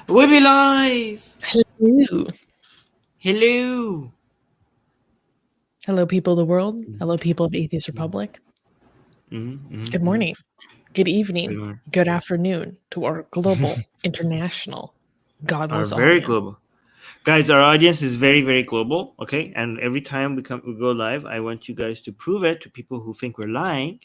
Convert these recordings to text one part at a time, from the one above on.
We'll be live. Hello. Hello. Hello, people of the world. Hello, people of Atheist Republic. Good morning, good evening, Good good afternoon to our global, international, Our godless very audience. global guys. Our audience is very, very global. Okay, and every time we go live, I want you guys to prove it to people who think we're lying.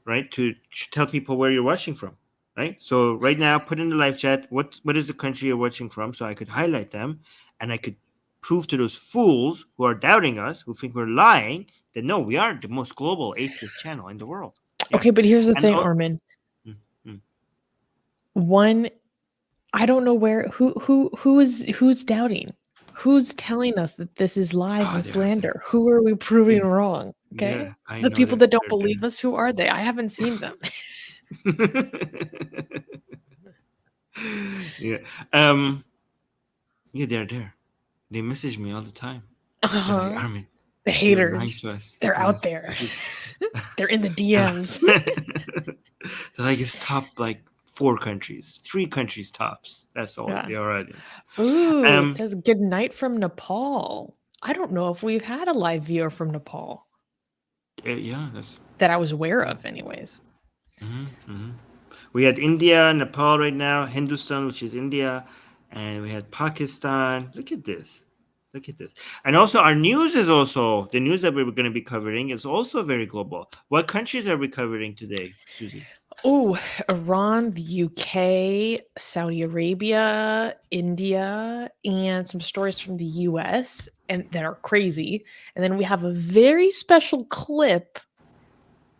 Right, to tell people where you're watching from. Right. So right now, put in the live chat what is the country you're watching from, so I could highlight them, and I could prove to those fools who are doubting us, who think we're lying, that no, we are the most global atheist channel in the world. Yeah, Okay, but here's the and thing, Armin. mm, mm. One, I don't know who's doubting. Who's telling us that this is lies Oh, and slander? Who are we proving wrong? Okay, I the know people that don't they're believe us. Who are they? I haven't seen them. yeah. Um. Yeah, they're there. They message me all the time. They're like, Uh-huh. Armin, The you're lying haters. to us. They're out Yes, there. this is. They're in the they're DMs. like it's top like 4 countries, 3 countries tops. That's all Yeah. the audience. Ooh, it says good night from Nepal. I don't know if we've had a live viewer from Nepal Yeah, that's. that I was aware of, anyways. We had India, Nepal right now, Hindustan, which is India, and we had Pakistan. Look at this. Look at this. And also, our news is also the news that we're going to be covering is also very global. What countries are we covering today, Susie? Oh, Iran, the UK, Saudi Arabia, India, and some stories from the US and that are crazy. And then we have a very special clip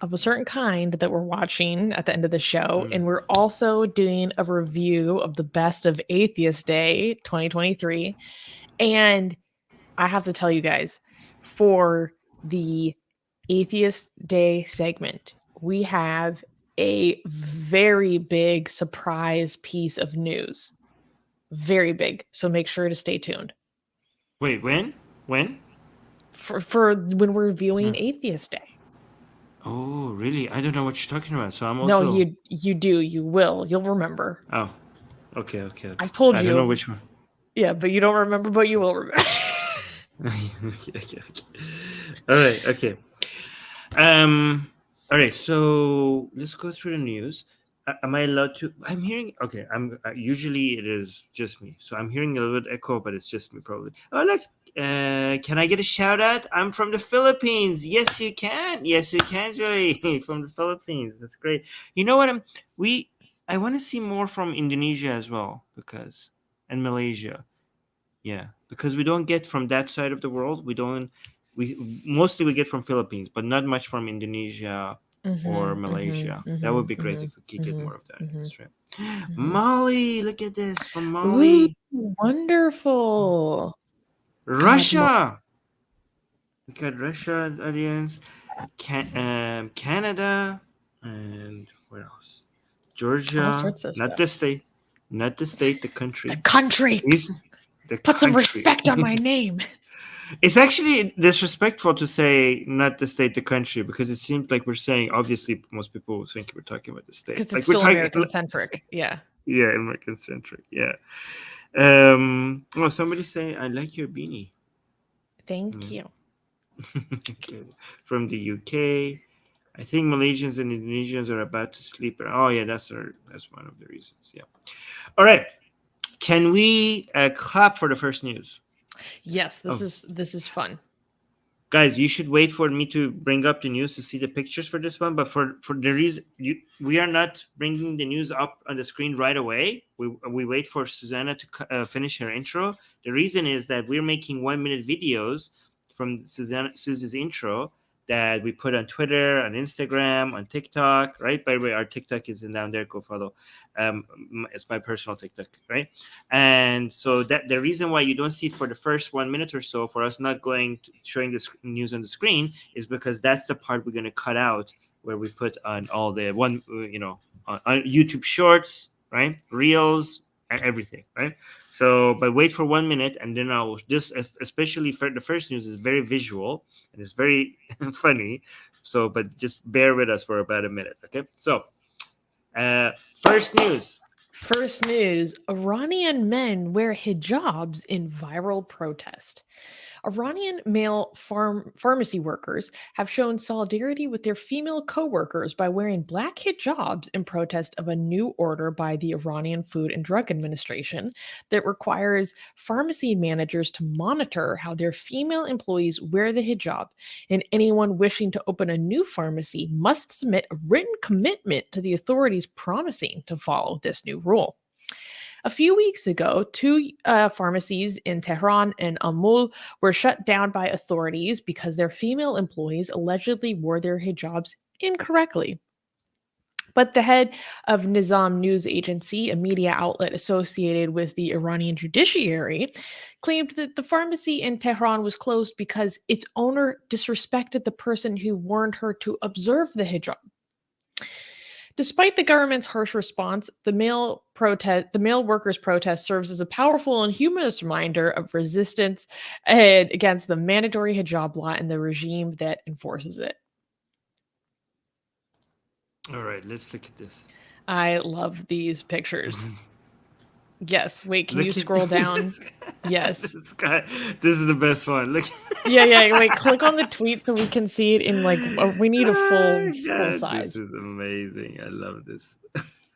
of a certain kind that we're watching at the end of the show. And we're also doing a review of the best of Atheist Day 2023. And I have to tell you guys, for the Atheist Day segment, we have a very big surprise piece of news. Very big. So make sure to stay tuned. Wait, when? When? For when we're reviewing Atheist Day. Oh, really? I don't know what you're talking about. So I'm No, also. you do. You will. You'll remember. Oh, okay, okay, okay. I've told I don't know you. which one. Yeah, but you don't remember, but you will remember. Okay. All right. Okay. All right. So let's go through the news. Am I allowed to? I'm hearing. Okay. I'm usually it is just me, so I'm hearing a little bit echo, but it's just me probably. Oh look. Can I get a shout out? I'm from the Philippines. Yes, you can. Yes, you can, Joey. From the Philippines. That's great. You know what? I want to see more from Indonesia as well and Malaysia. Yeah, because we don't get from that side of the world. We mostly we get from Philippines, but not much from Indonesia or Malaysia. That would be great if we could get more of that. That's right. Mali, look at this from Ooh, Mali. wonderful. God, Russia. We got Russia audience, Canada, and where else? all Georgia, sorts of not stuff. the state, the The country. country. The Put some country. respect on my name. It's actually disrespectful to say not the state, the country, because it seems like we're saying. Obviously, most people think we're talking about the state. Because it's Like we're still talking, American centric. Yeah. yeah, American centric. Yeah. Well, somebody say I like your beanie. Thank you. From the UK. I think Malaysians and Indonesians are about to sleep. Oh yeah, that's one of the reasons. Yeah. All right. Can we clap for the first news? Yes, this is fun. Guys, you should wait for me to bring up the news to see the pictures for this one. But for the reason we are not bringing the news up on the screen right away. We wait for Susanna to finish her intro. The reason is that we're making 1-minute videos from Susie's intro that we put on Twitter, on Instagram, on TikTok. Right. By the way, our TikTok is in down there. Go follow. It's my personal TikTok. Right. And so that the reason why you don't see for the first 1 minute or so for us not showing the news on the screen is because that's the part we're going to cut out where we put on all the on YouTube shorts, right, reels and everything, right? So but wait for 1 minute and then I'll this especially for the first news is very visual and it's very funny, so but just bear with us for about a minute. Okay, so first news. First news, Iranian men wear hijabs in viral protest. Iranian male pharmacy workers have shown solidarity with their female co-workers by wearing black hijabs in protest of a new order by the Iranian Food and Drug Administration that requires pharmacy managers to monitor how their female employees wear the hijab, and anyone wishing to open a new pharmacy must submit a written commitment to the authorities promising to follow this new rule. A few weeks ago, two pharmacies in Tehran and Amul were shut down by authorities because their female employees allegedly wore their hijabs incorrectly. But the head of Nizam News Agency, a media outlet associated with the Iranian judiciary, claimed that the pharmacy in Tehran was closed because its owner disrespected the person who warned her to observe the hijab. Despite the government's harsh response, the male workers' protest serves as a powerful and humorous reminder of resistance against the mandatory hijab law and the regime that enforces it. All right, let's look at this. I love these pictures. Yes. Wait, can you scroll down? Yes. This is the best one. Look. Yeah. Wait, click on the tweet so we can see it in we need a full size. This is amazing. I love this.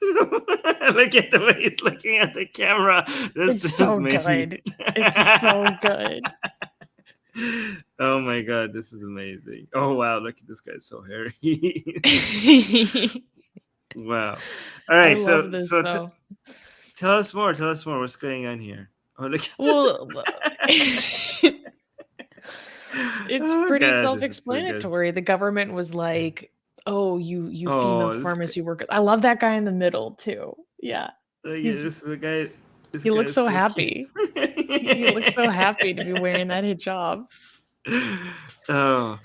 Look at the way he's looking at the camera. It's so good. It's so good. Oh my god, this is amazing. Oh wow, look at this guy, it's so hairy. Wow. All right, tell us more. What's going on here? Oh, look. Well, it's pretty self-explanatory. The government was like, "Oh, you female pharmacy workers." I love that guy in the middle too. Yeah. This is the guy. He looks so happy. He looks so happy to be wearing that hijab. Oh,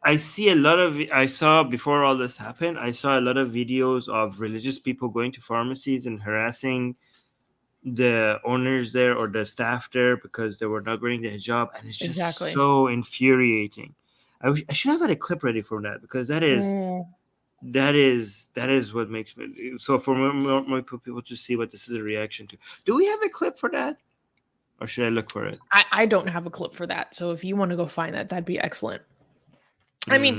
I saw before all this happened, I saw a lot of videos of religious people going to pharmacies and harassing the owners there or the staff there because they were not wearing the hijab, and it's just so infuriating. I should have had a clip ready for that, because that is what makes me so, for more people to see what this is a reaction to. Do we have a clip for that, or should I look for it? I don't have a clip for that, so if you want to go find that, that'd be excellent. I mean,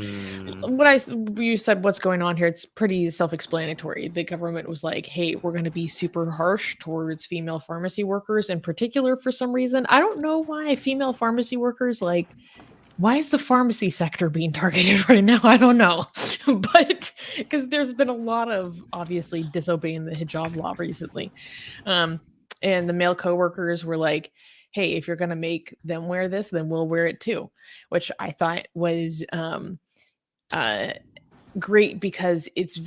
you said what's going on here, it's pretty self-explanatory. The government was like, hey, we're going to be super harsh towards female pharmacy workers in particular for some reason. I don't know why female pharmacy workers, why is the pharmacy sector being targeted right now? I don't know. But because there's been a lot of obviously disobeying the hijab law recently. And the male coworkers were like, hey, if you're going to make them wear this, then we'll wear it too, which I thought was great, because it's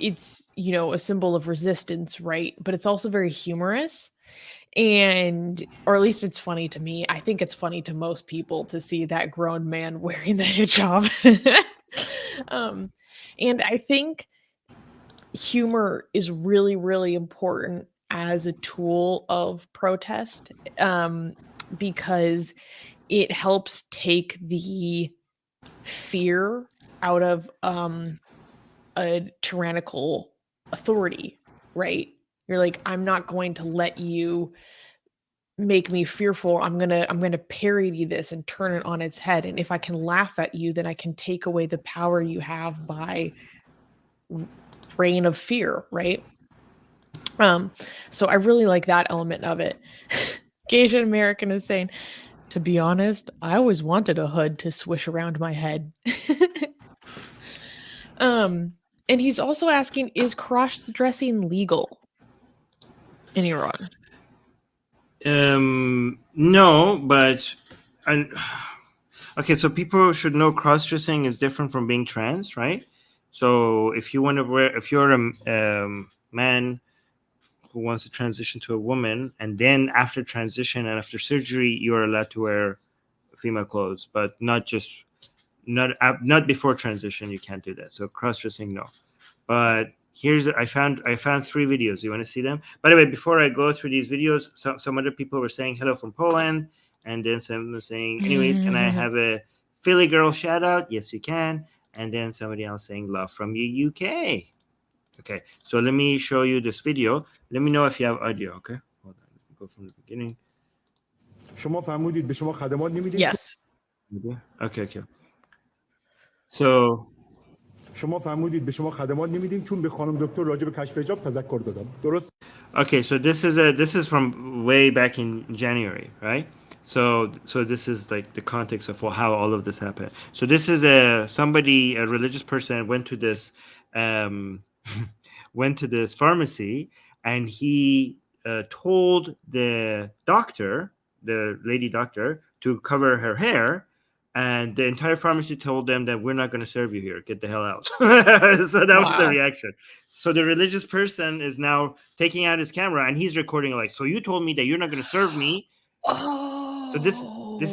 a symbol of resistance, right? But it's also very humorous, or at least it's funny to me. I think it's funny to most people to see that grown man wearing the hijab. And I think humor is really, really important as a tool of protest, because it helps take the fear out of a tyrannical authority, right? You're like, I'm not going to let you make me fearful. I'm gonna parody this and turn it on its head. And if I can laugh at you, then I can take away the power you have by reign of fear, right? So I really like that element of it. Asian American is saying, to be honest, I always wanted a hood to swish around my head. And he's also asking, is cross-dressing legal in Iran? No, but okay, so people should know cross-dressing is different from being trans, right? So if you're a man who wants to transition to a woman, and then after transition and after surgery, you are allowed to wear female clothes, but not before transition. You can't do that. So cross-dressing, no. But I found 3 videos. You want to see them? By the way, before I go through these videos, some other people were saying hello from Poland, and then some were saying, anyways, can I have a Philly girl shout out? Yes, you can. And then somebody else saying love from you, UK. Okay, so let me show you this video. Let me know if you have audio. Okay, hold on. Let me go from the beginning. شما فرمودید به شما خدمات نمیدیم. Yes. Okay. So شما فرمودید به شما خدمات نمیدیم چون به خانم دکتر راجع به کشف حجاب تذکر دادم. درست؟ okay, so this is from way back in January, right? So this is like the context of how all of this happened. So this is a religious person went to this pharmacy, and he told the lady doctor, to cover her hair, and the entire pharmacy told them that we're not going to serve you here. Get the hell out. So that was the reaction. So the religious person is now taking out his camera, and he's recording like, so you told me that you're not going to serve me. Oh. So this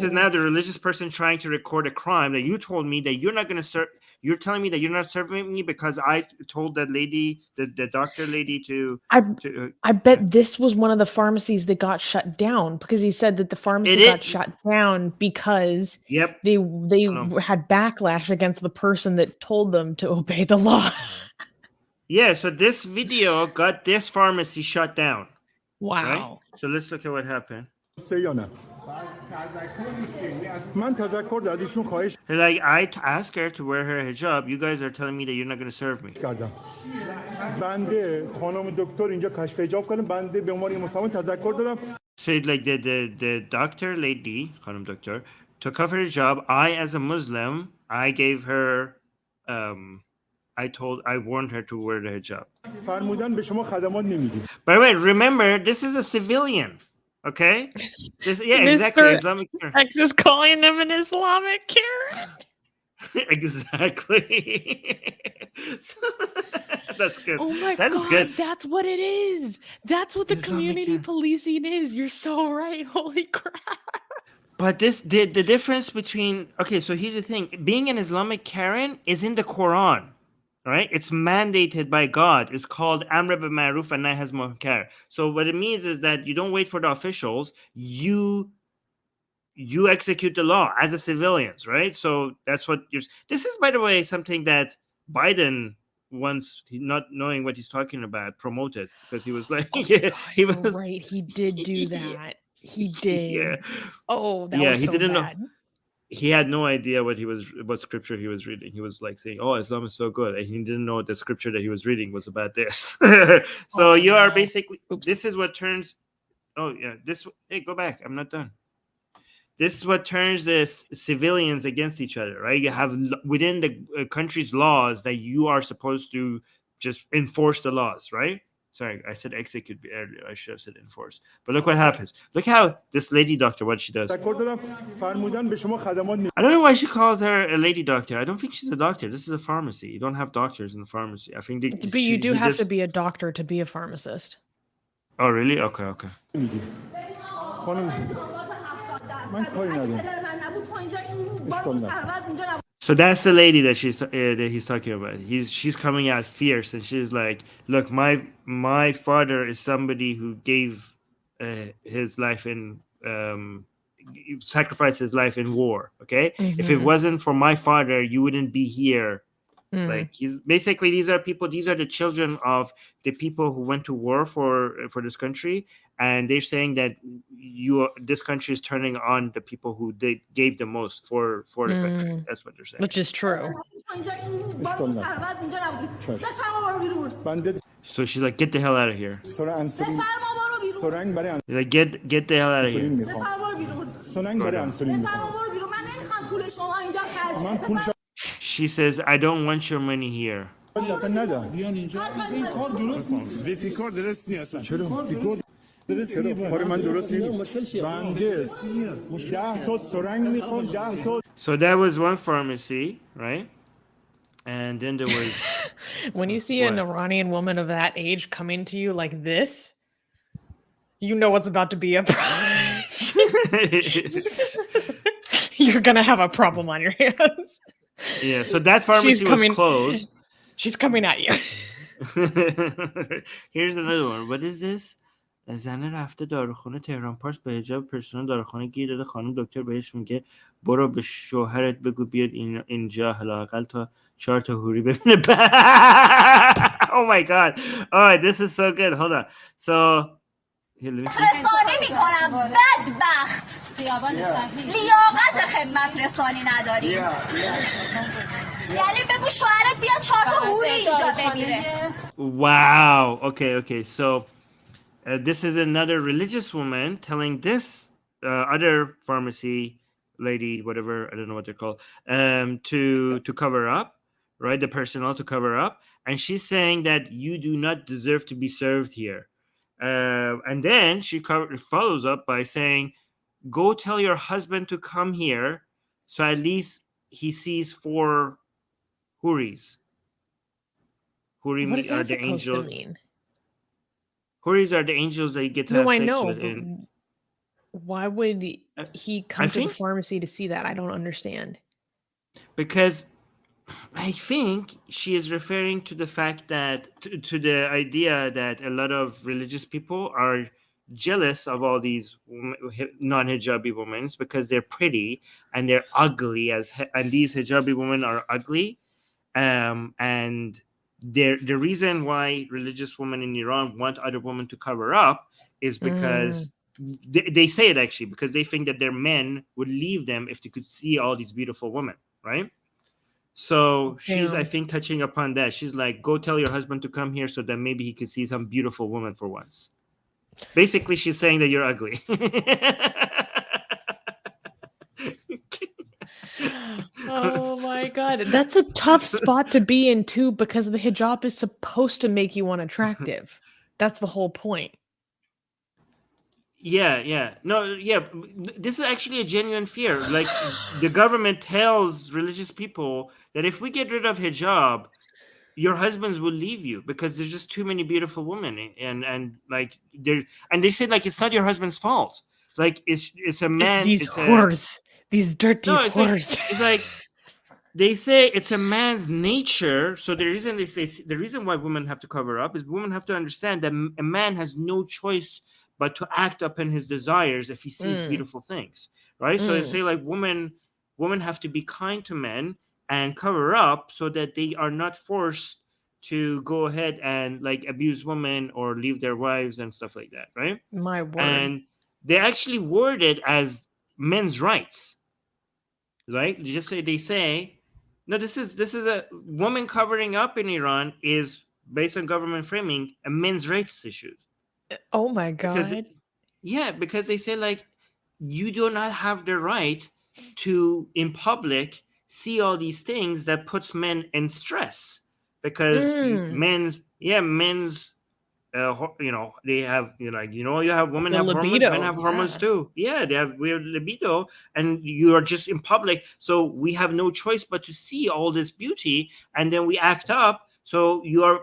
is now the religious person trying to record a crime, that you told me that you're not going to serve. You're telling me that you're not serving me because I told that lady, the doctor lady, I bet this was one of the pharmacies that got shut down, because he said that the pharmacy got shut down because they had backlash against the person that told them to obey the law. Yeah, so this video got this pharmacy shut down. Wow. Right? So let's look at what happened. Like, I asked her to wear her hijab. You guys are telling me that you're not going to serve me. So like the doctor lady, khanum doctor, to cover her hijab, I as a Muslim, I gave her I warned her to wear the hijab. By the way, remember, this is a civilian. Okay? Exactly. Islamic X is calling him an Islamic Karen. Exactly. That's good. Oh my God, is good. That's what it is. That's what the community policing is. You're so right. Holy crap. But the difference between, okay, so here's the thing. Being an Islamic Karen is in the Quran. Right? It's mandated by God. It's called Amr bil Ma'ruf and Nahy anil Munkar. So what it means is that you don't wait for the officials. You execute the law as a civilians, right? So that's what this is, by the way, something that Biden, once not knowing what he's talking about, promoted, because he was like, he was right. He did do that. He did. Yeah. Oh, that was he so didn't bad. know. He had no idea what scripture he was reading. He was like saying, "Oh, Islam is so good," and he didn't know the scripture that he was reading was about this. So you are basically. Oops. This is what turns. Oh yeah, this. Hey, go back. I'm not done. This is what turns the civilians against each other, right? You have within the country's laws that you are supposed to just enforce the laws, right? Sorry, I said execute earlier. I should have said enforce. But look what happens. Look how this lady doctor, what she does. I don't know why she calls her a lady doctor. I don't think she's a doctor. This is a pharmacy. You don't have doctors in the pharmacy. I think but you do have to be a doctor to be a pharmacist. Oh, really? Okay. So that's the lady that he's talking about. She's coming out fierce, and she's like, "Look, my father is somebody who gave his life in sacrificed his life in war. Okay, if it wasn't for my father, you wouldn't be here." Like, he's basically, these are the children of the people who went to war for this country, and they're saying that this country is turning on the people who they gave the most for the country. That's what they're saying. Which is true. So she's like, "Get the hell out of here." Like, get the hell out of here. She says, "I don't want your money here." So that was one pharmacy, right? And then there was when you see an Iranian woman of that age coming to you like this, you know what's about to be a problem. You're gonna have a problem on your hands. Yeah, so that pharmacy was closed. She's coming at you. Here's another one. What is this? زن رفته داروخونه تهران پارس به حجاب پرسنل داروخانه گیر داده، خانم دکتر بهش میگه برو به شوهرت بگو بیاد اینجا حداقل تا 4 تا حوری ببینه. Oh my god. All right, this is so good. Hold on. So here, let me see. رسانی میکنم بدبخت لیاقت خدمت رسانی نداری یعنی بگو شوهرت بیا 4 تا حور اینجا بمیره. Wow. Okay. So this is another religious woman telling this other pharmacy lady, whatever, I don't know what they're called, to cover up, right? The personnel to cover up. And she's saying that you do not deserve to be served here. And then she follows up by saying, go tell your husband to come here so at least he sees 4 huris. Huri What is are that the supposed to angels. mean? Huris are the angels that you get to have No, I sex know. with. But why would he come to the think- pharmacy to see that? I don't understand. Because I think she is referring to the fact that to the idea that a lot of religious people are jealous of all these non-hijabi women because they're pretty and they're ugly and these hijabi women are ugly, and the reason why religious women in Iran want other women to cover up is because they say it actually because they think that their men would leave them if they could see all these beautiful women, right? So she's, I think, touching upon that. She's like, go tell your husband to come here so that maybe he could see some beautiful woman for once. Basically, she's saying that you're ugly. Oh my god. That's a tough spot to be in too, because the hijab is supposed to make you unattractive. That's the whole point. Yeah. No, yeah. This is actually a genuine fear. Like the government tells religious people that if we get rid of hijab, your husbands will leave you because there's just too many beautiful women, and like they say like it's not your husband's fault. Like it's a man. It's these whores, these dirty it's whores. It's like they say it's a man's nature. So the reason why women have to cover up is women have to understand that a man has no choice but to act upon his desires if he sees beautiful things, right? So they say like women have to be kind to men and cover up so that they are not forced to go ahead and like abuse women or leave their wives and stuff like that, right? My word. And they actually word it as men's rights, right? They say, no, this is a woman covering up in Iran is based on government framing a men's rights issue. Oh my god. Because they say like you do not have the right to in public see all these things that puts men in stress because men's they have you have women The have libido, hormones, men have hormones too. We have libido, and you are just in public, so we have no choice but to see all this beauty, and then we act up. So you are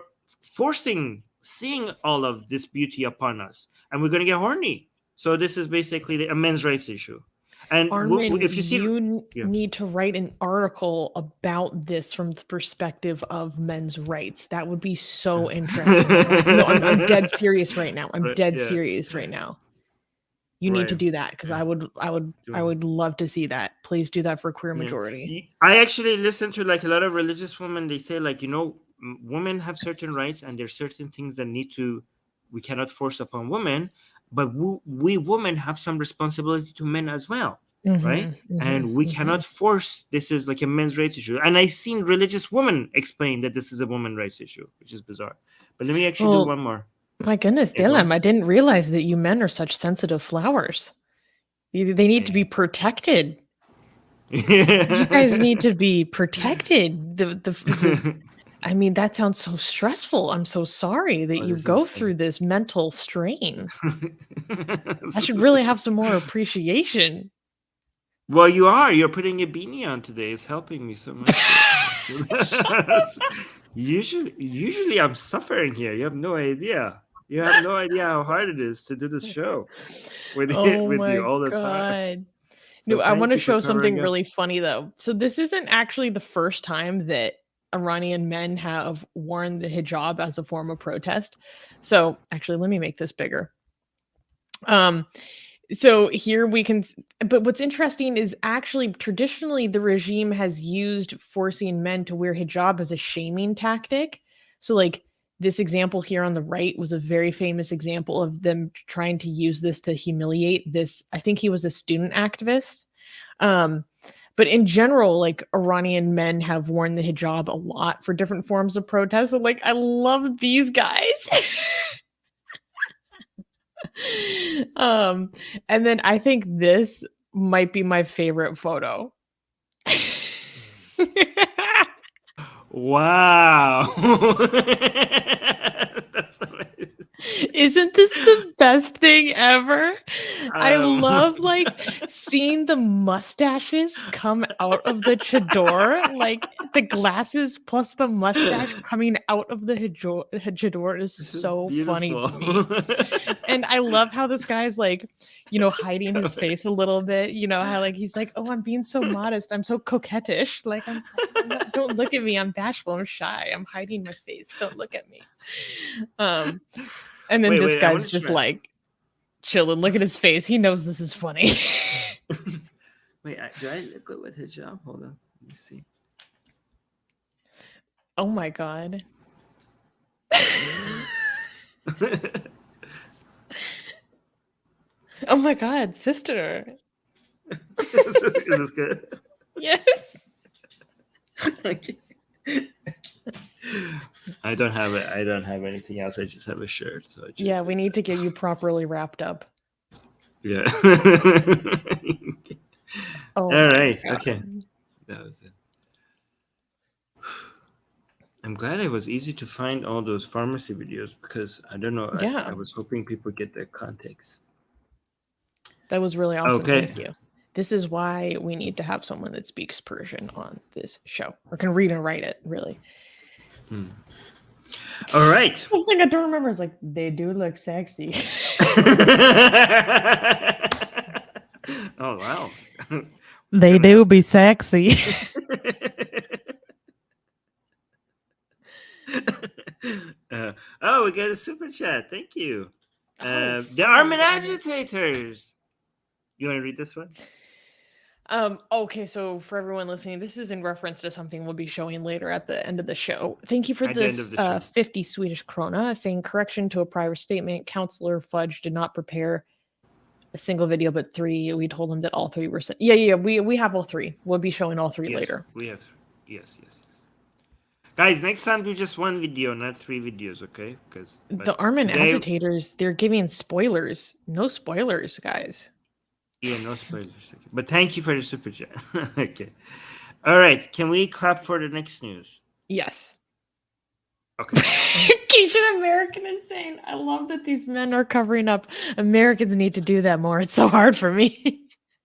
seeing all of this beauty upon us, and we're going to get horny. So this is basically a men's rights issue. And Armin, if you see, need to write an article about this from the perspective of men's rights. That would be so interesting. No, I'm dead serious right now. I'm dead serious right now. You need to do that because I would love to see that. Please do that for Queer Majority. I actually listen to like a lot of religious women. They say like, women have certain rights and there's certain things that we cannot force upon women, but we women have some responsibility to men as well, right? And we cannot force. This is like a men's rights issue. And I've seen religious women explain that this is a woman rights issue, which is bizarre. But let me actually do one more. My goodness, Dylan, I didn't realize that you men are such sensitive flowers. They need to be protected. You guys need to be protected. I mean, that sounds so stressful. I'm so sorry that you go through this mental strain. I should really have some more appreciation. Well, you're putting a beanie on today. It's helping me so much. Usually I'm suffering here. You have no idea. You have no idea how hard it is to do this show with you all the time. So no, I want to show something really funny though. So this isn't actually the first time that Iranian men have worn the hijab as a form of protest. So actually, let me make this bigger. So here we can, but what's interesting is actually traditionally the regime has used forcing men to wear hijab as a shaming tactic. So like This example here on the right was a very famous example of them trying to use this to humiliate this. I think he was a student activist. But in general, like Iranian men have worn the hijab a lot for different forms of protest. And like, I love these guys. And then I think this might be my favorite photo. Wow. That's amazing. Isn't this the best thing ever? I love like seeing the mustaches come out of the chador, like the glasses plus the mustache coming out of the chador is so funny to me. And I love how this guy's like, you know, hiding his face a little bit. You know how like he's like, oh, I'm being so modest, I'm so coquettish. Like, don't look at me, I'm bashful, I'm shy, I'm hiding my face. Don't look at me. And then this guy's just like chilling. Look at his face. He knows this is funny. Wait, do I look good with hijab? Hold on. Let me see. Oh my God. Oh my God, sister. Is this good? Yes. Okay. I don't have it. I don't have anything else. I just have a shirt. So Yeah, we need to get you properly wrapped up. Yeah. Oh, all right. Okay. That was it. I'm glad it was easy to find all those pharmacy videos because I don't know. Yeah. I was hoping people get the context. That was really awesome. Okay. Thank you. This is why we need to have someone that speaks Persian on this show or can read and write it, really. All right. Something I don't remember is like, they do look sexy. Oh, wow. They do be sexy. Oh, we got a super chat. Thank you. The Armin agitators. You want to read this one? Okay, so for everyone listening, this is in reference to something we'll be showing later at the end of the show. Thank you for this 50 Swedish krona, saying correction to a prior statement. Counselor Fudge did not prepare a single video, but 3. We told him that all 3 were sent. Yeah, we have all 3. We'll be showing all 3 later. We have, yes. Guys, next time do just 1 video, not 3 videos, okay? Because the Armin agitators, they're giving spoilers. No spoilers, guys. Yeah, no spoilers. Okay. But thank you for the super chat. Okay. All right. Can we clap for the next news? Yes. Okay. Keisha American is saying, I love that these men are covering up. Americans need to do that more. It's so hard for me.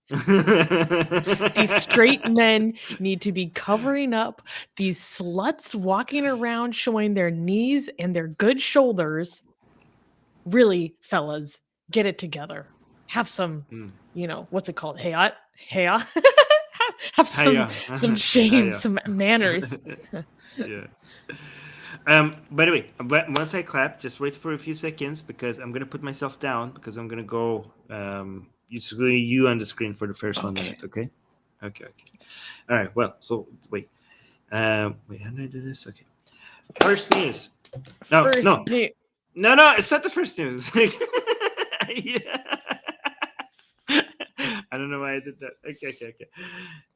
These straight men need to be covering up. These sluts walking around showing their knees and their good shoulders. Really, fellas, get it together. Have some, you know, what's it called? Have some shame, some manners. Yeah. By the way, once I clap, just wait for a few seconds because I'm gonna put myself down because I'm gonna go. You on the screen for the first 1 minute, okay? Okay. All right. Well, so wait. How do I do this? Okay. First news. No, it's not the first news. Yeah. I don't know why I did that. Okay.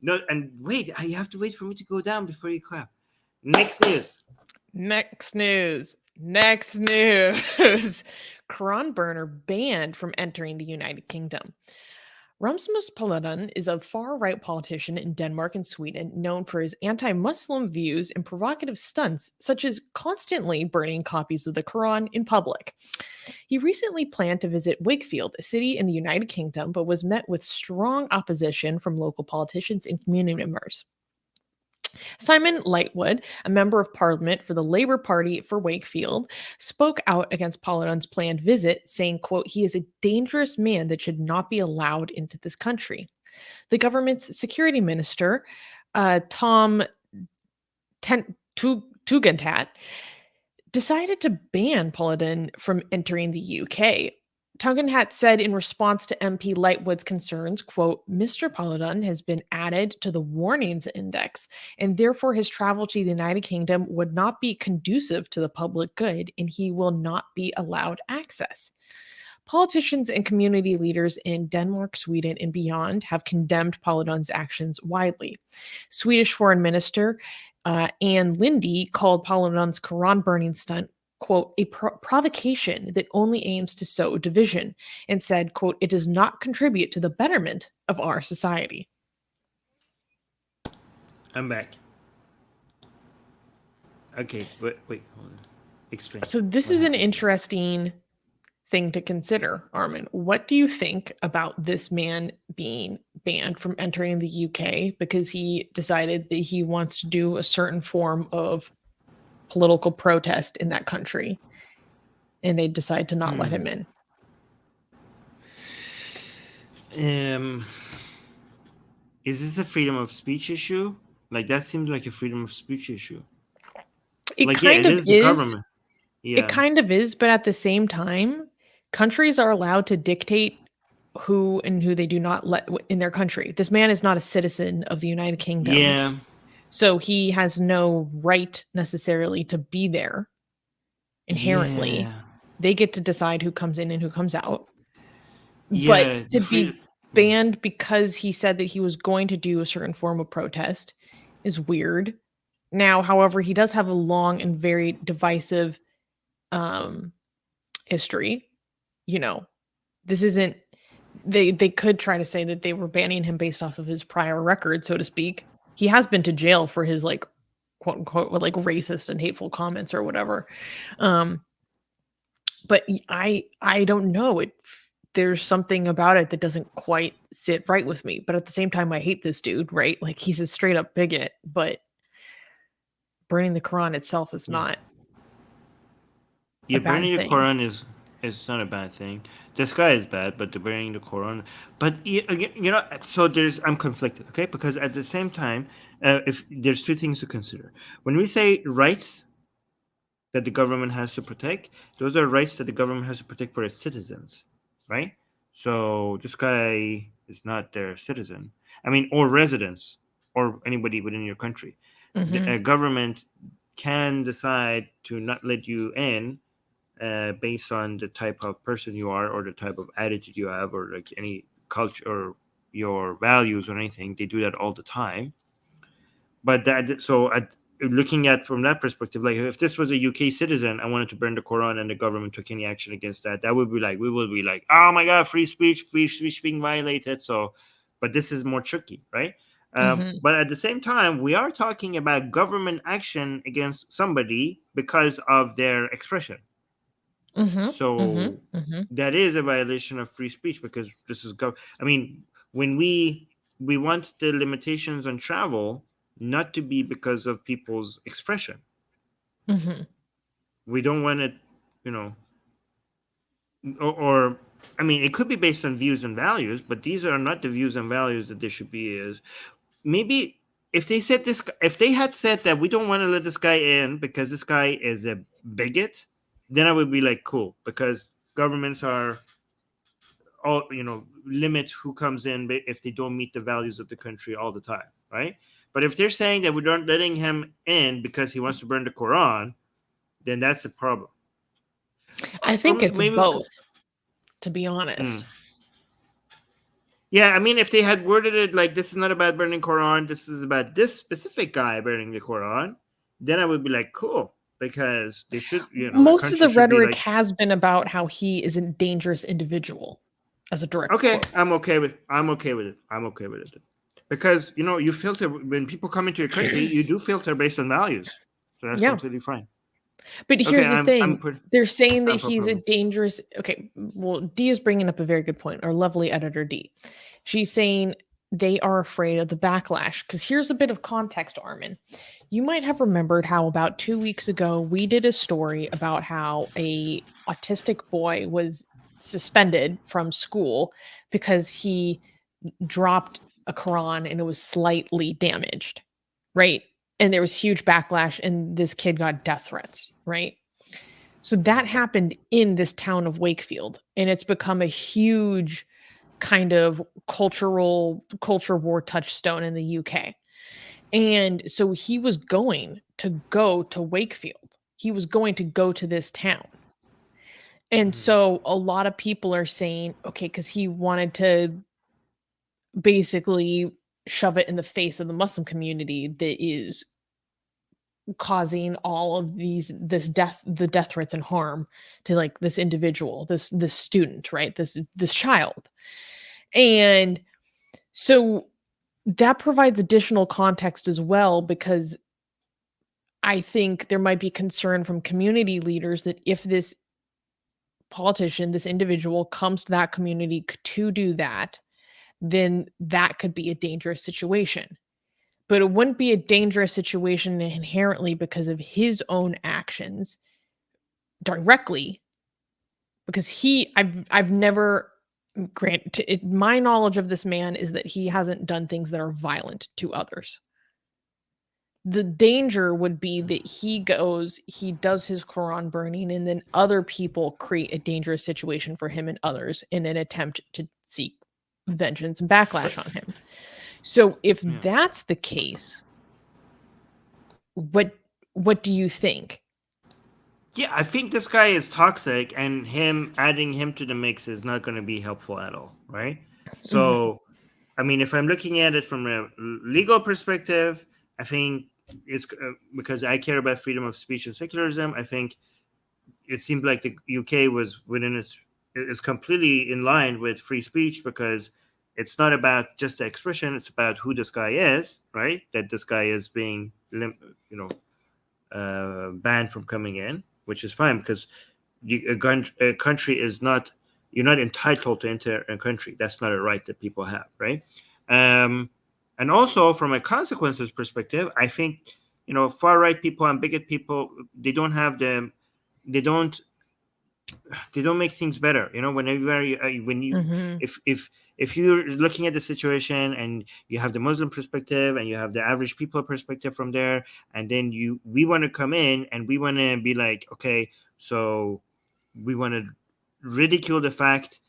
No, and wait, you have to wait for me to go down before you clap. Next news. Cron burner banned from entering the United Kingdom. Rasmus Paludan is a far-right politician in Denmark and Sweden known for his anti-Muslim views and provocative stunts, such as constantly burning copies of the Cron in public. He recently planned to visit Wakefield, a city in the United Kingdom, but was met with strong opposition from local politicians and community members. Simon Lightwood, a member of parliament for the Labour Party for Wakefield, spoke out against Paludan's planned visit, saying, quote, he is a dangerous man that should not be allowed into this country. The government's security minister, Tom Tugendhat, decided to ban Paludan from entering the UK. Tugendhat said in response to MP Lightwood's concerns, quote, Mr. Paludan has been added to the warnings index, and therefore his travel to the United Kingdom would not be conducive to the public good, and he will not be allowed access. Politicians and community leaders in Denmark, Sweden, and beyond have condemned Paludan's actions widely. Swedish Foreign Minister Anne Lindy called Paludan's Quran burning stunt, quote, a provocation that only aims to sow division, and said, quote, it does not contribute to the betterment of our society. I'm back. Okay, wait, hold on. Explain. So this is an interesting thing to consider, Armin. What do you think about this man being banned from entering the UK because he decided that he wants to do a certain form of political protest in that country, and they decide to not let him in? Is this a freedom of speech issue? Like, that seems like a freedom of speech issue. It like, kind yeah, of it is the government. Yeah. It kind of is, but at the same time, countries are allowed to dictate who they do not let in their country. This man is not a citizen of the United Kingdom. Yeah. So he has no right necessarily to be there inherently. Yeah. They get to decide who comes in and who comes out. Yeah, But to be banned because he said that he was going to do a certain form of protest is weird. Now, however, he does have a long and very divisive history. You know, this isn't, they could try to say that they were banning him based off of his prior record, so to speak. He has been to jail for his, like, quote unquote, like, racist and hateful comments or whatever. But I don't know. There's something about it that doesn't quite sit right with me. But at the same time, I hate this dude, right? Like, he's a straight up bigot, but burning the Quran itself is not. Yeah, burning the Quran is not a bad thing. This guy is bad, but the burning the Quran. But you know, so I'm conflicted, okay? Because at the same time, if there's two things to consider. When we say rights that the government has to protect, those are rights that the government has to protect for its citizens, right? So this guy is not their citizen. I mean, or residents, or anybody within your country. The government can decide to not let you in based on the type of person you are, or the type of attitude you have, or like any culture or your values or anything. They do that all the time. But looking at from that perspective, like, if this was a UK citizen, I wanted to burn the Quran and the government took any action against that, that would be like, we would be like, oh my God, free speech being violated. So, but this is more tricky, right? But at the same time, we are talking about government action against somebody because of their expression. So that is a violation of free speech, because this is I mean, when we want the limitations on travel not to be because of people's expression. We don't want it, you know, or I mean, it could be based on views and values, but these are not the views and values that they should be. Is maybe if they had said that we don't want to let this guy in because this guy is a bigot, then I would be like, cool, because governments are all, you know, limit who comes in if they don't meet the values of the country all the time, right? But if they're saying that we aren't letting him in because he wants to burn the Quran, then that's the problem. I think it's both, to be honest. Yeah, I mean, if they had worded it like, this is not about burning Quran, this is about this specific guy burning the Quran, then I would be like, cool, because they should, you know. Most of the rhetoric has been about how he is a dangerous individual as a direct quote. I'm okay with it. Because, you know, you filter when people come into your country, you do filter based on values. So that's completely fine. But here's the thing. They're saying that he's a dangerous... Okay, well, D is bringing up a very good point. Our lovely editor, D. She's saying they are afraid of the backlash. Because here's a bit of context, Armin. You might have remembered how about 2 weeks ago, we did a story about how a autistic boy was suspended from school because he dropped a Quran and it was slightly damaged, right? And there was huge backlash and this kid got death threats, right? So that happened in this town of Wakefield, and it's become a huge kind of culture war touchstone in the UK. And so he was going to go to Wakefield. He was going to go to this town. And so a lot of people are saying, okay, because he wanted to basically shove it in the face of the Muslim community that is causing all of the death threats and harm to like this individual, this student, right? This child. And so that provides additional context as well, because I think there might be concern from community leaders that if this politician, this individual comes to that community to do that, then that could be a dangerous situation. But it wouldn't be a dangerous situation inherently because of his own actions directly, because I've never my knowledge of this man is that he hasn't done things that are violent to others. The danger would be that he does his Quran burning, and then other people create a dangerous situation for him and others in an attempt to seek vengeance and backlash on him. So if that's the case, what do you think? Yeah, I think this guy is toxic, and adding him to the mix is not going to be helpful at all, right? So, I mean, if I'm looking at it from a legal perspective, I think it's because I care about freedom of speech and secularism. I think it seemed like the UK was is completely in line with free speech, because it's not about just the expression; it's about who this guy is, right? That this guy is being, banned from coming in, which is fine, because a country is not, you're not entitled to enter a country. That's not a right that people have, right? And also from a consequences perspective, I think, far right people and bigot people, they don't make things better. If you're looking at the situation and you have the Muslim perspective and you have the average people perspective from there, and then we want to come in and we want to be like, okay, so we want to ridicule the fact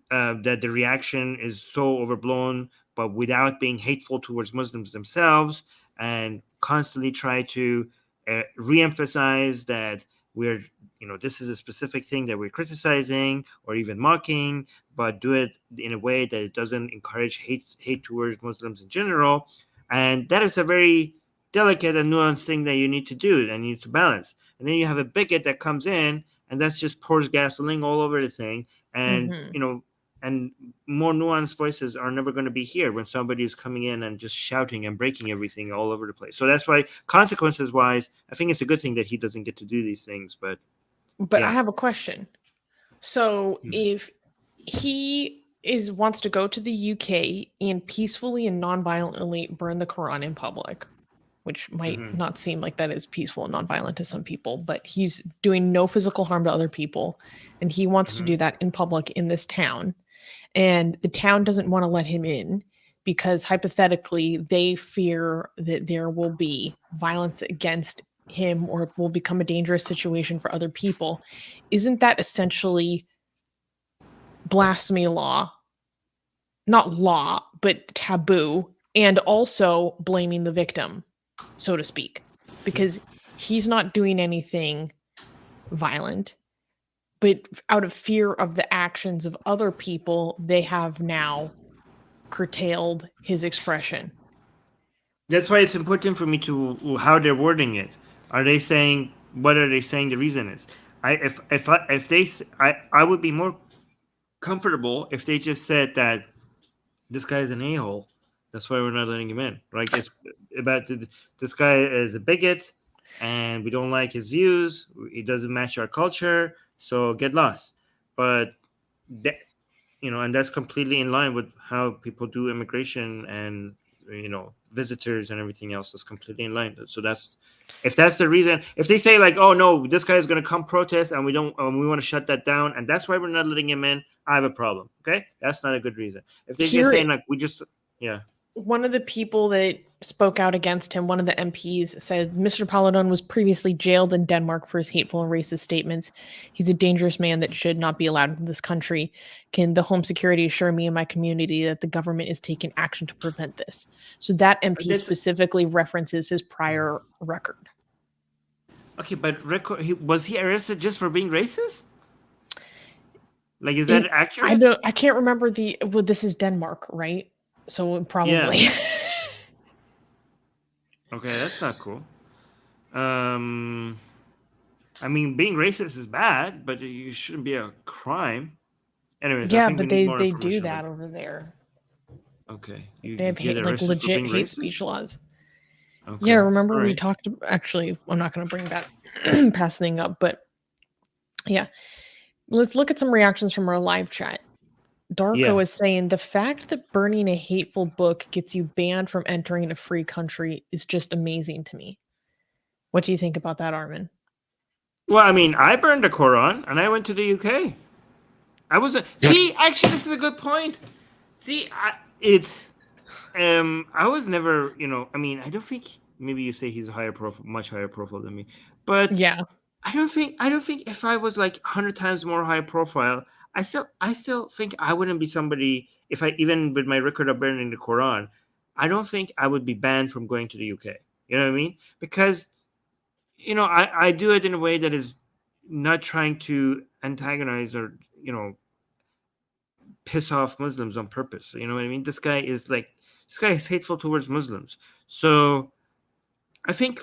that the reaction is so overblown, but without being hateful towards Muslims themselves, and constantly try to re-emphasize that we're, this is a specific thing that we're criticizing or even mocking, but do it in a way that it doesn't encourage hate towards Muslims in general. And that is a very delicate and nuanced thing that you need to do and you need to balance. And then you have a bigot that comes in and that's just pours gasoline all over the thing. And, and more nuanced voices are never going to be here when somebody is coming in and just shouting and breaking everything all over the place. So that's why, consequences wise, I think it's a good thing that he doesn't get to do these things. But yeah. I have a question. So if he wants to go to the UK and peacefully and non-violently burn the Quran in public, which might not seem like that is peaceful and non-violent to some people, but he's doing no physical harm to other people, and he wants to do that in public in this town, and the town doesn't want to let him in because hypothetically they fear that there will be violence against him or it will become a dangerous situation for other people. Isn't that essentially blasphemy law? Not law, but taboo, and also blaming the victim, so to speak, because he's not doing anything violent, but out of fear of the actions of other people, they have now curtailed his expression. That's why it's important for me to how they're wording it. What are they saying the reason is? I would be more comfortable if they just said that this guy is an a-hole. That's why we're not letting him in. Right? It's about this guy is a bigot, and we don't like his views. He doesn't match our culture, so get lost. But and that's completely in line with how people do immigration and visitors and everything else. Is completely in line. So if that's the reason. If they say like, oh no, this guy is going to come protest, and we want to shut that down, and that's why we're not letting him in, I have a problem. Okay, that's not a good reason. If they just say like we just one of the people that spoke out against him, one of the MPs, said Mr. Paludan was previously jailed in Denmark for his hateful and racist statements. He's a dangerous man that should not be allowed in this country. Can the Home Security assure me and my community that the government is taking action to prevent this? So that MP specifically references his prior record. Okay, but was he arrested just for being racist? Like, is that accurate? I can't remember well, this is Denmark, right? So probably. Yeah. Okay, that's not cool. I mean, being racist is bad, but it shouldn't be a crime. Anyways, yeah, but they do that over there. Okay, they have legit hate speech laws. Okay. Yeah, remember we talked. Actually, I'm not going to bring that past thing up, but yeah, let's look at some reactions from our live chat. Darko is saying the fact that burning a hateful book gets you banned from entering a free country is just amazing to me. What do you think about that, Armin? Well, I mean, I burned a Quran and I went to the UK. See, actually, this is a good point. See, I was never, I mean, I don't think, maybe you say he's a higher profile, much higher profile than me, but yeah, I don't think if I was like 100 times more high profile, I still think I wouldn't be somebody, if I, even with my record of burning the Quran, I don't think I would be banned from going to the UK. You know what I mean? Because, I do it in a way that is not trying to antagonize or, piss off Muslims on purpose. You know what I mean? This guy is hateful towards Muslims. So I think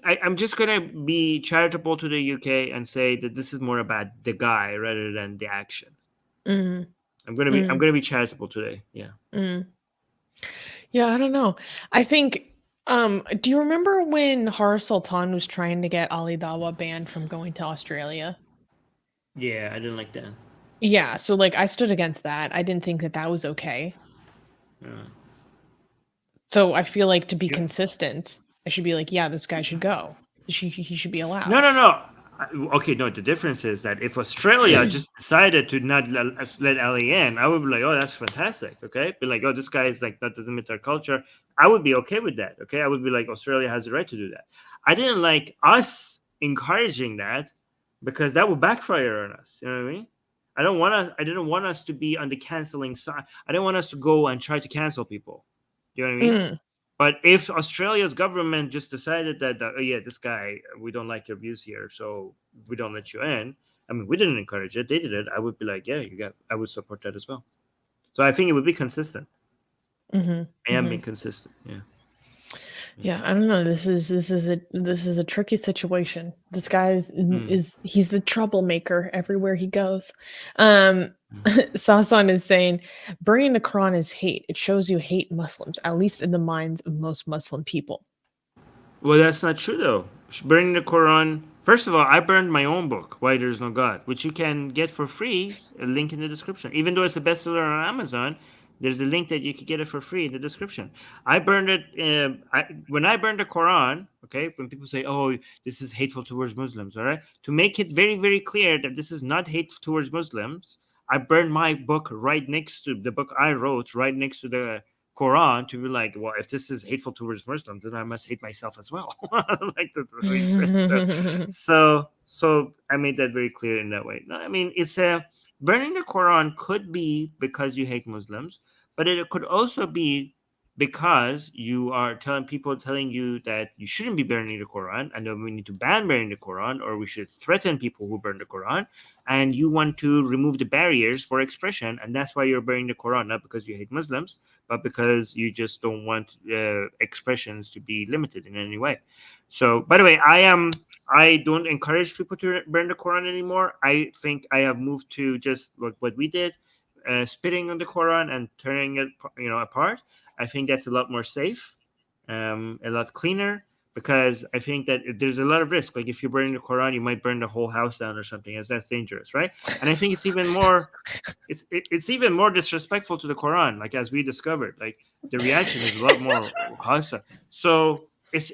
I'm just gonna be charitable to the UK and say that this is more about the guy rather than the action. Mm-hmm. I'm gonna be charitable today. Yeah. Mm. Yeah, I don't know. I think. Do you remember when Har Sultan was trying to get Ali Dawa banned from going to Australia? Yeah, I didn't like that. Yeah, so I stood against that. I didn't think that was okay. Yeah. So I feel like to be consistent, I should be like, yeah, this guy should go. He should be allowed. No. Okay, no, the difference is that if Australia just decided to not let Ali in, I would be like, oh, that's fantastic, okay? Be like, oh, this guy is that doesn't meet our culture. I would be okay with that, okay? I would be like, Australia has the right to do that. I didn't like us encouraging that because that would backfire on us, you know what I mean? I didn't want us to be on the canceling side. I didn't want us to go and try to cancel people. You know what I mean? But if Australia's government just decided that, oh yeah, this guy, we don't like your views here, so we don't let you in. I mean, we didn't encourage it; they did it. I would be like, yeah, I would support that as well. So I think it would be consistent. I am being consistent. Yeah. Yeah, I don't know. This is a tricky situation. This guy he's the troublemaker everywhere he goes. Sasan is saying burning the Quran is hate. It shows you hate Muslims, at least in the minds of most Muslim people. Well, that's not true though. Burning the Quran. First of all, I burned my own book, Why There Is No God, which you can get for free. A link in the description. Even though it's a bestseller on Amazon, there's a link that you can get it for free in the description. I burned it when I burned the Quran. Okay, when people say, "Oh, this is hateful towards Muslims," all right, to make it very, very clear that this is not hateful towards Muslims, I burned my book right next to the book I wrote, right next to the Quran, to be like, well, if this is hateful towards Muslims, then I must hate myself as well. Like that's what it says. So I made that very clear in that way. No, I mean, it's burning the Quran could be because you hate Muslims, but it could also be because you are telling you that you shouldn't be burning the Quran, and that we need to ban burning the Quran, or we should threaten people who burn the Quran, and you want to remove the barriers for expression, and that's why you're burning the Quran, not because you hate Muslims, but because you just don't want expressions to be limited in any way. So, by the way, I don't encourage people to burn the Quran anymore. I think I have moved to just what we did, spitting on the Quran and turning it, apart. I think that's a lot more safe, a lot cleaner, because I think that there's a lot of risk. Like if you're burning the Quran, you might burn the whole house down or something, and that's dangerous, right? And I think it's even more, it's even more disrespectful to the Quran. Like as we discovered, like the reaction is a lot more hostile. So it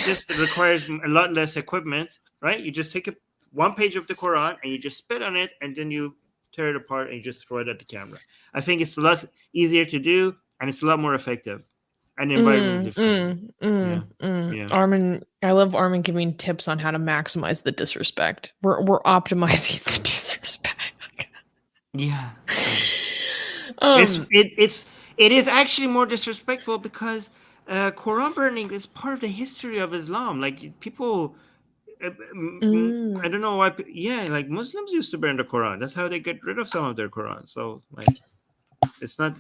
just requires a lot less equipment, right? You just take one page of the Quran and you just spit on it, and then you tear it apart and you just throw it at the camera. I think it's a lot easier to do. and it's a lot more effective and environmentally friendly. Yeah. Armin, I love Armin giving tips on how to maximize the disrespect. We're optimizing the disrespect. Yeah. Um, It is actually more disrespectful because Quran burning is part of the history of Islam. Like people, I don't know why. Like Muslims used to burn the Quran. That's how they get rid of some of their Quran. So like, it's not.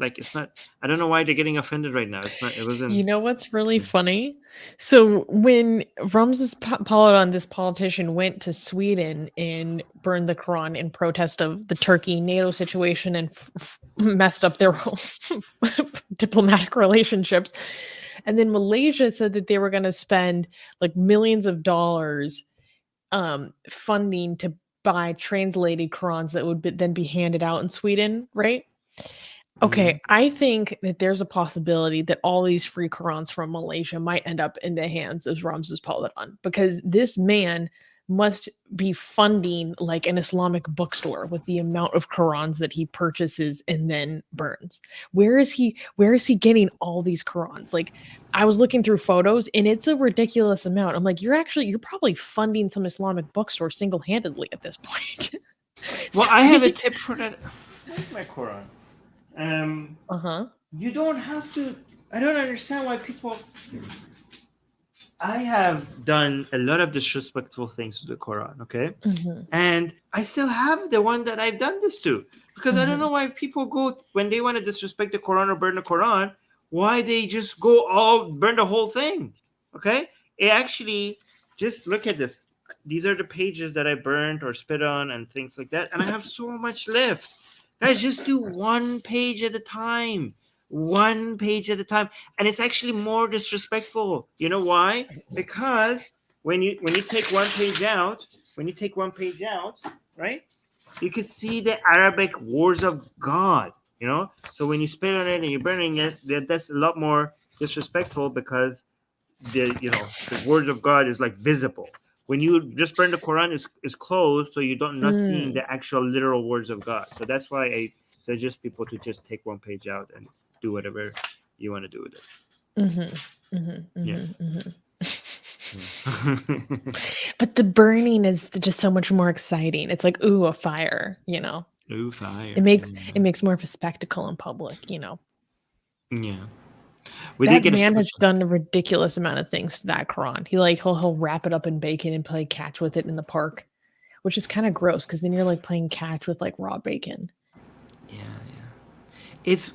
I don't know why they're getting offended right now. It's not. It wasn't. You know what's really funny? So when Ramses Paludan, this politician, went to Sweden and burned the Quran in protest of the Turkey NATO situation and messed up their whole diplomatic relationships, and then Malaysia said that they were going to spend like millions of dollars funding to buy translated Qurans that would then be handed out in Sweden, right? Okay, I think that there's a possibility that all these free Qurans from Malaysia might end up in the hands of Ramses Paludan because this man must be funding like an Islamic bookstore with the amount of Qurans that he purchases and then burns. Where is he getting all these Qurans? Like I was looking through photos and it's a ridiculous amount. I'm like, you're probably funding some Islamic bookstore single-handedly at this point. Well, I have a tip for that. Where's my Quran? You don't have to. I don't understand why people. I have done a lot of disrespectful things to the Quran, okay? And I still have the one that I've done this to because I don't know why people go when they want to disrespect the Quran or burn the Quran, why they just go all burn the whole thing, okay? It actually, just look at this. These are the pages that I burned or spit on and things like that, and I have so much left. Guys, just do one page at a time. One page at a time. And it's actually more disrespectful. You know why? Because when you take one page out, right? You can see the Arabic words of God, you know? So when you spit on it and you're burning it, that's a lot more disrespectful because the words of God is like visible. When you just burn the Quran, is closed, so you don't not seeing the actual literal words of God. So that's why I suggest people to just take one page out and do whatever you want to do with it. But the burning is just so much more exciting. It's like, ooh, a fire, you know. Ooh, fire. It makes more of a spectacle in public, you know. Yeah. That man has done a ridiculous amount of things to that Quran. He'll wrap it up in bacon and play catch with it in the park, which is kind of gross because then you're like playing catch with like raw bacon. Yeah. It's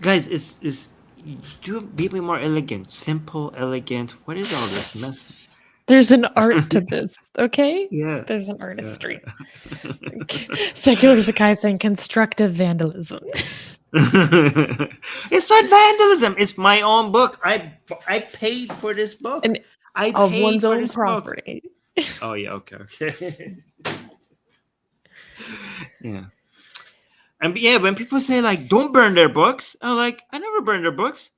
do be more elegant, simple, elegant. What is all this mess? There's an art to this, okay? Yeah. There's an artistry. Secular Sakai saying constructive vandalism. It's not vandalism. It's my own book. I paid for this book. And I of paid one's for own this property. Book. Oh yeah, okay. Yeah. And when people say like don't burn their books, I'm like, I never burned their books.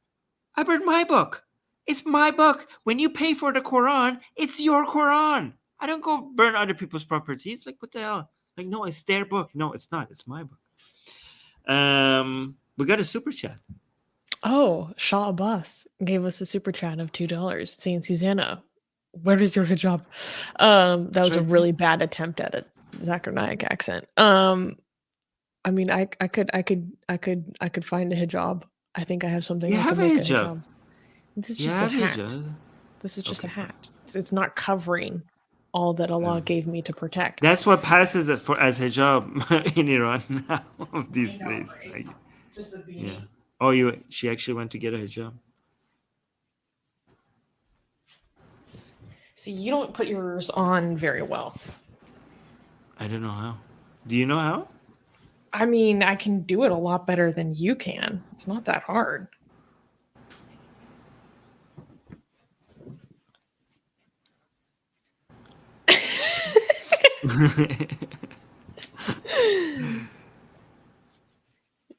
I burned my book. It's my book. When you pay for the Quran, it's your Quran. I don't go burn other people's properties. Like what the hell? Like no, it's their book. No, it's not. It's my book. We got a super chat. Oh, Shah Abbas gave us a super chat of $2 saying, Susanna, where is your hijab? That was a really bad attempt at a Zakharnaic accent. I mean, I could find a hijab. I think I have something. You I have can a make hijab. This is just a hat. This is just a hat. It's not covering all that Allah gave me to protect. That's what passes as hijab in Iran now these days. Right? Just a beanie. Yeah. Oh, she actually went to get a hijab. See, you don't put yours on very well. I don't know how. Do you know how? I mean, I can do it a lot better than you can. It's not that hard.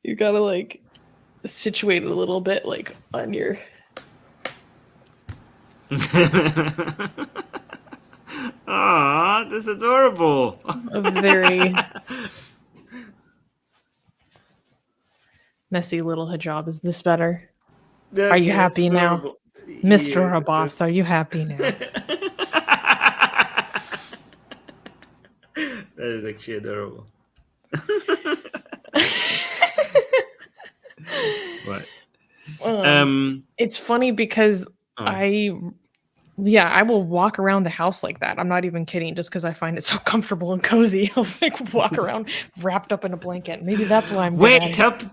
You gotta like situate it a little bit like on your Aw, that's adorable. a very messy little hijab. Is this better? Are you happy now? Mr. Abbas, are you happy now? That is actually adorable. What? It's funny because I will walk around the house like that. I'm not even kidding, just because I find it so comfortable and cozy. I'll like walk around wrapped up in a blanket. Maybe that's why I'm good at it.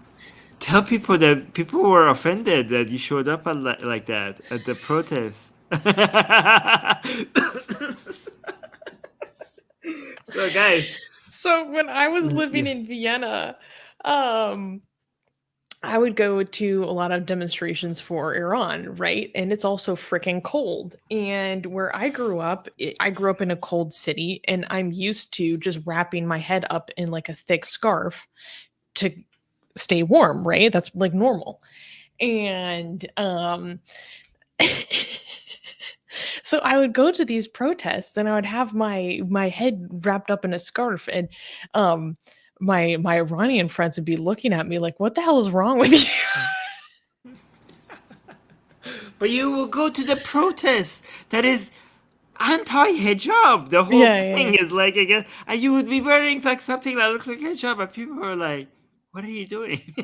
Tell people that people were offended that you showed up like that at the protest. So guys, when I was living in Vienna, I would go to a lot of demonstrations for Iran, right? And it's also freaking cold. And where I grew up in a cold city, and I'm used to just wrapping my head up in like a thick scarf to stay warm, right? That's like normal. And so I would go to these protests and I would have my head wrapped up in a scarf, and my Iranian friends would be looking at me like, what the hell is wrong with you? But you will go to the protest that is anti-hijab. The whole thing is like, again, and you would be wearing like something that looks like hijab, and people are like, what are you doing?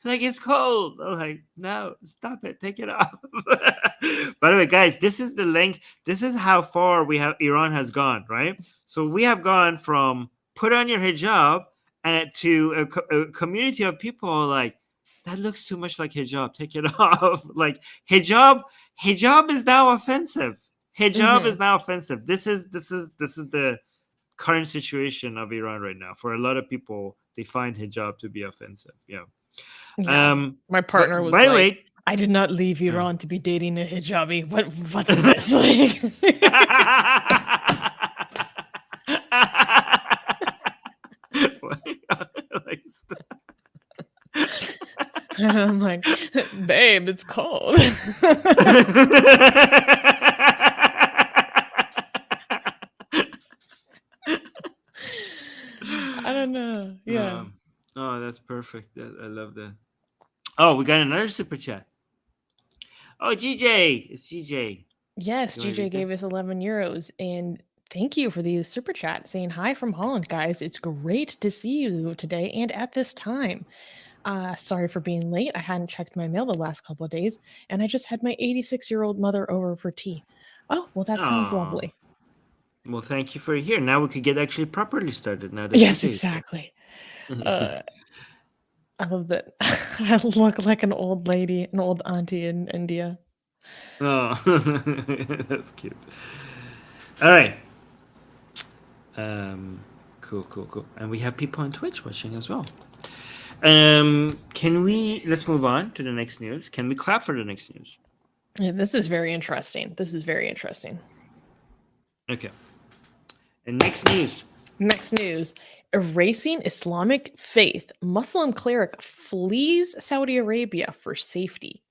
Like, it's cold. I'm like, no, stop it, take it off. By the way, guys, this is the length. This is how far Iran has gone, right? So we have gone from put on your hijab and to a community of people like, that looks too much like hijab, take it off. Like hijab is now offensive. Hijab is now offensive. This is the current situation of Iran right now. For a lot of people, they find hijab to be offensive. Yeah. My partner was like, I did not leave Iran to be dating a hijabi. What is this? And I'm like, babe, it's cold. I don't know. Yeah. Oh, that's perfect. I love that. Oh, we got another super chat. Oh, GJ. It's GJ. Yes, GJ gave us 11 euros. And thank you for the super chat saying hi from Holland, guys. It's great to see you today and at this time. Sorry for being late. I hadn't checked my mail the last couple of days, and I just had my 86-year-old mother over for tea. Oh, well, that sounds lovely. Well, thank you for here. Now we could get actually properly started. Now, yes, exactly. I love that. I look like an old lady, an old auntie in India. Oh, that's cute. All right. Cool. And we have people on Twitch watching as well. Let's move on to the next news. Can we clap for the next news? Yeah, this is very interesting. Okay. And next news. Erasing Islamic faith. Muslim cleric flees Saudi Arabia for safety.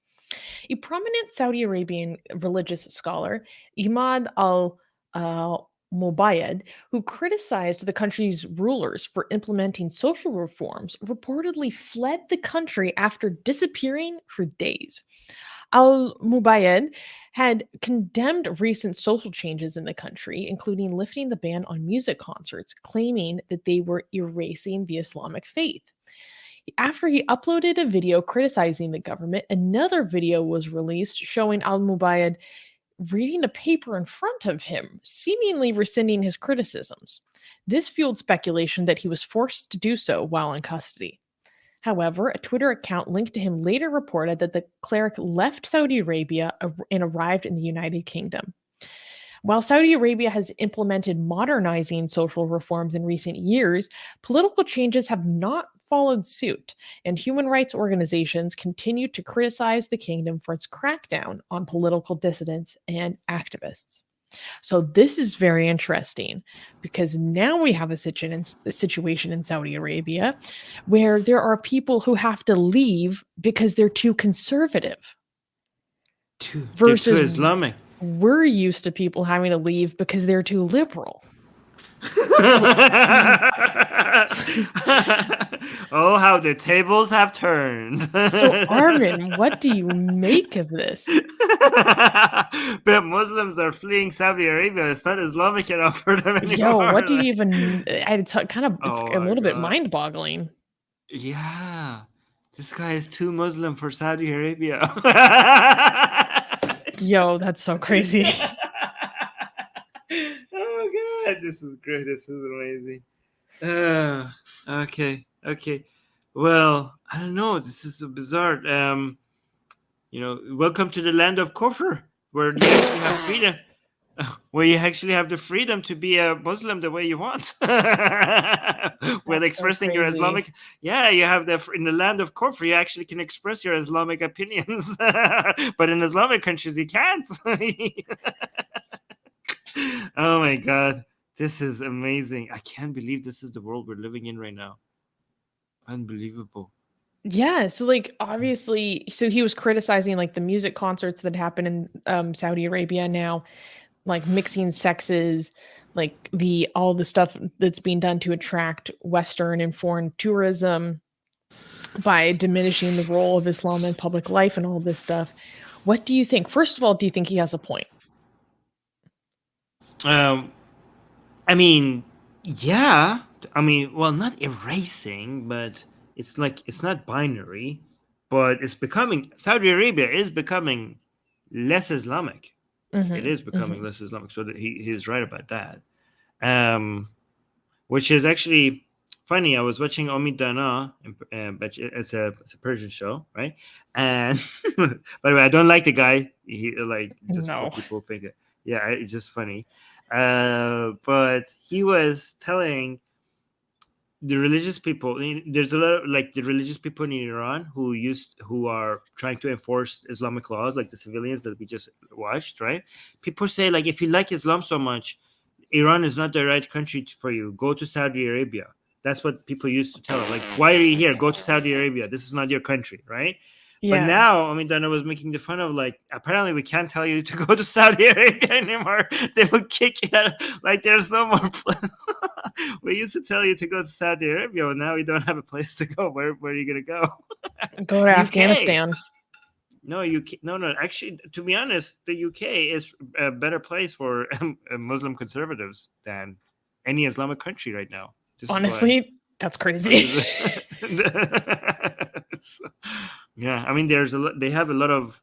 A prominent Saudi Arabian religious scholar, Imad al-Mubayyad, who criticized the country's rulers for implementing social reforms, reportedly fled the country after disappearing for days. Al-Mubayyad had condemned recent social changes in the country, including lifting the ban on music concerts, claiming that they were erasing the Islamic faith. After he uploaded a video criticizing the government, another video was released showing Al-Mubayyad reading a paper in front of him, seemingly rescinding his criticisms. This fueled speculation that he was forced to do so while in custody. However, a Twitter account linked to him later reported that the cleric left Saudi Arabia and arrived in the United Kingdom. While Saudi Arabia has implemented modernizing social reforms in recent years, political changes have not followed suit, and human rights organizations continue to criticize the kingdom for its crackdown on political dissidents and activists. So this is very interesting because now we have a situation in Saudi Arabia where there are people who have to leave because they're too conservative. Versus too Islamic. We're used to people having to leave because they're too liberal. Oh, how the tables have turned. So, Armin, what do you make of this? The Muslims are fleeing Saudi Arabia. It's not Islamic enough for them anymore. Yo, what do you even? It's kind of it's Oh a my little bit God. mind-boggling. Yeah, this guy is too Muslim for Saudi Arabia. Yo, that's so crazy. Oh God, this is great. This is amazing. Okay. Well, I don't know. This is so bizarre. Welcome to the land of kufr, where you actually have freedom, where you actually have the freedom to be a Muslim the way you want, with That's expressing so your crazy. Islamic. Yeah, you have in the land of kufr, you actually can express your Islamic opinions, but in Islamic countries, you can't. Oh my God, this is amazing! I can't believe this is the world we're living in right now. Unbelievable. Yeah, so like obviously, so he was criticizing like the music concerts that happen in Saudi Arabia now, like mixing sexes, like all the stuff that's being done to attract Western and foreign tourism by diminishing the role of Islam in public life and all this stuff. What do you think? First of all, do you think he has a point? I mean, yeah. I mean, well, not erasing, but it's like it's not binary, but it's becoming Saudi Arabia is becoming less Islamic. It is becoming less Islamic. So that he's right about that. Which is actually funny. I was watching Omid Dana, but it's a Persian show, right? And by the way, I don't like the guy. He like just No. what people think. Yeah, it's just funny. But he was telling the religious people. There's a lot of, like the religious people in Iran who are trying to enforce Islamic laws, like the civilians that we just watched, right? People say like, if you like Islam so much, Iran is not the right country for you. Go to Saudi Arabia. That's what people used to tell. Like, why are you here? Go to Saudi Arabia. This is not your country, right? But Yeah. now, I mean, Dana was making the fun of like, apparently we can't tell you to go to Saudi Arabia anymore. They will kick you out. Like, there's no more. We used to tell you to go to Saudi Arabia, but now we don't have a place to go. Where are you gonna go? Go to UK. Afghanistan. No, UK. No. Actually, to be honest, the UK is a better place for Muslim conservatives than any Islamic country right now. This is why. Honestly, that's crazy. Yeah, I mean, they have a lot of.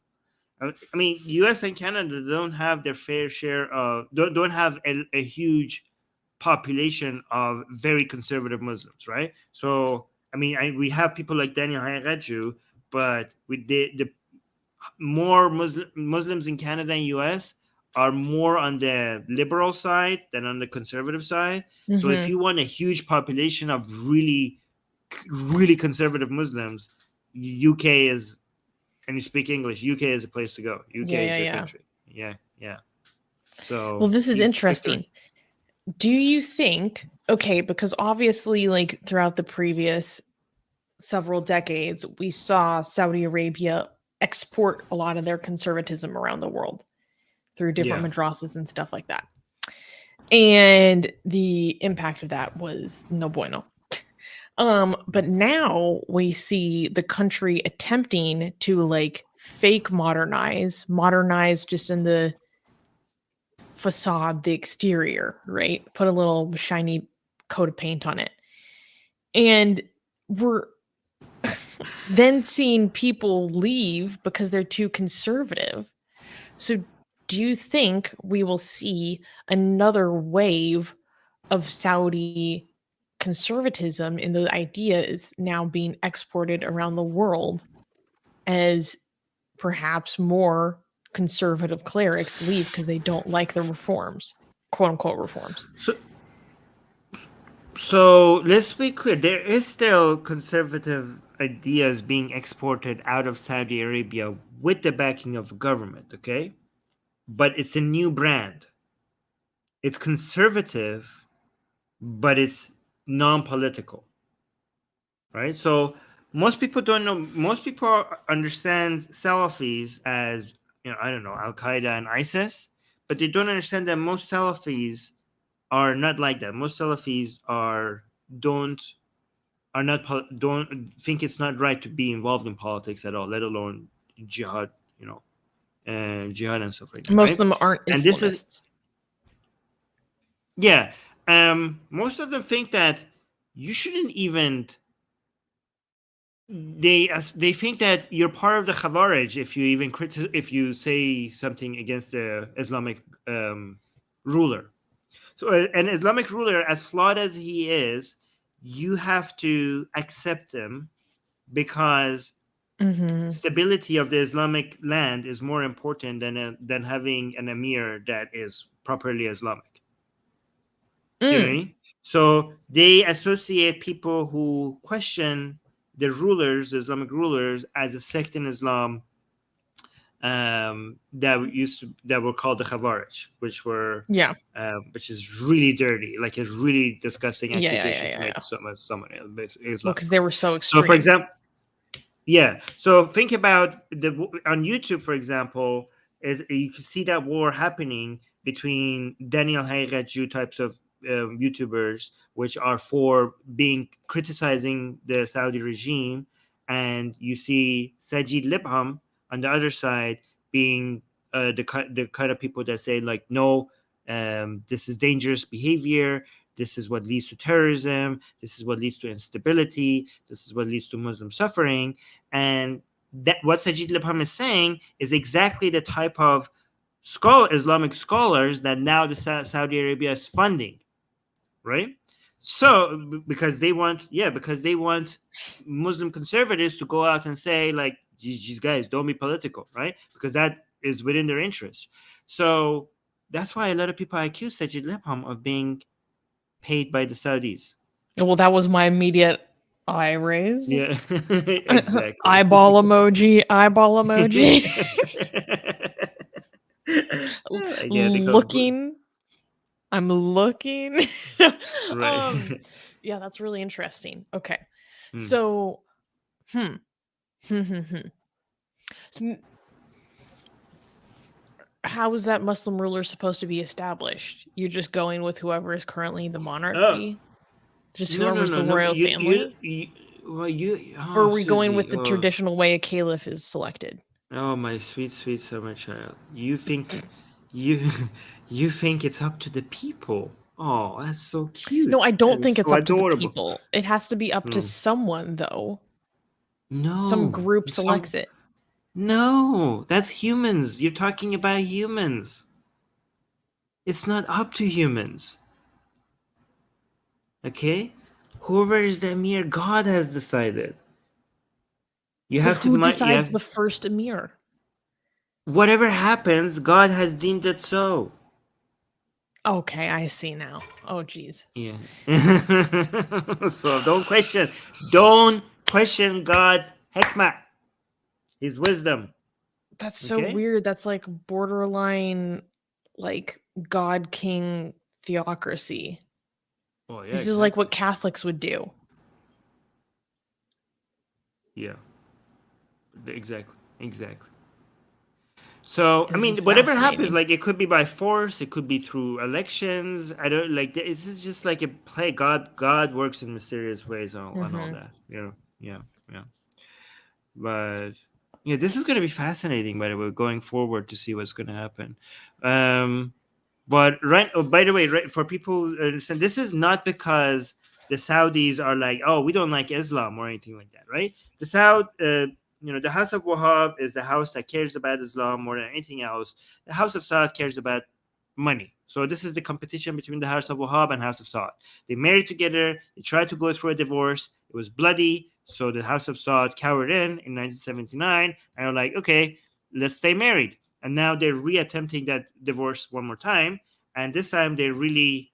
I mean, U.S. and Canada don't have their fair share of. Don't have a huge population of very conservative Muslims, right? So, I mean, we have people like Daniel Hayagadju, but with the more Muslims in Canada and US are more on the liberal side than on the conservative side. So if you want a huge population of really, really conservative Muslims, UK is, and you speak English, UK is a place to go. UK is your country. Yeah. So, well, this is interesting. Do you think, okay, because obviously, like throughout the previous several decades, we saw Saudi Arabia export a lot of their conservatism around the world through different madrasas and stuff like that. And the impact of that was no bueno. But now we see the country attempting to like fake modernize just in the facade, the exterior, right? Put a little shiny coat of paint on it. And we're then seeing people leave because they're too conservative. So do you think we will see another wave of Saudi conservatism and the idea is now being exported around the world as perhaps more conservative clerics leave because they don't like the reforms, quote unquote reforms? So let's be clear. There is still conservative ideas being exported out of Saudi Arabia with the backing of the government, okay? But it's a new brand. It's conservative, but it's non-political, right? So most people don't know. Most people understand Salafis as, I don't know, Al Qaeda and ISIS, but they don't understand that most Salafis are not like that. Most Salafis are not don't think it's not right to be involved in politics at all, let alone jihad, jihad and stuff like that. Most right? of them aren't And this is Islamists. yeah. Most of them think that you shouldn't even. They think that you're part of the Khawarij if you even if you say something against the Islamic ruler. So an Islamic ruler, as flawed as he is, you have to accept him because stability of the Islamic land is more important than having an emir that is properly Islamic. You know what I mean? So they associate people who question the rulers, the Islamic rulers, as a sect in Islam that were called the Khawarij, which is really dirty, like a really disgusting accusation to make someone Islam. Because they were so extreme. So, for example, so think about on YouTube, for example, you can see that war happening between Daniel Haqiqatjou types of YouTubers, which are for criticizing the Saudi regime, and you see Sajid Libham on the other side being the kind of people that say like, no, this is dangerous behavior. This is what leads to terrorism. This is what leads to instability. This is what leads to Muslim suffering. And that what Sajid Libham is saying is exactly the type of Islamic scholars that now the Saudi Arabia is funding, right? So because they want Muslim conservatives to go out and say like, these guys, don't be political, right? Because that is within their interest. So that's why a lot of people accuse Sajid Libham of being paid by the Saudis. Well, that was my immediate eye raise. Yeah, exactly. Eyeball emoji. I'm looking. Right. Yeah, that's really interesting. Okay. So, So, how is that Muslim ruler supposed to be established? You're just going with whoever is currently the monarchy? Just whoever's the royal family? Or are we going with the traditional way a caliph is selected? Oh, my sweet, sweet summer child. You think it's up to the people. Oh, that's so cute. No, I don't think it's up to the people. It has to be up to someone, though. No. Some group selects it. No, that's humans. You're talking about humans. It's not up to humans. Okay? Whoever is the emir, God has decided. Who decides the first emir? Whatever happens, God has deemed it so. Okay, I see now. Oh, geez. Yeah. So don't question God's hikmah, his wisdom. That's so weird. That's like borderline, like God King theocracy. Oh, yeah. This is like what Catholics would do. Yeah. Exactly. So, I mean, whatever happens, like, it could be by force, it could be through elections. I don't like. This is just like a play. God works in mysterious ways on all that. Yeah. But yeah, this is going to be fascinating. By the way, going forward to see what's going to happen. But by the way, for people who understand, this is not because the Saudis are like, oh, we don't like Islam or anything like that, right? The House of Wahhab is the house that cares about Islam more than anything else. The House of Saud cares about money. So this is the competition between the House of Wahhab and House of Saud. They married together. They tried to go through a divorce. It was bloody. So the House of Saud cowered in 1979 and were like, okay, let's stay married. And now they're reattempting that divorce one more time. And this time they're really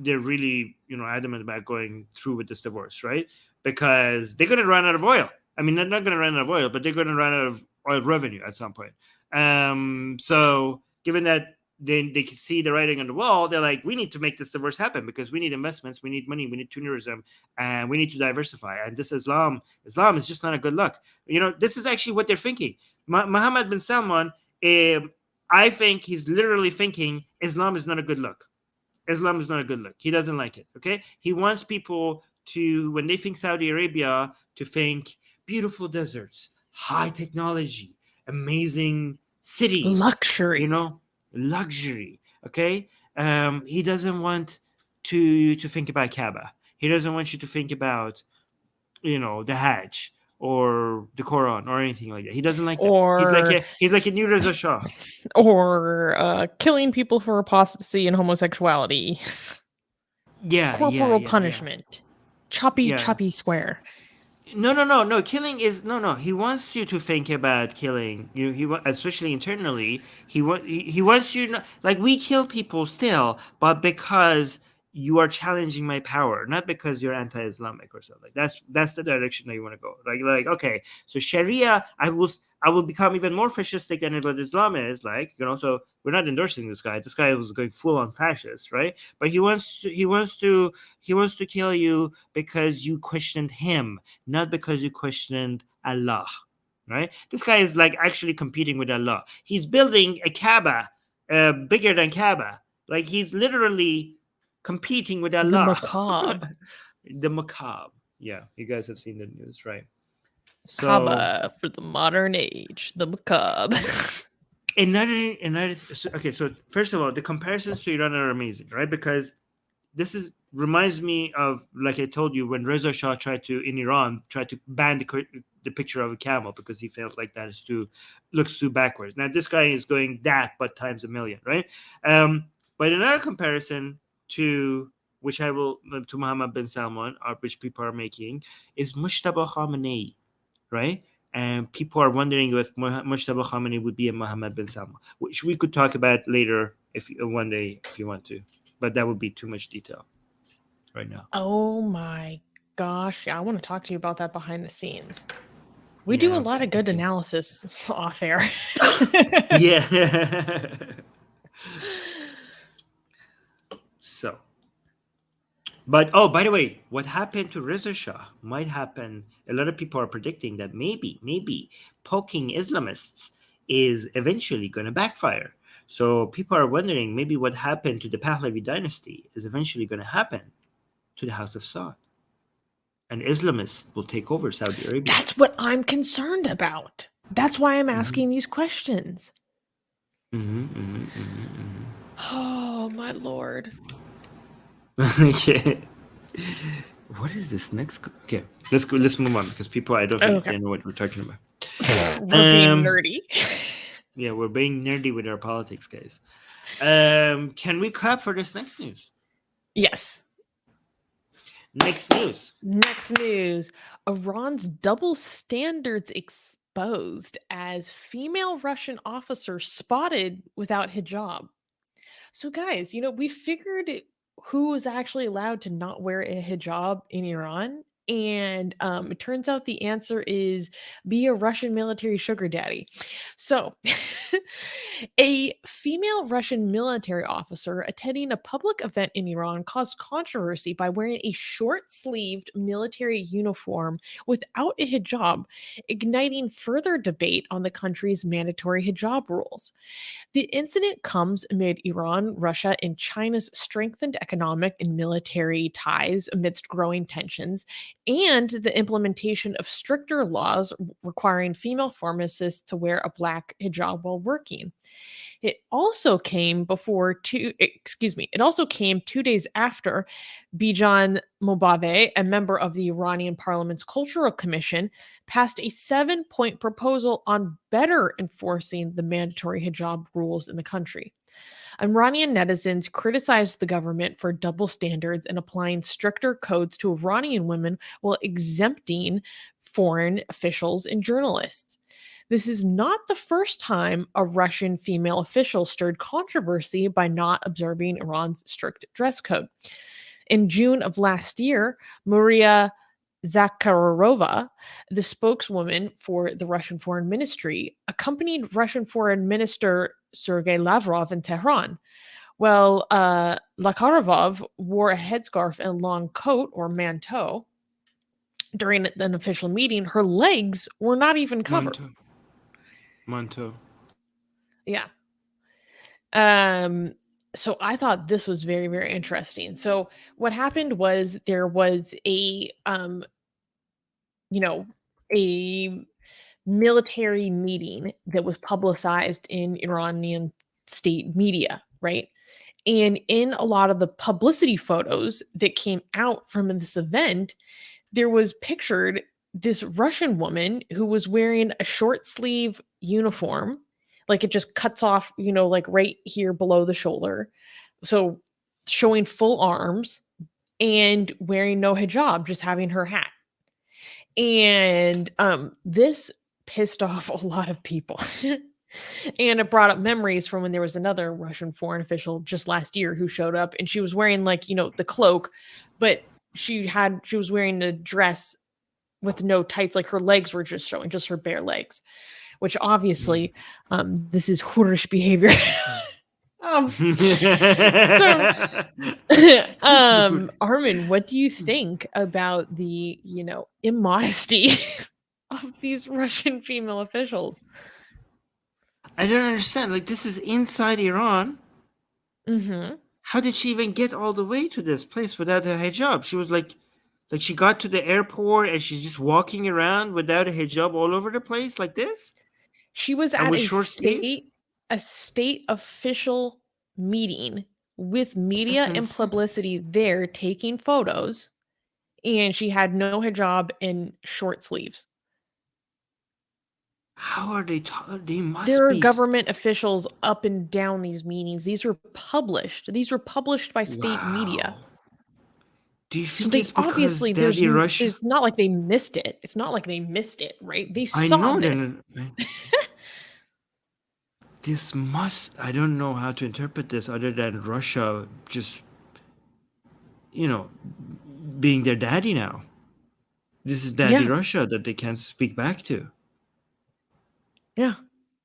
adamant about going through with this divorce, right? Because they're going to run out of oil. I mean, they're not going to run out of oil, but they're going to run out of oil revenue at some point. So given that they can see the writing on the wall, they're like, we need to make this divorce happen because we need investments, we need money, we need tourism, and we need to diversify. And this Islam is just not a good look. This is actually what they're thinking. Mohammed bin Salman, I think he's literally thinking Islam is not a good look. Islam is not a good look. He doesn't like it. Okay. He wants people when they think Saudi Arabia, to think beautiful deserts, high technology, amazing cities, Luxury. luxury. Okay, he doesn't want to think about Kaaba. He doesn't want you to think about the Hajj or the Quran or anything like that. He doesn't like that. He's like a new Reza Shah. Or killing people for apostasy and homosexuality. Yeah, corporal punishment. Choppy square. No. Killing is no. He wants you to think about killing. Especially internally. He wants you like we kill people still, but because you are challenging my power, not because you're anti-Islamic or something. That's the direction that you want to go. Like okay, so Sharia, I will become even more fascistic than what Islam is. Like so we're not endorsing this guy. This guy was going full on fascist, right? But he wants to kill you because you questioned him, not because you questioned Allah, right? This guy is like actually competing with Allah. He's building a Kaaba, bigger than Kaaba. Like he's literally competing with Allah. The macabre. The macabre. Yeah, you guys have seen the news, right? Kaaba for the modern age. The macabre. Okay, so first of all, the comparisons to Iran are amazing, right? Because this reminds me of, like I told you, when Reza Shah tried to ban the picture of a camel because he felt like that looks too backwards. Now this guy is going that, but times a million, right? But another comparison to Muhammad bin Salman, which people are making, is Mujtaba Khamenei, right? And people are wondering if Mujtaba Khamenei would be a Muhammad bin Salman, which we could talk about later one day if you want to, but that would be too much detail right now. Oh my gosh, I want to talk to you about that behind the scenes. We do a lot of good analysis off air. Yeah. So, but by the way, what happened to Reza Shah might happen. A lot of people are predicting that maybe poking Islamists is eventually going to backfire. So people are wondering maybe what happened to the Pahlavi dynasty is eventually going to happen to the House of Saud. And Islamists will take over Saudi Arabia. That's what I'm concerned about. That's why I'm asking these questions. Oh, my Lord. Yeah. What is this next? Okay, let's move on because people, I don't think they know what we're talking about. We're being nerdy. Yeah, we're being nerdy with our politics, guys. Can we clap for this next news? Yes. Next news. Iran's double standards exposed as female Russian officers spotted without hijab. So guys, we figured who was actually allowed to not wear a hijab in Iran. And it turns out the answer is be a Russian military sugar daddy. So a female Russian military officer attending a public event in Iran caused controversy by wearing a short-sleeved military uniform without a hijab, igniting further debate on the country's mandatory hijab rules. The incident comes amid Iran, Russia, and China's strengthened economic and military ties amidst growing tensions, and the implementation of stricter laws requiring female pharmacists to wear a black hijab while working. It also came 2 days after Bijan Mobave, a member of the Iranian parliament's Cultural Commission, passed a 7-point proposal on better enforcing the mandatory hijab rules in the country. Iranian netizens criticized the government for double standards and applying stricter codes to Iranian women while exempting foreign officials and journalists. This is not the first time a Russian female official stirred controversy by not observing Iran's strict dress code. In June of last year, Maria Zakharova, the spokeswoman for the Russian Foreign Ministry, accompanied Russian Foreign Minister Sergei Lavrov in Tehran. Well, Zakharova wore a headscarf and long coat or manteau. During an official meeting, her legs were not even covered. Manteau. Yeah. So I thought this was very, very interesting. So what happened was there was a military meeting that was publicized in Iranian state media, right? And in a lot of the publicity photos that came out from this event, there was pictured this Russian woman who was wearing a short sleeve uniform, like it just cuts off, like right here below the shoulder. So showing full arms and wearing no hijab, just having her hat. And this pissed off a lot of people. And it brought up memories from when there was another Russian foreign official just last year who showed up, and she was wearing the cloak, but she was wearing a dress with no tights, like her legs were just showing, just her bare legs, which obviously this is whorish behavior. Armin, what do you think about the immodesty of these Russian female officials? I don't understand. Like, this is inside Iran. Mm-hmm. How did she even get all the way to this place without a hijab? She was like she got to the airport and she's just walking around without a hijab all over the place like this? She was And at with short sleeves? a state official meeting with media That's and insane. publicity there taking photos, and she had no hijab and short sleeves. How are they? They must There are be. government officials up and down these meetings. These were published. These were published by state media. Wow. Do you So think they it's because obviously Daddy Russia? there's not like they missed it. It's not like they missed it, right? They I saw know this. This must. I don't know how to interpret this other than Russia just, being their daddy now. This is Daddy Yeah. Russia that they can't speak back to. Yeah.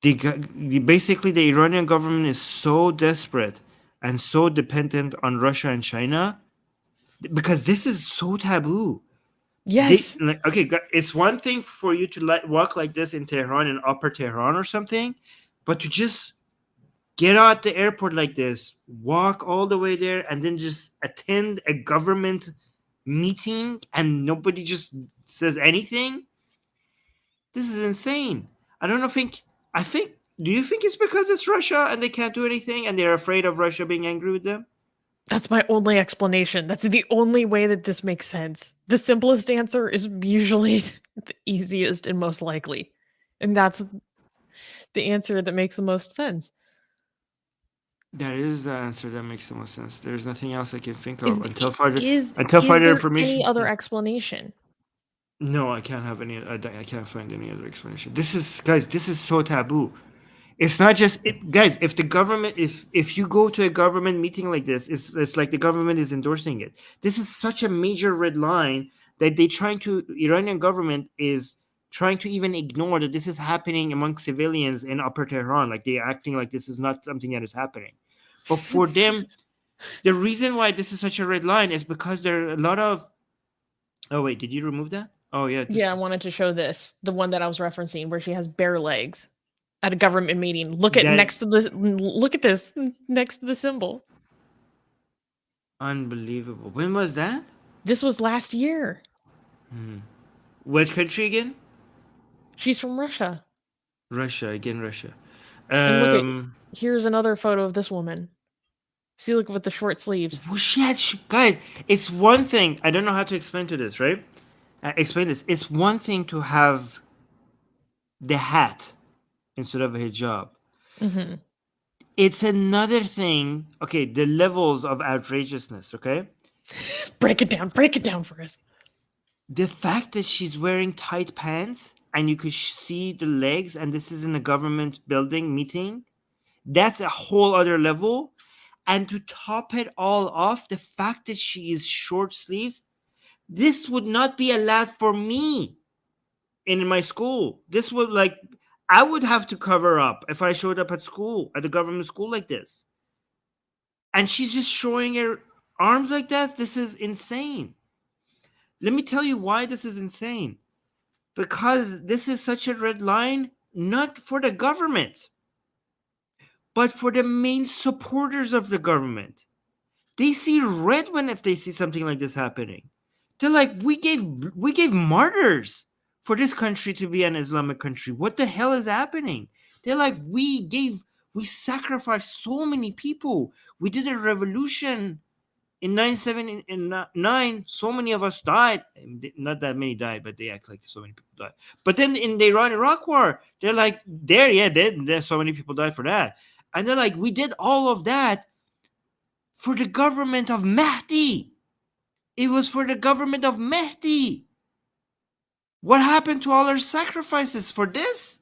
Basically, the Iranian government is so desperate and so dependent on Russia and China because this is so taboo. Yes. It's one thing for you to walk like this in Tehran, in Upper Tehran or something, but to just get out the airport like this, walk all the way there, and then just attend a government meeting and nobody just says anything. This is insane. Do you think it's because it's Russia and they can't do anything and they're afraid of Russia being angry with them? That's my only explanation. That's the only way that this makes sense. The simplest answer is usually the easiest and most likely. And that's the answer that makes the most sense. That is the answer that makes the most sense. There's nothing else I can think of Is until further there information. any other explanation? No, I can't have any. I can't find any other explanation. This is so taboo. It's not just guys. If the government, if you go to a government meeting like this, it's like the government is endorsing it. This is such a major red line that Iranian government is trying to even ignore that this is happening among civilians in Upper Tehran. Like they're acting like this is not something that is happening. But for them, the reason why this is such a red line is because there are a lot of. Oh wait, did you remove that? Oh yeah. Yeah, I wanted to show this, the one that I was referencing, where she has bare legs at a government meeting. Look at this next to the symbol. Unbelievable. When was that? This was last year. What country again? She's from Russia. Russia. And look here's another photo of this woman. See, look with the short sleeves. Well, she had guys. It's one thing. I don't know how to explain to this, right? Explain this. It's one thing to have the hat instead of a hijab. Mm-hmm. It's another thing. Okay, the levels of outrageousness. Okay, break it down for us. The fact that she's wearing tight pants and you could see the legs, and this is in a government building meeting, that's a whole other level. And to top it all off, the fact that she is short sleeves, this would not be allowed for me in my school. This would I would have to cover up if I showed up at school, at the government school like this. And she's just showing her arms like that. This is insane. Let me tell you why this is insane. Because this is such a red line, not for the government, but for the main supporters of the government. They see red when if they see something like this happening. They're like, we gave martyrs for this country to be an Islamic country. What the hell is happening? They're like, we sacrificed so many people. We did a revolution in 979. So many of us died. Not that many died, but they act like so many people died. But then in the Iran-Iraq war, they're like, there's so many people died for that. And they're like, we did all of that for the government of Mahdi. It was for the government of Mahdi. What happened to all our sacrifices for this?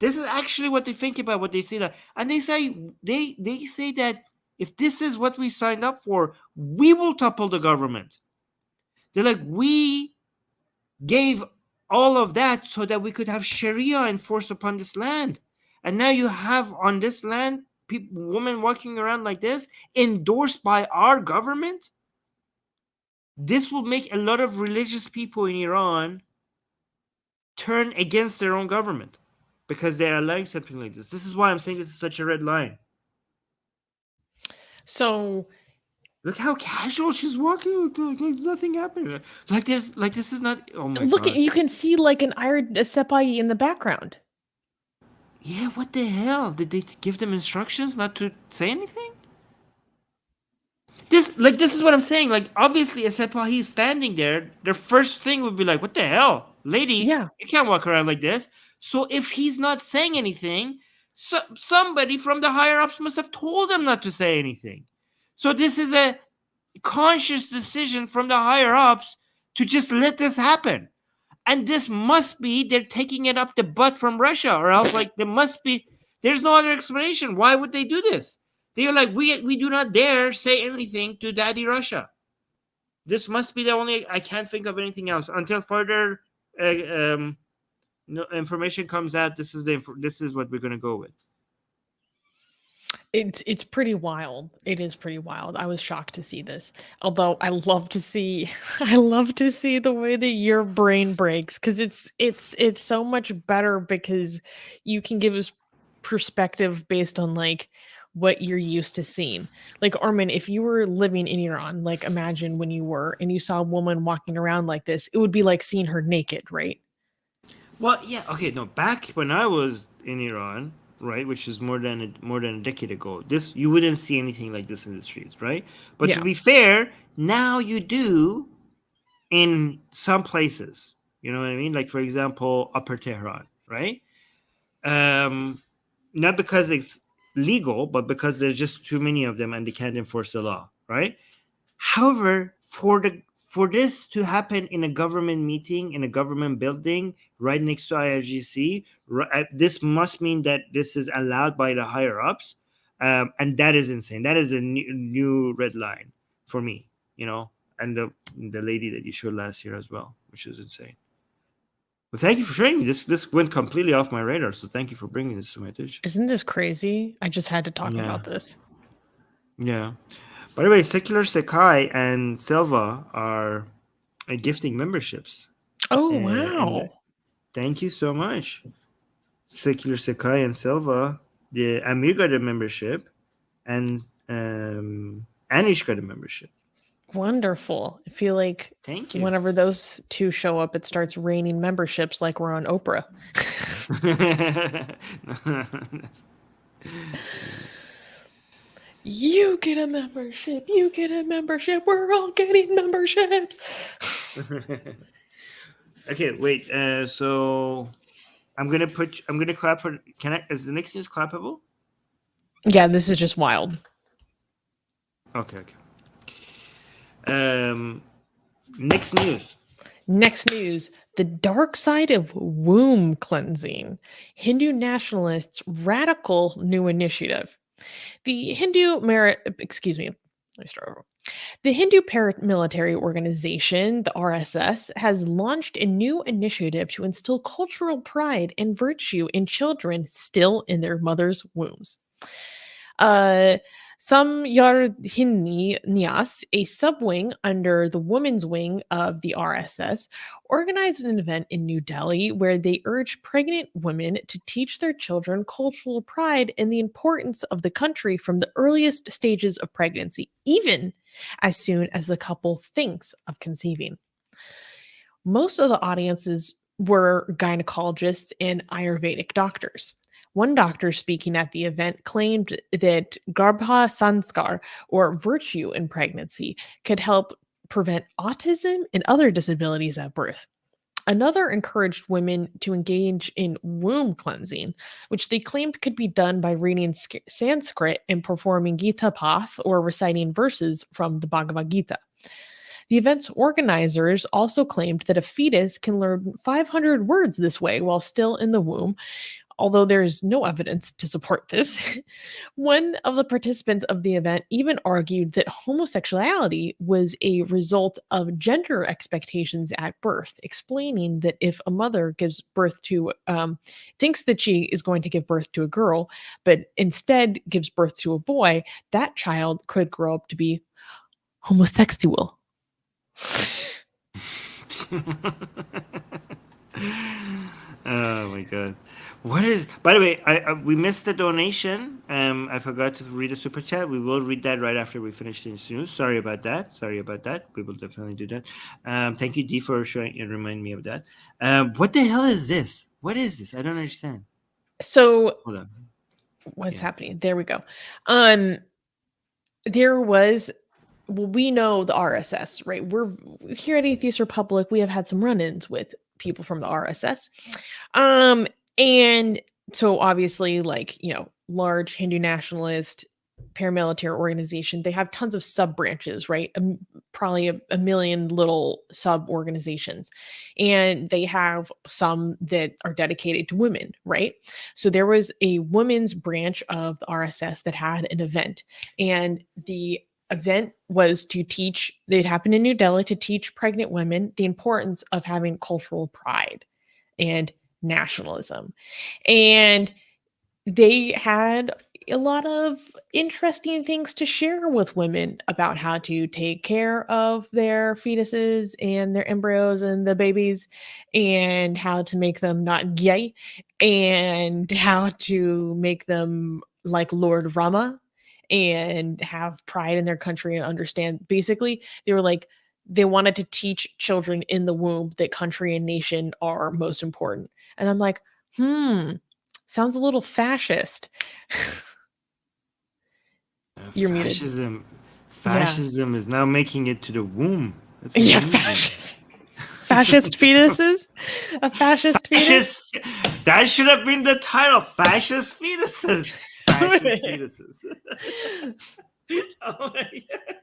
This is actually what they think about, what they say that. And they say that if this is what we signed up for, we will topple the government. They're like, we gave all of that so that we could have Sharia enforced upon this land. And now you have on this land women walking around like this, endorsed by our government. This will make a lot of religious people in Iran turn against their own government because they're allowing something like this. This is why I'm saying this is such a red line. So look how casual she's walking. Like there's nothing happening. Like this is not. Oh my look, God. you can see like a sepai in the background. Yeah, what the hell? Did they give them instructions not to say anything? This is what I'm saying. Like, obviously, a sepahi standing there, their first thing would be like, what the hell? Lady, Yeah. You can't walk around like this. So if he's not saying anything, somebody from the higher-ups must have told him not to say anything. So this is a conscious decision from the higher-ups to just let this happen. And this must be they're taking it up the butt from Russia, or else there's no other explanation. Why would they do this? They are like, we do not dare say anything to Daddy Russia. This must be the only. I can't think of anything else until further information comes out. This is what we're gonna go with. It's pretty wild. It is pretty wild. I was shocked to see this. Although I love to see the way that your brain breaks, because it's so much better because you can give us perspective based on like what you're used to seeing. Like, Armin, if you were living in Iran, like imagine when you were and you saw a woman walking around like this, it would be like seeing her naked, right? Well, yeah, okay, no, back when I was in Iran, right, which is more than a decade ago, you wouldn't see anything like this in the streets, right? But Yeah. to be fair, now you do in some places. You know what I mean? Like, for example, Upper Tehran, right? Not because it's legal, but because there's just too many of them and they can't enforce the law, right? However, for this to happen in a government meeting, in a government building, right next to IRGC, this must mean that this is allowed by the higher ups, and that is insane. That is a new red line for me, you know, and the lady that you showed last year as well, which is insane. Well, thank you for showing me this. This went completely off my radar, so thank you for bringing this to my attention. Isn't this crazy? I just had to talk about this. Yeah. By the way, Secular Sekai and Selva are gifting memberships. Oh, wow. Thank you so much. Secular Sekai and Selva. The Amir got a membership, and Anish got a membership. Wonderful. I feel like Thank you. Whenever those two show up, it starts raining memberships like we're on Oprah. You get a membership. You get a membership. We're all getting memberships. Okay, wait. So I'm gonna clap for. Is the next news clappable? Yeah, this is just wild. Okay. Next news. Next news, the dark side of womb cleansing. Hindu nationalists' radical new initiative. The Hindu paramilitary organization, the RSS, has launched a new initiative to instill cultural pride and virtue in children still in their mother's wombs. Samyardhini Nyas, a subwing under the women's wing of the RSS, organized an event in New Delhi where they urged pregnant women to teach their children cultural pride and the importance of the country from the earliest stages of pregnancy, even as soon as the couple thinks of conceiving. Most of the audiences were gynecologists and Ayurvedic doctors. One doctor speaking at the event claimed that Garbha Sanskar, or virtue in pregnancy, could help prevent autism and other disabilities at birth. Another encouraged women to engage in womb cleansing, which they claimed could be done by reading Sanskrit and performing Gita Path or reciting verses from the Bhagavad Gita. The event's organizers also claimed that a fetus can learn 500 words this way while still in the womb, although there's no evidence to support this. One of the participants of the event even argued that homosexuality was a result of gender expectations at birth, explaining that if a mother gives birth to, thinks that she is going to give birth to a girl, but instead gives birth to a boy, that child could grow up to be homosexual. Oh my god. What is, by the way, we missed the donation. I forgot to read a super chat. We will read that right after we finish this news. Sorry about that. We will definitely do that. Thank you, D, for showing and reminding me of that. What the hell is this? What is this? I don't understand. So Hold on. what's happening? There we go. There was, well, we know the RSS, right? We're here at Atheist Republic. We have had some run-ins with people from the RSS. And so obviously, like, you know, large Hindu nationalist paramilitary organization, they have tons of sub branches, right? Probably a million little sub organizations. And they have some that are dedicated to women, right? So there was a women's branch of the RSS that had an event, and the event was to teach, it happened in New Delhi, to teach pregnant women the importance of having cultural pride and nationalism. And they had a lot of interesting things to share with women about how to take care of their fetuses and their embryos and the babies, and how to make them not gay, and how to make them like Lord Rama and have pride in their country and understand. Basically, they were like, they wanted to teach children in the womb that country and nation are most important. And I'm like, sounds a little fascist. You're fascism. muted. Fascism is now making it to the womb. That's Yeah, amazing. fascist fetuses. A fascist fetus. That should have been the title. Fascist fetuses. Fascist fetuses. Oh my god.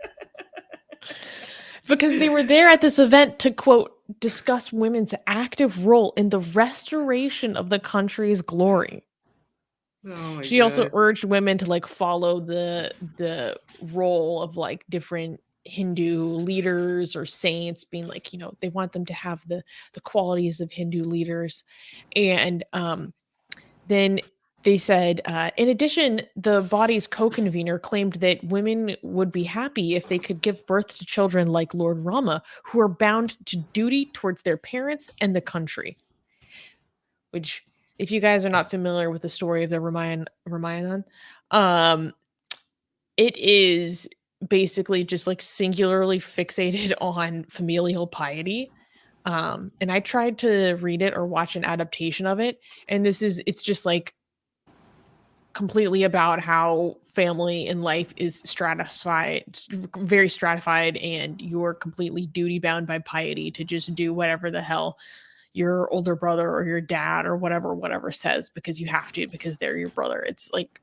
Because they were there at this event to, quote, discuss women's active role in the restoration of the country's glory. Oh my She god. also urged women to like follow the role of like different Hindu leaders or saints, being like, you know, they want them to have the qualities of Hindu leaders. And then they said, in addition, the body's co-convener claimed that women would be happy if they could give birth to children like Lord Rama, who are bound to duty towards their parents and the country. Which, if you guys are not familiar with the story of the Ramadan, it is basically just like singularly fixated on familial piety. And I tried to read it or watch an adaptation of it, and it's just like completely about how family in life is stratified, very stratified, and you're completely duty bound by piety to just do whatever the hell your older brother or your dad or whatever says, because you have to, because they're your brother. It's like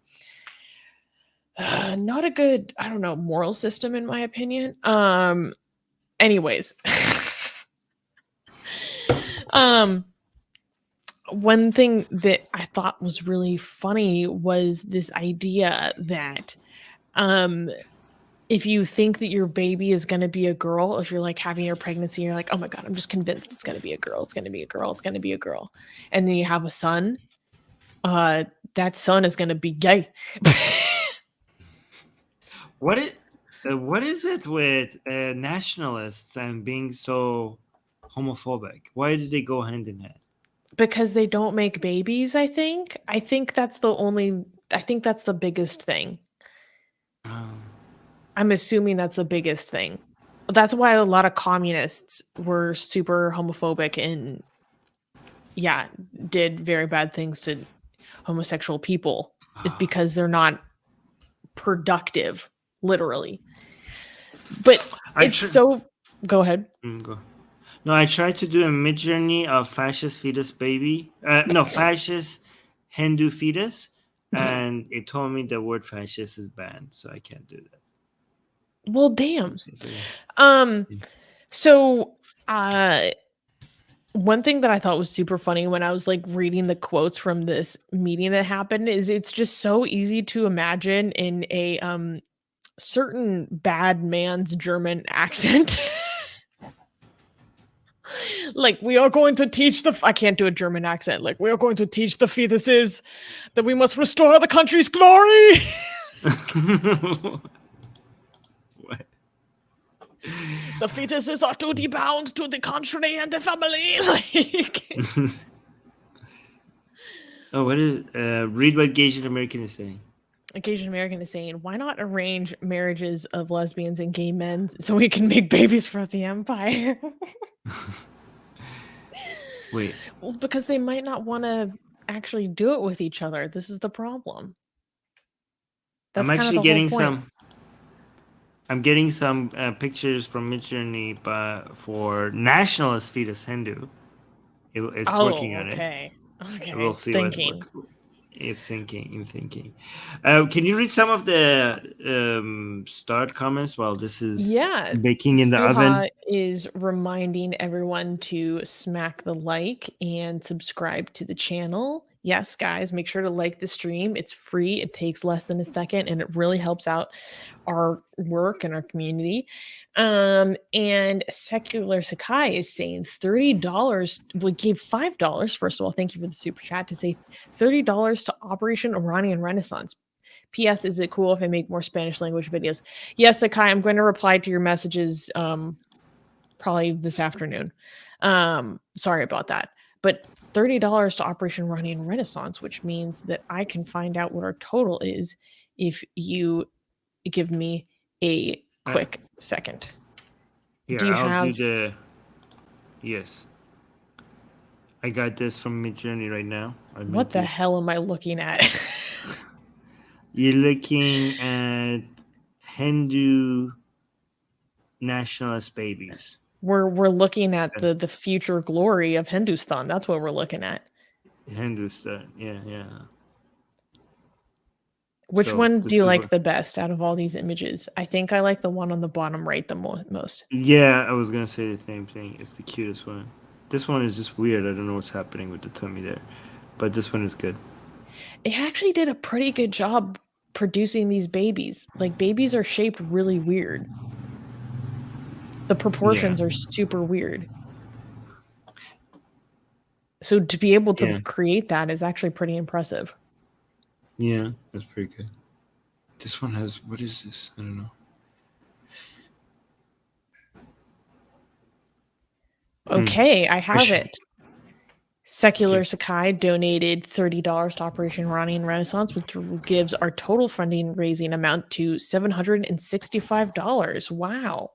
not a good, I don't know, moral system in my opinion. Anyways. One thing that I thought was really funny was this idea that if you think that your baby is going to be a girl, if you're like having your pregnancy, you're like, oh my God, I'm just convinced it's going to be a girl. It's going to be a girl. It's going to be a girl. And then you have a son. That son is going to be gay. What is it with nationalists and being so homophobic? Why do they go hand in hand? Because they don't make babies, I think. I think that's the biggest thing. Um, I'm assuming that's the biggest thing. That's why a lot of communists were super homophobic and did very bad things to homosexual people, is because they're not productive, literally. But go ahead. Go. No, I tried to do a mid-journey of fascist fetus baby. Fascist Hindu fetus, and it told me the word fascist is banned, so I can't do that. Well, damn. So one thing that I thought was super funny when I was like reading the quotes from this meeting that happened is it's just so easy to imagine in a certain bad man's German accent. Like, we are going to teach I can't do a German accent. Like, we are going to teach the fetuses that we must restore the country's glory. What? The fetuses are duty bound to the country and the family. Like, what is read what Asian American is saying. Asian American is saying, why not arrange marriages of lesbians and gay men so we can make babies for the empire? Wait. Well, because they might not want to actually do it with each other. This is the problem. I'm actually getting some. I'm getting some pictures from Midjourney for nationalist fetus Hindu. It's working on it. Okay. We'll see. Thinking. It's thinking. Can you read some of the start comments while this is baking in the oven? Is reminding everyone to smack the like and subscribe to the channel. Yes, guys, make sure to like the stream. It's free. It takes less than a second, and it really helps out our work and our community. And Secular Sakai is saying $30. We gave $5. First of all, thank you for the super chat to say $30 to Operation Iranian Renaissance. P.S. Is it cool if I make more Spanish language videos? Yes, Sakai, I'm going to reply to your messages probably this afternoon. Sorry about that. But $30 to Operation Iranian Renaissance, which means that I can find out what our total is if you give me a quick second. Yes. I got this from Midjourney right now. What the hell am I looking at? You're looking at Hindu nationalist babies. We're looking at the future glory of Hindustan. That's what we're looking at. Hindustan, yeah. Which one do you like the best out of all these images? I think I like the one on the bottom right the most. Yeah, I was gonna say the same thing. It's the cutest one. This one is just weird. I don't know what's happening with the tummy there, but this one is good. It actually did a pretty good job producing these babies. Like, babies are shaped really weird. The proportions are super weird. So to be able to create that is actually pretty impressive. Yeah, that's pretty good. This one has, what is this? I don't know. Okay, I have it. Secular Sakai donated $30 to Operation Iranian Renaissance, which gives our total funding raising amount to $765. Wow.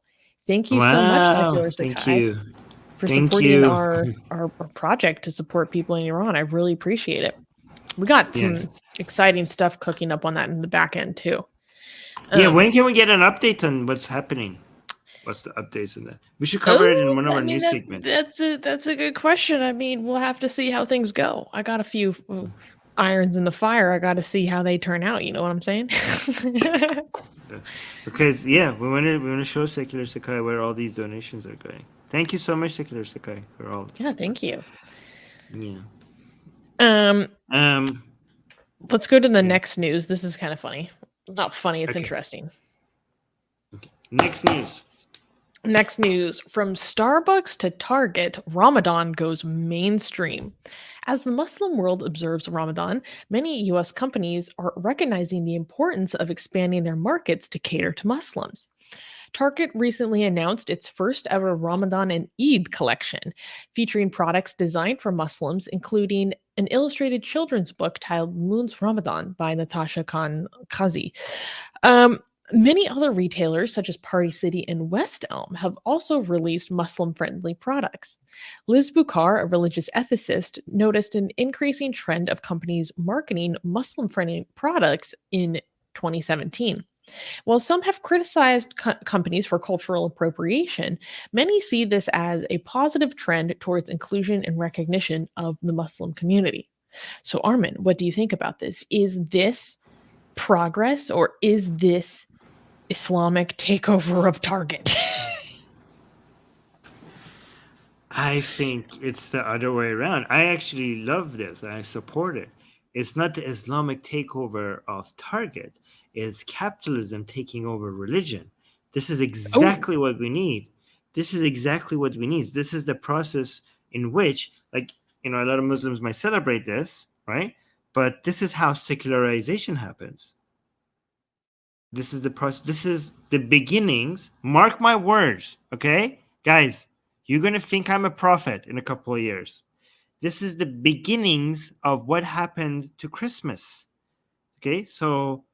Thank you so much, Secular Sakai. Thank you. For supporting our project to support people in Iran. I really appreciate it. We got some exciting stuff cooking up on that in the back end too. When can we get an update on what's happening? What's the updates on that? We should cover it in one of our news segments. That's a good question. I mean, we'll have to see how things go. I got a few irons in the fire. I got to see how they turn out. You know what I'm saying? Because we want to show Secular Sakai where all these donations are going. Thank you so much, Secular Sakai, for all this. Yeah, thank you. Yeah. Let's go to the next news. This is kind of funny. Not funny, it's interesting. Okay. Next news. Next news, from Starbucks to Target, Ramadan goes mainstream. As the Muslim world observes Ramadan, many US companies are recognizing the importance of expanding their markets to cater to Muslims. Target recently announced its first ever Ramadan and Eid collection, featuring products designed for Muslims, including an illustrated children's book titled Moon's Ramadan by Natasha Khan Kazi. Um, Many other retailers, such as Party City and West Elm, have also released Muslim friendly products. Liz Bukhar, a religious ethicist, noticed an increasing trend of companies marketing Muslim friendly products in 2017. While some have criticized companies for cultural appropriation, many see this as a positive trend towards inclusion and recognition of the Muslim community. So, Armin, what do you think about this? Is this progress or is this Islamic takeover of Target? I think it's the other way around. I actually love this. I support it. It's not the Islamic takeover of Target. It's capitalism taking over religion. This is exactly what we need. This is exactly what we need. This is the process in which, like, a lot of Muslims might celebrate this, right? But this is how secularization happens. This is the process. This is the beginnings. Mark my words, okay? Guys, you're going to think I'm a prophet in a couple of years. This is the beginnings of what happened to Christmas. Okay, so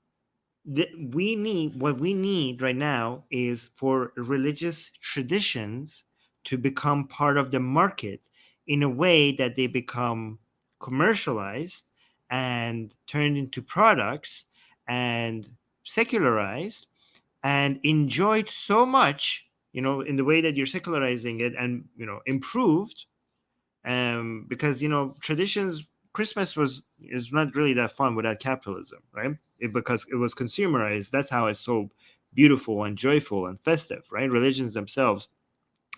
what we need right now is for religious traditions to become part of the market in a way that they become commercialized and turned into products and secularized and enjoyed so much, in the way that you're secularizing it and, improved. Because, traditions, Christmas is not really that fun without capitalism, right? Because it was consumerized. That's how it's so beautiful and joyful and festive, right? Religions themselves,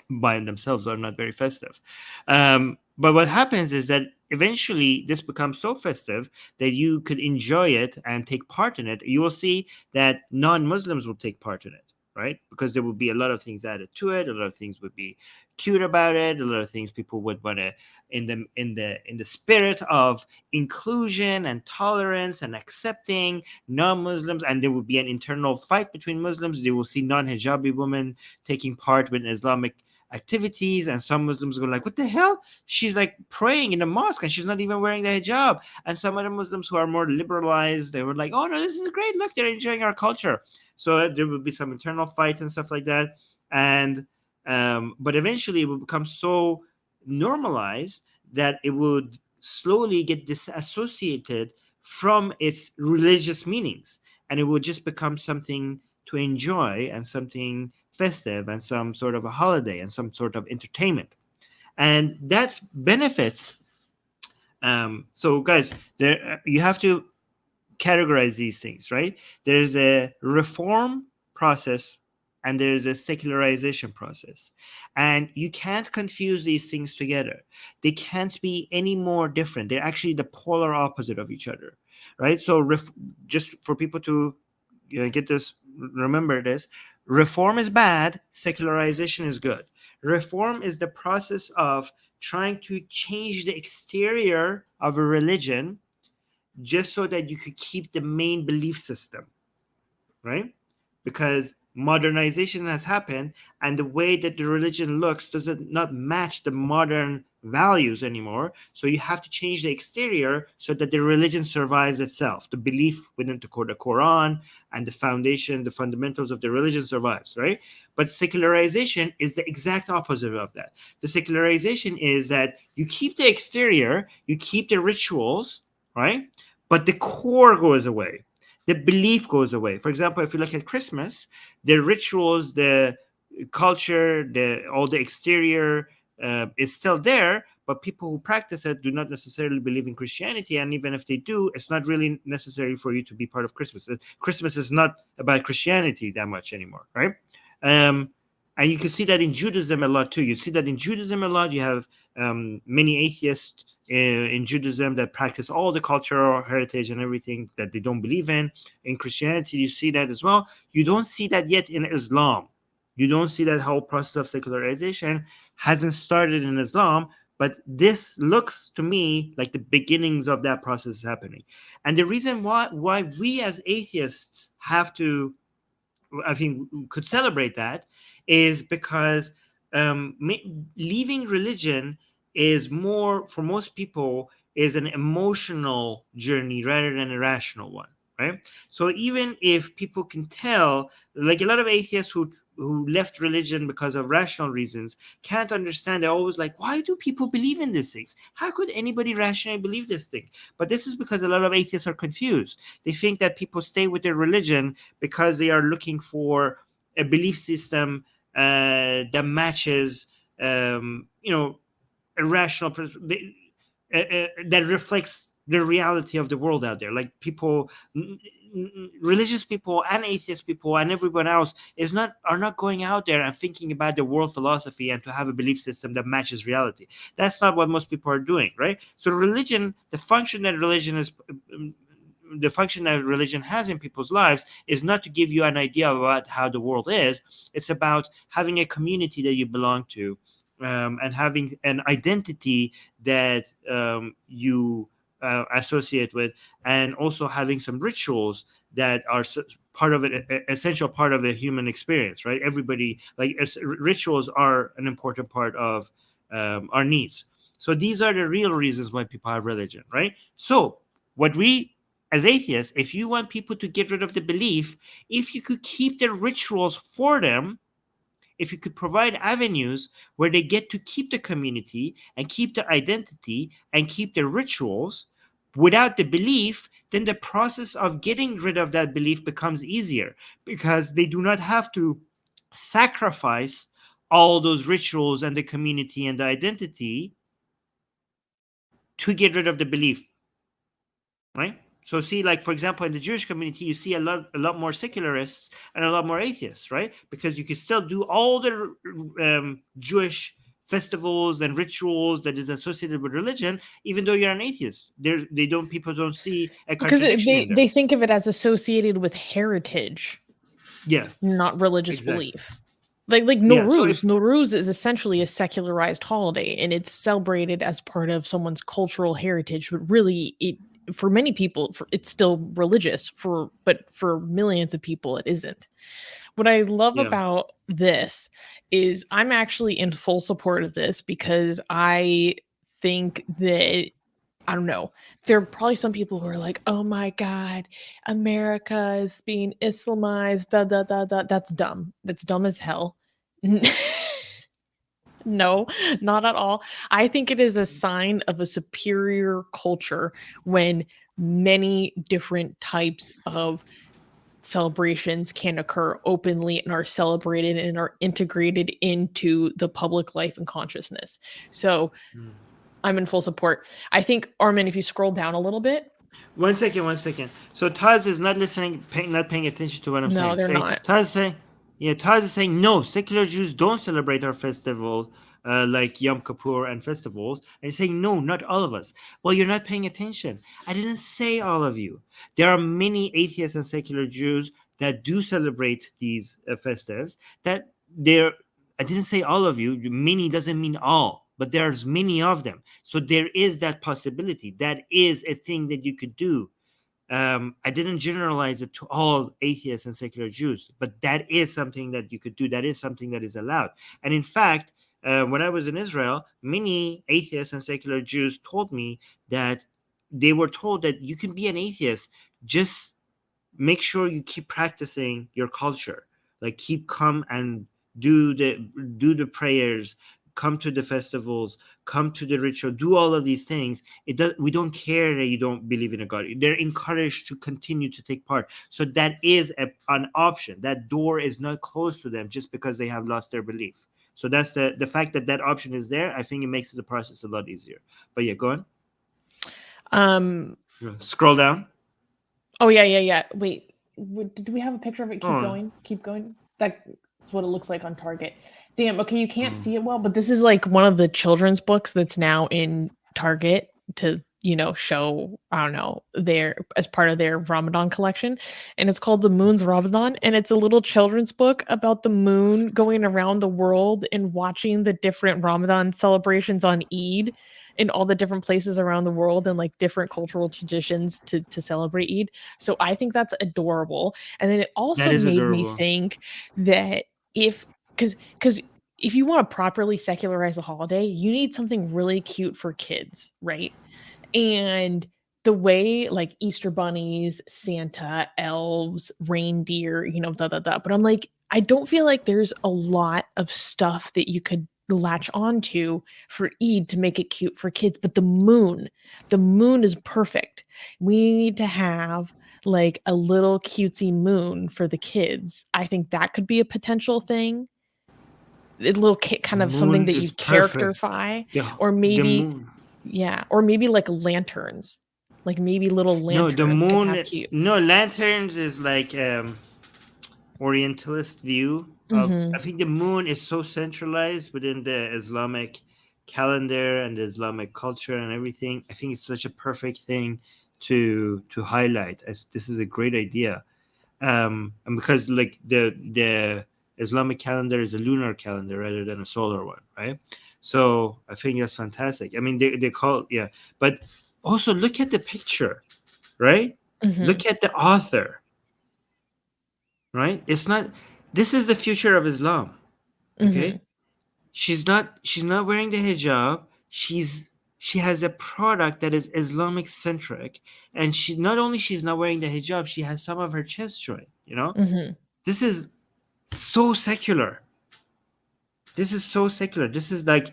by themselves, are not very festive. But what happens is that eventually this becomes so festive that you could enjoy it and take part in it. You will see that non-Muslims will take part in it, right? Because there will be a lot of things added to it. A lot of things would be cute about it. A lot of things people would want to, in the spirit of inclusion and tolerance and accepting non-Muslims. And there will be an internal fight between Muslims. They will see non-hijabi women taking part with Islamic activities, and some Muslims go like, what the hell? She's like praying in a mosque and she's not even wearing the hijab. And some other Muslims who are more liberalized, they were like, oh no, this is great, look, they're enjoying our culture. So there will be some internal fights and stuff like that. And but eventually it will become so normalized that it would slowly get disassociated from its religious meanings, and it would just become something to enjoy and something festive and some sort of a holiday and some sort of entertainment. And that benefits. So guys, you have to categorize these things, right? There's a reform process and there's a secularization process, and you can't confuse these things together. They can't be any more different. They're actually the polar opposite of each other, right? So just for people to get this, remember this: reform is bad, secularization is good. Reform is the process of trying to change the exterior of a religion just so that you could keep the main belief system, right? Because modernization has happened and the way that the religion looks does not match the modern values anymore. So you have to change the exterior so that the religion survives itself. The belief within the Quran and the foundation, the fundamentals of the religion survives, right? But secularization is the exact opposite of that. The secularization is that you keep the exterior, you keep the rituals, right? But the core goes away. The belief goes away. For example, if you look at Christmas, the rituals, the culture, all the exterior is still there, but people who practice it do not necessarily believe in Christianity. And even if they do, it's not really necessary for you to be part of Christmas. Christmas is not about Christianity that much anymore, right? And you can see that in Judaism a lot too. You see that in Judaism a lot. You have many atheists in Judaism that practice all the cultural heritage and everything that they don't believe in. In Christianity, you see that as well. You don't see that yet in Islam. You don't see that whole process of secularization hasn't started in Islam, but this looks to me like the beginnings of that process happening. And the reason why we as atheists have to, I think, could celebrate that is because leaving religion is more, for most people, is an emotional journey rather than a rational one, right? So even if people can tell, like a lot of atheists who left religion because of rational reasons can't understand, they're always like, why do people believe in these things? How could anybody rationally believe this thing? But this is because a lot of atheists are confused. They think that people stay with their religion because they are looking for a belief system that matches, a rational that reflects the reality of the world out there. Like people, religious people and atheist people and everyone else are not going out there and thinking about the world philosophy and to have a belief system that matches reality. That's not what most people are doing, right? So religion, the function that religion has in people's lives is not to give you an idea about how the world is. It's about having a community that you belong to, and having an identity that you associate with, and also having some rituals that are part of it, essential part of a human experience, right? Everybody, like, rituals are an important part of our needs. So these are the real reasons why people have religion, right? So what we, as atheists, if you want people to get rid of the belief, if you could keep the rituals for them, if you could provide avenues where they get to keep the community and keep the identity and keep the rituals without the belief, then the process of getting rid of that belief becomes easier, because they do not have to sacrifice all those rituals and the community and the identity to get rid of the belief, right? So see, like, for example, in the Jewish community, you see a lot more secularists and a lot more atheists, right? Because you can still do all the Jewish festivals and rituals that is associated with religion, even though you're an atheist. People don't see a Because contradiction in they think of it as associated with heritage, yeah, not religious exactly. belief. Like Yeah, Nowruz. so Nowruz is essentially a secularized holiday, and it's celebrated as part of someone's cultural heritage. But really, for many people, it's still religious. But for millions of people, it isn't. What I love Yeah. about this is I'm actually in full support of this, because I think that, I don't know, there are probably some people who are like, oh my God, America is being Islamized. That's dumb. That's dumb as hell. No, not at all. I think it is a sign of a superior culture when many different types of celebrations can occur openly and are celebrated and are integrated into the public life and consciousness. So I'm in full support. I think, Armin, if you scroll down a little bit. One second. So Taz is not listening, not paying attention to what I'm saying. No, they're not. Taz is saying, no, secular Jews don't celebrate our festival, like Yom Kippur and festivals. And he's saying, no, not all of us. Well, you're not paying attention. I didn't say all of you. There are many atheists and secular Jews that do celebrate these festives. I didn't say all of you. Many doesn't mean all, but there's many of them. So there is that possibility. That is a thing that you could do. I didn't generalize it to all atheists and secular Jews, but that is something that you could do. That is something that is allowed. And in fact, when I was in Israel, many atheists and secular Jews told me that they were told that you can be an atheist, just make sure you keep practicing your culture, like come and do the prayers, come to the festivals, come to the ritual, do all of these things. We don't care that you don't believe in a God. They're encouraged to continue to take part. So that is an option. That door is not closed to them just because they have lost their belief. So that's the fact that option is there. I think it makes the process a lot easier. But yeah, go on. Scroll down. Oh yeah. Wait, did we have a picture of it? Keep going. That's what it looks like on Target. Damn. Okay, you can't see it well, but this is like one of the children's books that's now in Target to show, I don't know, their as part of their Ramadan collection, and it's called The Moon's Ramadan, and it's a little children's book about the moon going around the world and watching the different Ramadan celebrations on Eid in all the different places around the world and like different cultural traditions to celebrate Eid. So I think that's adorable. And then it also That is made me adorable. think that because if you want to properly secularize a holiday, you need something really cute for kids, right? And the way like Easter bunnies, Santa, elves, reindeer, But I'm like, I don't feel like there's a lot of stuff that you could latch onto for Eid to make it cute for kids. But the moon is perfect. We need to have like a little cutesy moon for the kids. I think that could be a potential thing. A little kind of something Moon that is you perfect. characterify, The, or the maybe moon. yeah, or maybe like lanterns. Like maybe little No, the lanterns could have moon. cute. No, lanterns is like Orientalist view of. I think the moon is so centralized within the Islamic calendar and the Islamic culture and everything. I think it's such a perfect thing to highlight. As this is a great idea, and because like the Islamic calendar is a lunar calendar rather than a solar one, right? So I think that's fantastic. I mean, they call but also look at the picture, right? Look at the author, right? It's not. This is the future of Islam. Okay, she's not wearing the hijab. She has a product that is Islamic centric, and she's not wearing the hijab. She has some of her chest showing. This is so secular. This is like,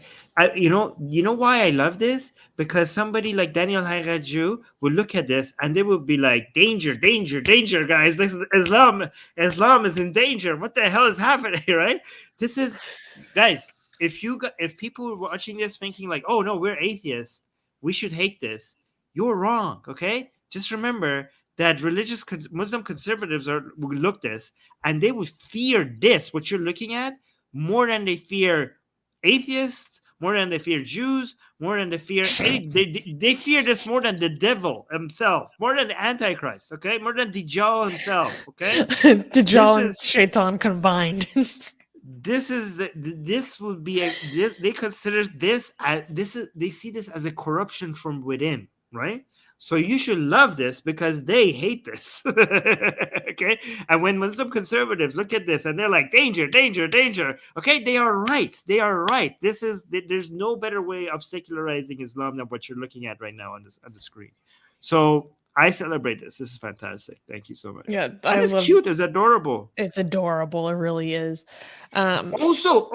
you know why I love this? Because somebody like Daniel Hairaju would look at this and they would be like, danger, danger, danger, guys. This is Islam is in danger. What the hell is happening, right? This is, guys, if people were watching this thinking like, oh no, we're atheists, we should hate this, you're wrong, okay? Just remember that religious Muslim conservatives would look this and they would fear this, what you're looking at, more than they fear atheists, more than they fear Jews, more than they fear they fear this more than the devil himself, more than the Antichrist, okay, more than Dajjal himself, okay. Dajjal and Shaitan combined. This would be they consider this as they see this as a corruption from within, right? So you should love this because they hate this. Okay? And when Muslim conservatives look at this and they're like, danger, danger, danger. Okay, they are right. They are right. There's no better way of secularizing Islam than what you're looking at right now on the screen. So I celebrate this. This is fantastic. Thank you so much. Yeah, and it's cute. It's adorable. It's adorable. It really is. Also,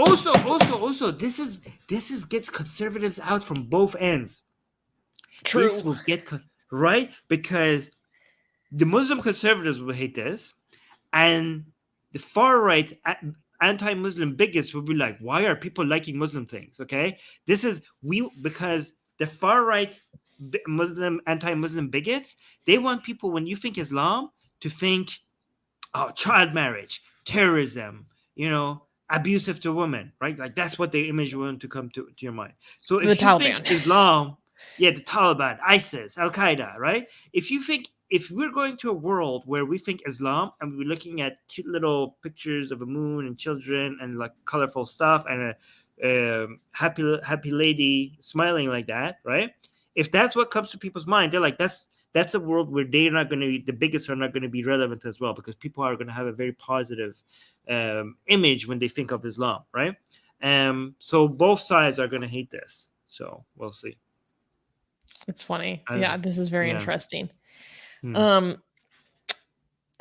this gets conservatives out from both ends. True. This will get right, because the Muslim conservatives will hate this, and the far right anti-Muslim bigots will be like, why are people liking Muslim things? Okay, because the far right Muslim anti-Muslim bigots, they want people, when you think Islam, to think, oh, child marriage, terrorism, abusive to women, right? Like that's what the image want to come to your mind. So if you think Islam, the Taliban, ISIS, Al Qaeda, right? If we're going to a world where we think Islam and we're looking at cute little pictures of a moon and children and like colorful stuff and a happy lady smiling like that, right? If that's what comes to people's mind, they're like, that's a world where they're not going to be, the bigots are not going to be relevant as well, because people are going to have a very positive image when they think of Islam, right? So both sides are going to hate this. So we'll see. It's funny. Yeah, this is very interesting. Hmm.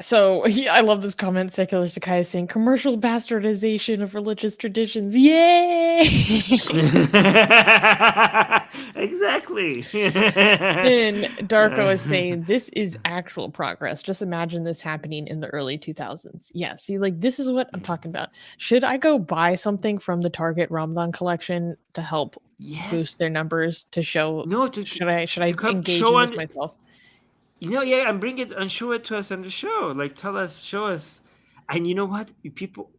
So I love this comment. Secular Sakai is saying commercial bastardization of religious traditions. Yay! Exactly. And Darko is saying this is actual progress. Just imagine this happening in the early 2000s. Yeah, see, like this is what I'm talking about. Should I go buy something from the Target Ramadan collection to help boost their numbers to show? No, should I engage in this myself? And bring it and show it to us on the show. Like, show us. And you know what? People,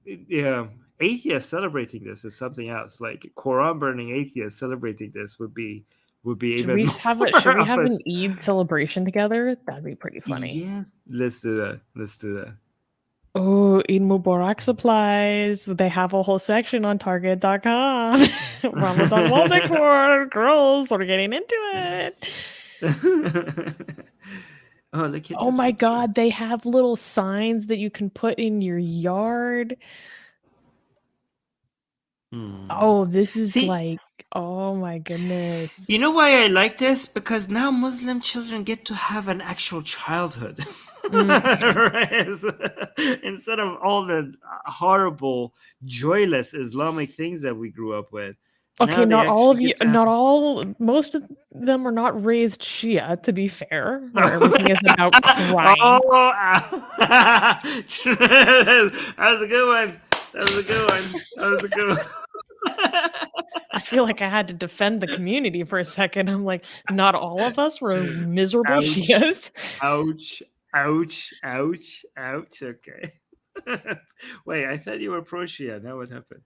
atheists celebrating this is something else. Like Quran burning atheists celebrating this would be would be Should even we more have an offensive. Eid celebration together? That'd be pretty funny. Yeah, let's do that. Let's do that. Oh, Eid Mubarak supplies. They have a whole section on Target.com. Ramadan wall decor. Girls are getting into it. Oh, look at Oh this my picture. God, they have little signs that you can put in your yard. Oh, this is See, like, oh my goodness. you know why I like this? Because now Muslim children get to have an actual childhood. Right? Instead of all the horrible, joyless Islamic things that we grew up with. Okay, Now they not all of actually you, get to have... most of them are not raised Shia, to be fair, where everything is about crying. Oh, that was a good one. That was a good one. That was a good one. I feel like I had to defend the community for a second. I'm like, not all of us were miserable Ouch. Shias. Ouch. Ouch. Ouch. Ouch. Okay. Wait, I thought you were pro Shia. Now what happened?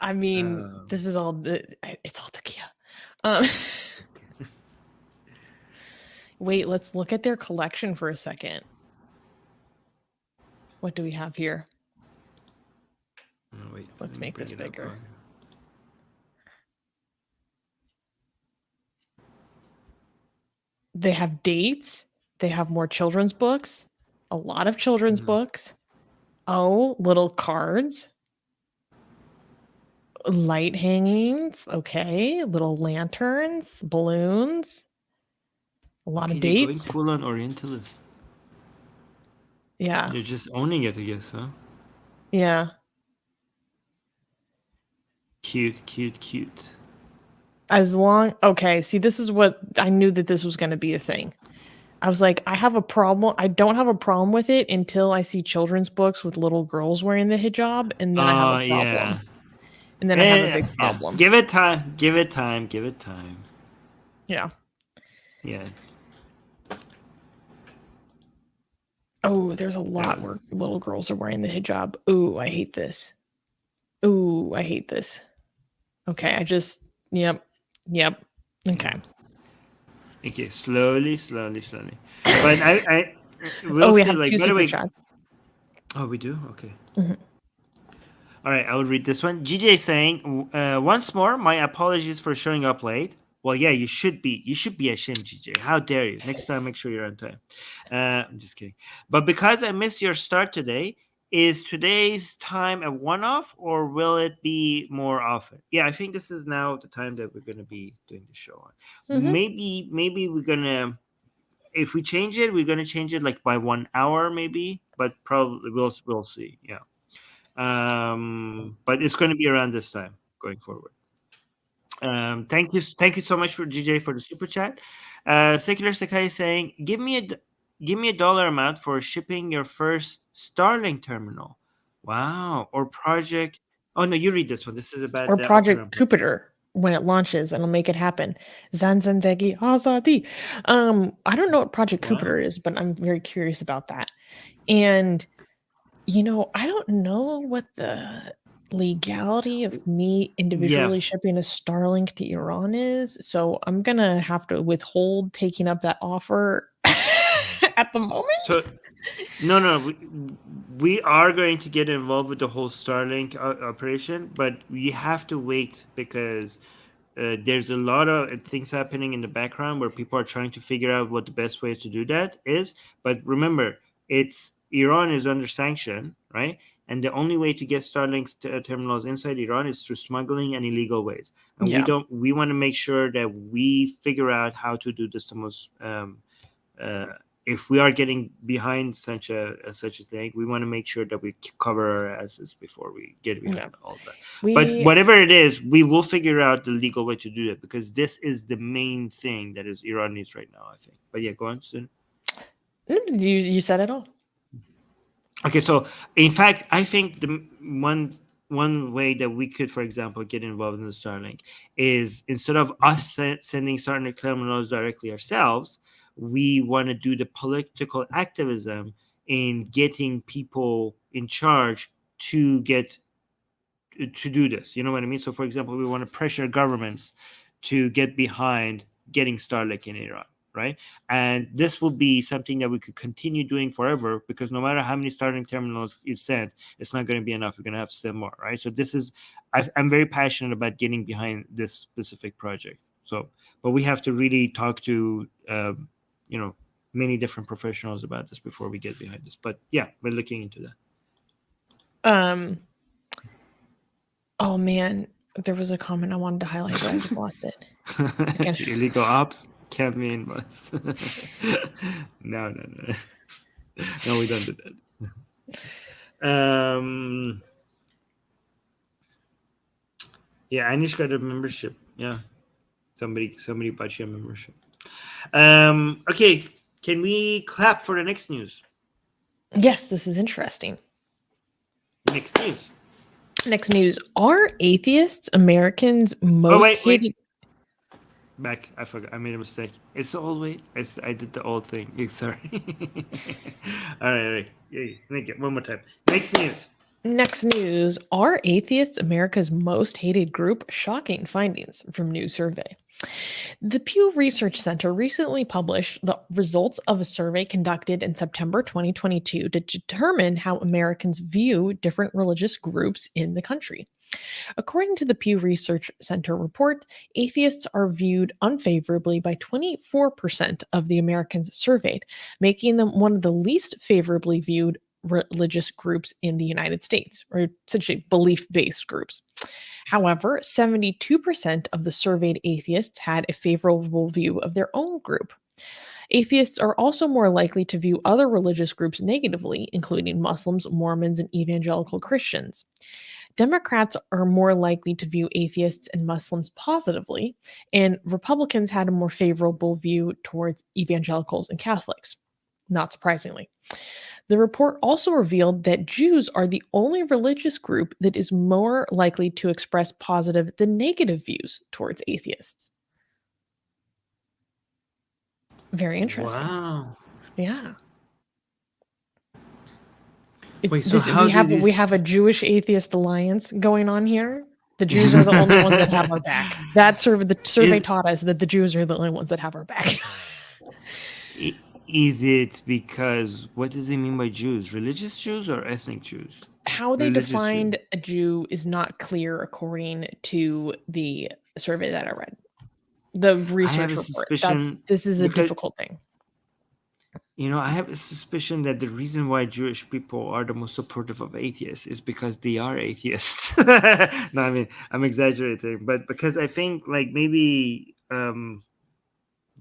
I mean, this is all it's all the Wait, let's look at their collection for a second. What do we have here? Oh, wait, let's make this bigger. They have dates. They have more children's books. A lot of children's books. Oh, little cards. Light hangings. Okay. Little lanterns. Balloons. A lot of dates. Going full on Orientalist. Yeah. You're just owning it, I guess, huh? Yeah. Cute, cute, cute. Okay, see, this is what I knew that this was going to be a thing. I was like, I have a problem. I don't have a problem with it until I see children's books with little girls wearing the hijab, and then I have a problem. Yeah. And then I have a big problem. Give it time. Give it time. Give it time. Yeah. Yeah. Oh, there's a lot where little girls are wearing the hijab. Ooh, I hate this. Ooh, I hate this. Okay, yep. Okay. Okay, slowly. But I will we see, have like, two by the way. super chats. Oh, we do? Okay. All right, I will read this one. GJ saying, once more, my apologies for showing up late. Well, yeah, you should be. You should be ashamed, GJ. How dare you? Next time, make sure you're on time. I'm just kidding. But because I missed your start today, is today's time a one-off, or will it be more often? Yeah, I think this is now the time that we're going to be doing the show on. Maybe we're going to, if we change it, we're going to change it like by 1 hour, maybe. But probably we'll see. Yeah. But it's going to be around this time going forward. Thank you so much for GJ for the super chat. Secular Sakai saying, give me a dollar amount for shipping your first Starlink terminal. Wow. Or project. Oh no, you read this one. This is about or the Project Jupiter when it launches, and it'll make it happen. Zanzandegi Azadi. I don't know what Project Jupiter is, but I'm very curious about that. And I don't know what the legality of me individually shipping a Starlink to Iran is, so I'm gonna have to withhold taking up that offer at the moment. So no, we are going to get involved with the whole Starlink operation, but we have to wait because there's a lot of things happening in the background where people are trying to figure out what the best way to do that is. But remember, Iran is under sanction, right? And the only way to get Starlink terminals inside Iran is through smuggling and illegal ways. And we want to make sure that we figure out how to do this the most. If we are getting behind such a thing, we want to make sure that we cover our asses before we get behind all that. But whatever it is, we will figure out the legal way to do it, because this is the main thing that is Iran needs right now, I think. But yeah, go on, Susanna. You said it all. Okay, so in fact, I think the one way that we could, for example, get involved in the Starlink is, instead of us sending Starlink terminals directly ourselves, we want to do the political activism in getting people in charge to do this. You know what I mean? So, for example, we want to pressure governments to get behind getting Starlink in Iran, right? And this will be something that we could continue doing forever, because no matter how many Starlink terminals you send, it's not going to be enough. We're going to have to send more, right? So this is, I'm very passionate about getting behind this specific project. So, but we have to really talk to, many different professionals about this before we get behind this. But yeah, we're looking into that. Oh man, there was a comment I wanted to highlight, but I just lost it. Illegal ops can't mean us. No, we don't do that. Yeah, Anish got a membership. Yeah, somebody bought you a membership. Okay, can we clap for the next news? Yes, this is interesting. Next news. Are atheists Americans most hated? Back. I forgot. I made a mistake. It's the old way. I did the old thing. Sorry. All right. Yeah. Let me get one more time. Next news. Are atheists America's most hated group? Shocking findings from new survey. The Pew Research Center recently published the results of a survey conducted in September 2022 to determine how Americans view different religious groups in the country. According to the Pew Research Center report, atheists are viewed unfavorably by 24% of the Americans surveyed, making them one of the least favorably viewed religious groups in the United States, or essentially belief-based groups. However, 72% of the surveyed atheists had a favorable view of their own group. Atheists are also more likely to view other religious groups negatively, including Muslims, Mormons, and evangelical Christians. Democrats are more likely to view atheists and Muslims positively, and Republicans had a more favorable view towards evangelicals and Catholics, not surprisingly. The report also revealed that Jews are the only religious group that is more likely to express positive than negative views towards atheists. Very interesting. Wow. Yeah. Wait, so we have a Jewish atheist alliance going on here. The Jews are the only ones that have our back. The survey taught us that the Jews are the only ones that have our back. Is it because, what does it mean by Jews? Religious Jews or ethnic Jews? How they defined a Jew is not clear according to the survey that I read. The research report. This is a difficult thing. I have a suspicion that the reason why Jewish people are the most supportive of atheists is because they are atheists. No, I mean, I'm exaggerating, but because I think maybe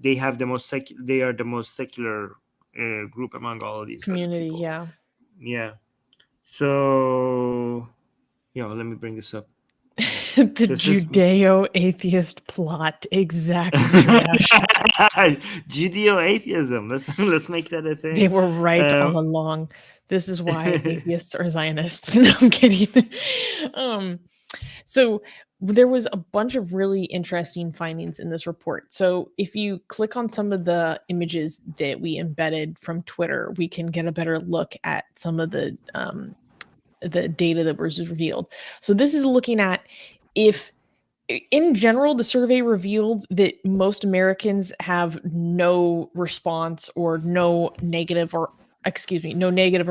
they have they are the most secular group among all of these community. Yeah. So, let me bring this up. The Judeo-atheist plot, exactly. Judeo-atheism. Let's make that a thing. They were right all along. This is why atheists are Zionists. No, I'm kidding. So there was a bunch of really interesting findings in this report. So if you click on some of the images that we embedded from Twitter, we can get a better look at some of the data that was revealed. So this is looking at if, in general, the survey revealed that most Americans have no response or no negative or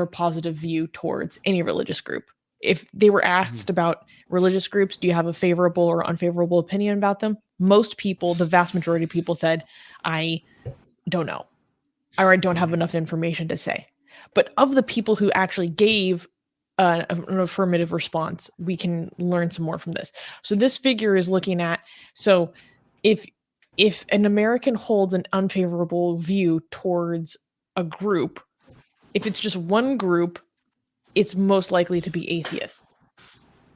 positive view towards any religious group. If they were asked about religious groups, do you have a favorable or unfavorable opinion about them? Most people, the vast majority of people said, I don't know, or I don't have enough information to say. But of the people who actually gave an affirmative response, we can learn some more from this. So this figure is looking at, so if an American holds an unfavorable view towards a group, if it's just one group, it's most likely to be atheist.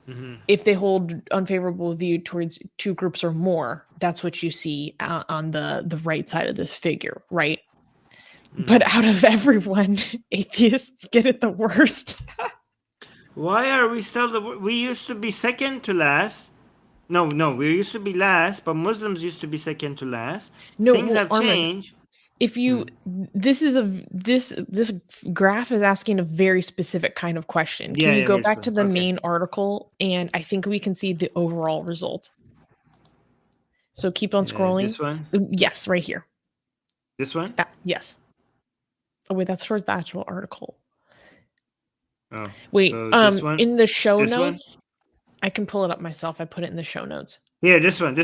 Mm-hmm. If they hold unfavorable view towards two groups or more, that's what you see on the right side of this figure, right? Mm-hmm. But out of everyone, atheists get it the worst. Why are we still we used to be second to last. No, we used to be last, but Muslims used to be second to last. No, things have changed. If you this graph is asking a very specific kind of question. Can you go back to the main article, and I think we can see the overall result. So keep on scrolling. This one? Yes, right here. This one? Yes. Oh wait, that's towards the actual article. Oh. Wait, So this one? in the show This one? notes, I can pull it up myself. I put it in the show notes. Yeah, this one.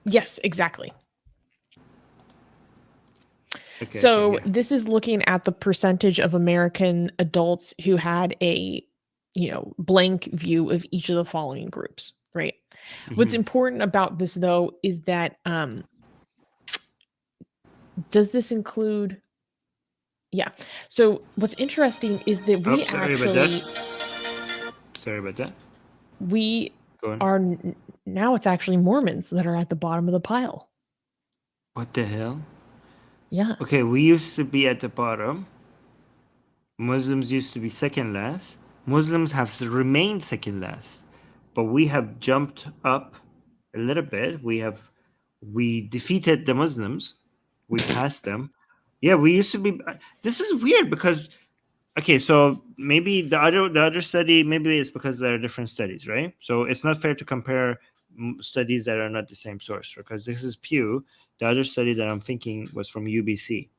Yes, exactly. Okay. So okay, yeah. this is looking at the percentage of American adults who had a, blank view of each of the following groups, right? What's Mhm. important about this though is that does this include? Yeah. So what's interesting is that we sorry actually about that. Sorry about that. we Go on. are now it's actually Mormons that are at the bottom of the pile. What the hell? Yeah. Okay, we used to be at the bottom. Muslims used to be second last. Muslims have remained second last, but we have jumped up a little bit. We defeated the Muslims. We passed them. Yeah, we used to be. This is weird because, okay, so maybe the other study, maybe it's because there are different studies, right? So it's not fair to compare studies that are not the same source, because this is Pew. The other study that I'm thinking was from UBC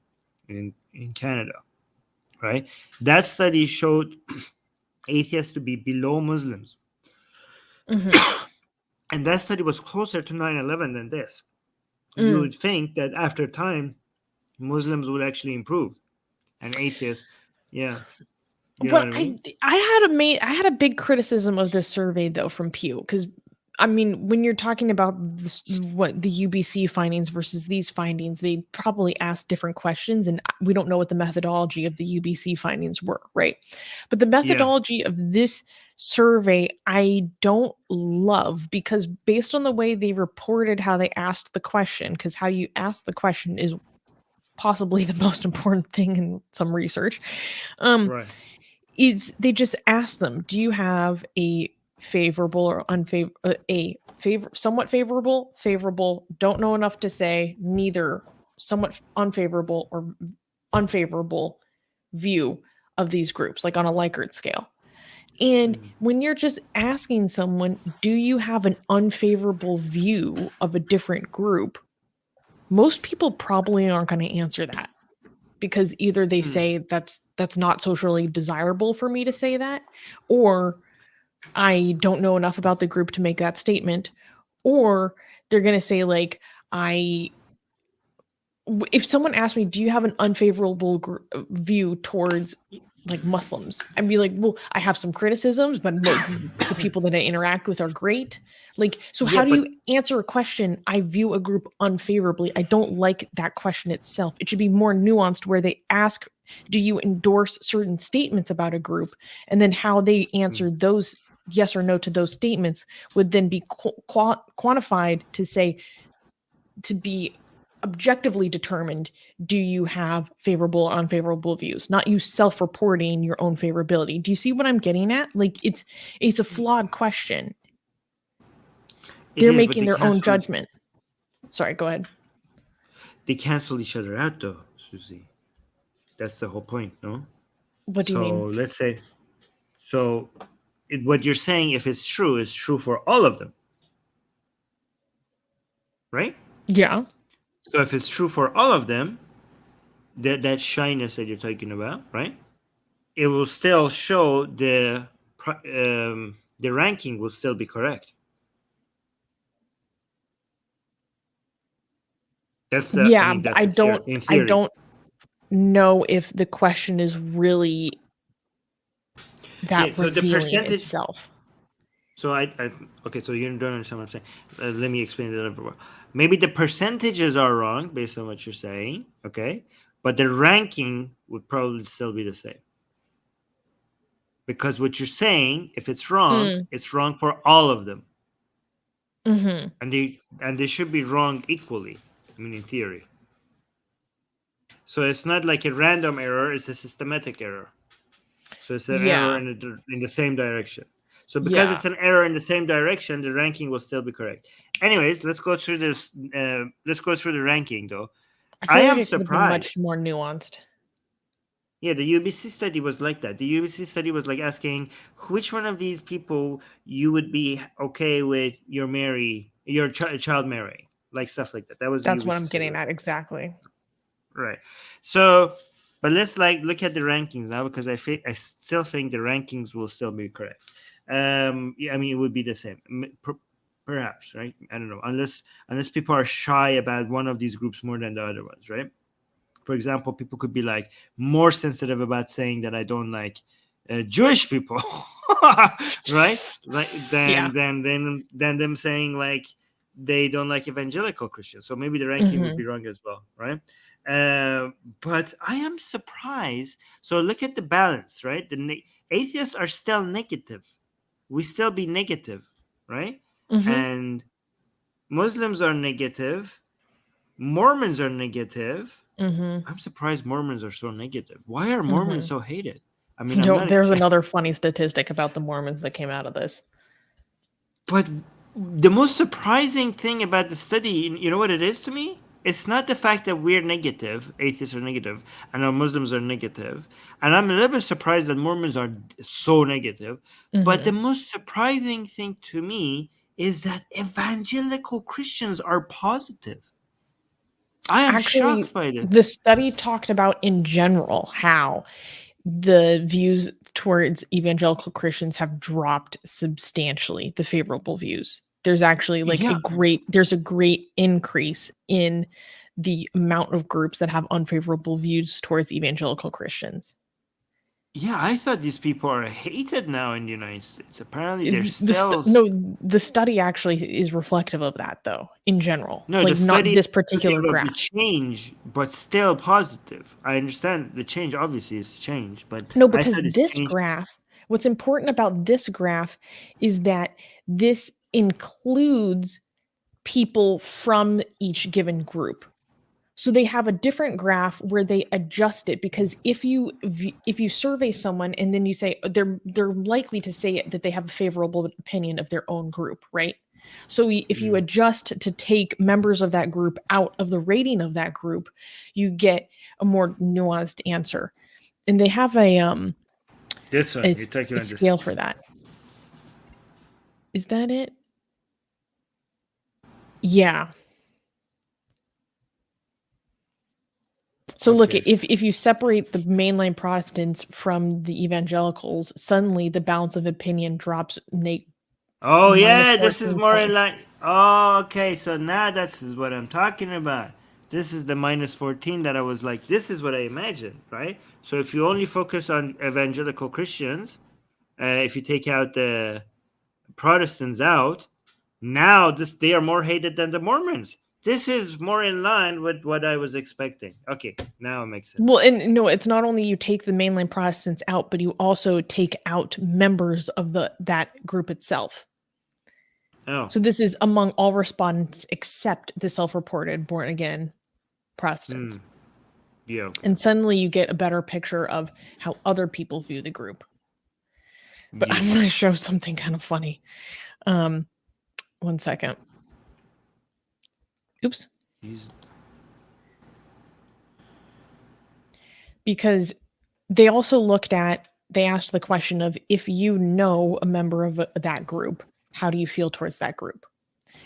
in Canada, right? That study showed atheists to be below Muslims. Mhm. And that study was closer to 9/11 than this. You would think that after time, Muslims would actually improve, and atheists, yeah, you know what I mean? I had a big criticism of this survey though from Pew, because I mean, when you're talking about this, what the UBC findings versus these findings, they probably asked different questions, and we don't know what the methodology of the UBC findings were, right? But the methodology of this survey, I don't love, because based on the way they reported how they asked the question, because how you ask the question is possibly the most important thing in some research. Right. Is they just ask them, do you have a favorable or unfavorable, somewhat favorable, don't know enough to say, neither, somewhat unfavorable or unfavorable view of these groups, like on a Likert scale. And when you're just asking someone, do you have an unfavorable view of a different group, most people probably aren't going to answer that, because either they say that's not socially desirable for me to say that, or I don't know enough about the group to make that statement, or they're going to say like, if someone asked me, do you have an unfavorable view towards like Muslims, I'd be like, well, I have some criticisms, but the people that I interact with are great. Like, so how do you answer a question, I view a group unfavorably? I don't like that question itself. It should be more nuanced, where they ask, do you endorse certain statements about a group? And then how they answer those yes or no to those statements would then be quantified to say, to be objectively determined, do you have favorable or unfavorable views, not you self-reporting your own favorability. Do you see what I'm getting at? Like, it's a flawed question. They're making their own judgment. Sorry, go ahead. They cancel each other out though, Susie. That's the whole point, no? What do you mean? So let's say, what you're saying, if it's true, is true for all of them, right? Yeah. So if it's true for all of them, that shyness that you're talking about, right? It will still show the ranking will still be correct. That's the yeah. I mean, that's I the don't. in theory. I don't know if the question is really that so the revealing percentage itself. So okay, so you don't understand what I'm saying. Let me explain it a little bit. Maybe the percentages are wrong based on what you're saying, okay? But the ranking would probably still be the same. Because what you're saying, if it's wrong, it's wrong for all of them. Mm-hmm. And they should be wrong equally, I mean, in theory. So it's not like a random error, it's a systematic error. So it's an error in the same direction. So because it's an error in the same direction, the ranking will still be correct. Anyways, let's go through this. Let's go through the ranking, though. I am surprised. Much more nuanced. Yeah, the UBC study was like that. The UBC study was like asking which one of these people you would be okay with your Mary your child marrying, like stuff like that. That's you what used I'm to say, getting right? at exactly. Right. So, but let's look at the rankings now, because I still think the rankings will still be correct. Yeah, I mean, it would be the same, perhaps, right? I don't know, unless people are shy about one of these groups more than the other ones, right? For example, people could be like more sensitive about saying that I don't like Jewish people, right? Like Yeah. than them saying like they don't like evangelical Christians. So maybe the ranking would be wrong as well, right? But I am surprised. So look at the balance, right? Atheists are still negative. We still be negative, right? And Muslims are negative. Mormons are negative. I'm surprised Mormons are so negative. Why are Mormons so hated? I mean, I'm not. There's another funny statistic about the Mormons that came out of this. But the most surprising thing about the study, you know what it is to me? It's not the fact that we're negative, atheists are negative, and our Muslims are negative. And I'm a little bit surprised that Mormons are so negative. But the most surprising thing to me is that evangelical Christians are positive. I am Actually, shocked by this. the study talked about in general how the views towards evangelical Christians have dropped substantially, the favorable views. There's actually like Yeah. there's a great increase in the amount of groups that have unfavorable views towards evangelical Christians. Yeah, I thought these people are hated now in the United States. Apparently, they're The still... the study actually is reflective of that, though, in general. No, like the not study this is particular reflective of graph. the change, but still positive. I understand the change obviously is change, but No, I because thought it's this changed. graph, what's important about this graph is that this includes people from each given group. So they have a different graph where they adjust it, because if you survey someone and then you say they're likely to say that they have a favorable opinion of their own group, right? So if you adjust to take members of that group out of the rating of that group, you get a more nuanced answer. And they have a This one, you're talking a about scale for that. Is that it? Yeah. So look, Okay. if you separate the mainline Protestants from the evangelicals, suddenly the balance of opinion drops. Oh yeah, minus this is 14 more in points. line. Oh, okay, so now this is what I'm talking about. This is the minus 14 that I was like, this is what I imagined, right? So if you only focus on evangelical Christians, if you take out the Protestants out, now they are more hated than the Mormons. This is more in line with what I was expecting. Okay, now it makes sense. Well, and no, it's not only you take the mainline Protestants out, but you also take out members of that group itself. Oh, So this is among all respondents except the self-reported born-again Protestants. yeah. Okay. And suddenly you get a better picture of how other people view the group. But I'm going to show something kind of funny. 1 second. Oops. Because they also they asked the question of, if you know a member of that group, how do you feel towards that group?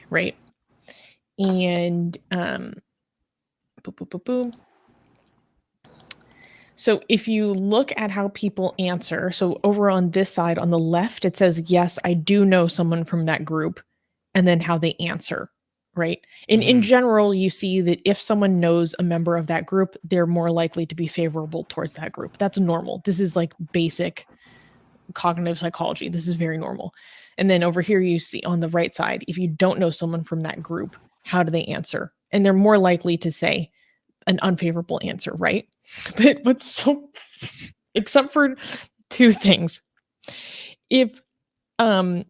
Right. And boom, boom, boom, boom. So if you look at how people answer, so over on this side on the left, it says, yes, I do know someone from that group, and then how they answer, right? And in general, you see that if someone knows a member of that group, they're more likely to be favorable towards that group. That's normal. This is like basic cognitive psychology. This is very normal. And then over here, you see on the right side, if you don't know someone from that group, how do they answer? And they're more likely to say an unfavorable answer, right? But what's so, except for two things. If the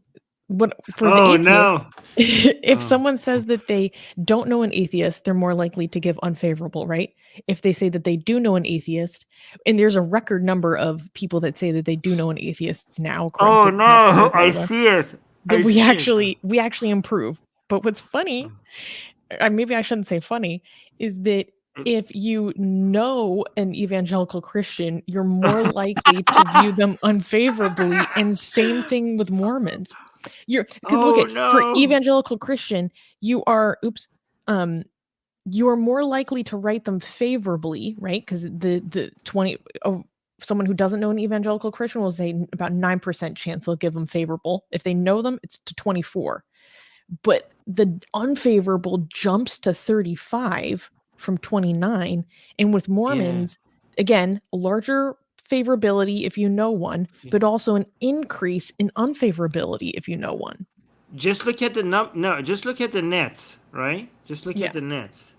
atheist, no. if someone says that they don't know an atheist, they're more likely to give unfavorable, right? If they say that they do know an atheist, and there's a record number of people that say that they do know an atheist now. Oh no, I see it. We actually improve. But what's funny, maybe I shouldn't say funny, is that if you know an evangelical Christian, you're more likely to view them unfavorably, and same thing with Mormons. You're because look Oh at no. for evangelical Christian, you are you are more likely to write them favorably, right? Because the 20 someone who doesn't know an evangelical Christian will say about 9% chance they'll give them favorable. If they know them, it's to 24. But the unfavorable jumps to 35 from 29. And with Mormons, again, larger favorability if you know one, but also an increase in unfavorability if you know one. Just look at the just look at the nets, right? Just look at the nets.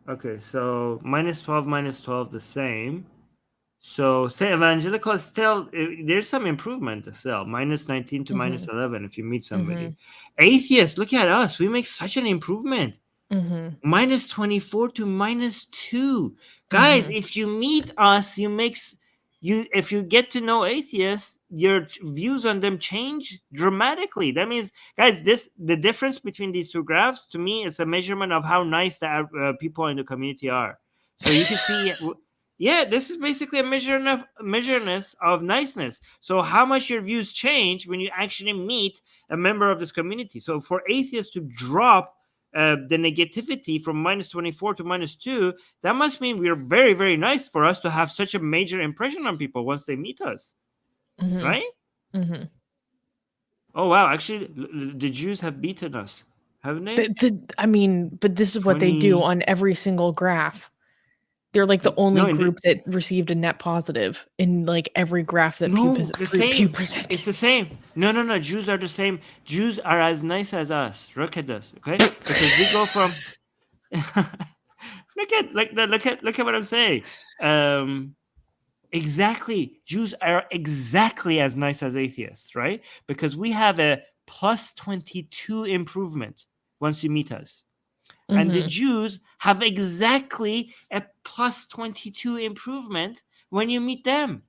Okay, so -12, the same. So say evangelical still there's some improvement still, -19 to -11 if you meet somebody. Atheists, look at us. We make such an improvement. -24 to -2. Guys, if you meet us, if you get to know atheists, your views on them change dramatically. That means, guys, the difference between these two graphs to me is a measurement of how nice the people in the community are. So you can see, yeah, this is basically a measureness of niceness. So how much your views change when you actually meet a member of this community. So for atheists to drop the negativity from -24 to -2, that must mean we are very, very nice for us to have such a major impression on people once they meet us, right? Oh wow! Actually, the Jews have beaten us, haven't they? I mean, but this is what they do on every single graph. They're like the only group that received a net positive in like every graph that Pew presented. It's the same. No. Jews are the same. Jews are as nice as us. Look at us, okay? Because we go from look at what I'm saying. Exactly. Jews are exactly as nice as atheists, right? Because we have a +22 improvement once you meet us. And the Jews have exactly a +22 improvement when you meet them.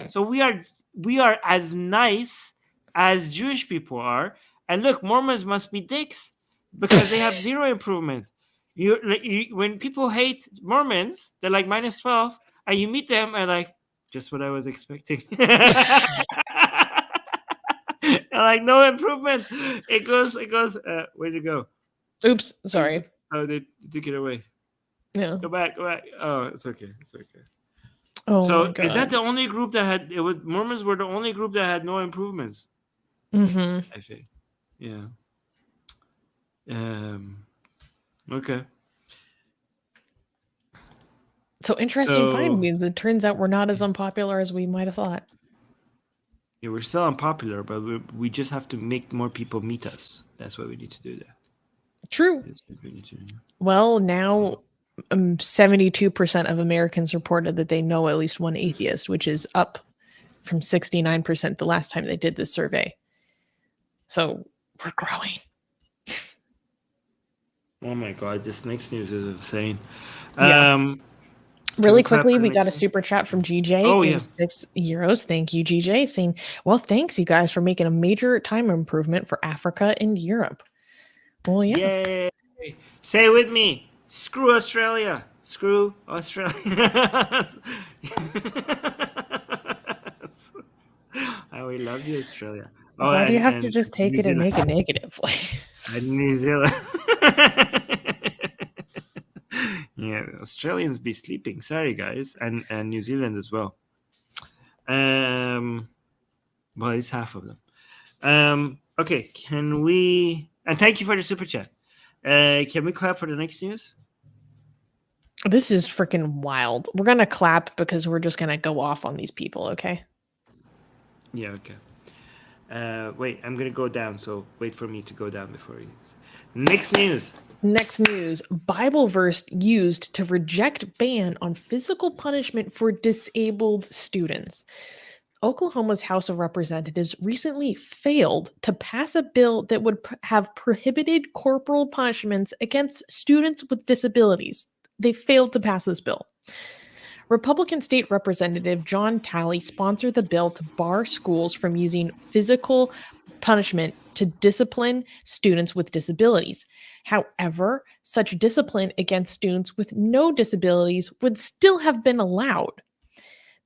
So we are as nice as Jewish people are. And look, Mormons must be dicks because they have 0 improvement. When people hate Mormons, they're like -12, and you meet them and like, just what I was expecting. Like no improvement. It goes. Where'd it go? Oops, sorry. Oh, they took it away. Yeah. Go back. Oh, it's okay. Oh, so my God. Is that the only group that had? It was Mormons were the only group that had no improvements. I think. Yeah. Okay. So interesting findings. It turns out we're not as unpopular as we might have thought. Yeah, we're still unpopular, but we just have to make more people meet us. That's what we need to do there. True. Well, now 72% of Americans reported that they know at least one atheist, which is up from 69% the last time they did this survey. So we're growing. Oh my God, this next news is insane. Yeah. Really quickly, we got a super chat from GJ. Oh, yeah. 6 euros. Thank you, GJ. Saying, well, thanks you guys for making a major time improvement for Africa and Europe. Well, yeah. Yay. Say it with me. Screw Australia. Screw Australia. We love you, Australia. Why do you have to just take it and make it negative? And New Zealand. Yeah, Australians be sleeping. Sorry, guys, and New Zealand as well. Well, it's half of them. Okay, can we? And thank you for the super chat. Can we clap for the next news? This is freaking wild. We're gonna clap because we're just gonna go off on these people. Okay. Yeah. Okay. Wait, I'm gonna go down. So wait for me to go down before you. Next news. Bible verse used to reject ban on physical punishment for disabled students. Oklahoma's House of Representatives recently failed to pass a bill that would have prohibited corporal punishments against students with disabilities. They failed to pass this bill. Republican State Representative John Talley sponsored the bill to bar schools from using physical punishment to discipline students with disabilities. However, such discipline against students with no disabilities would still have been allowed.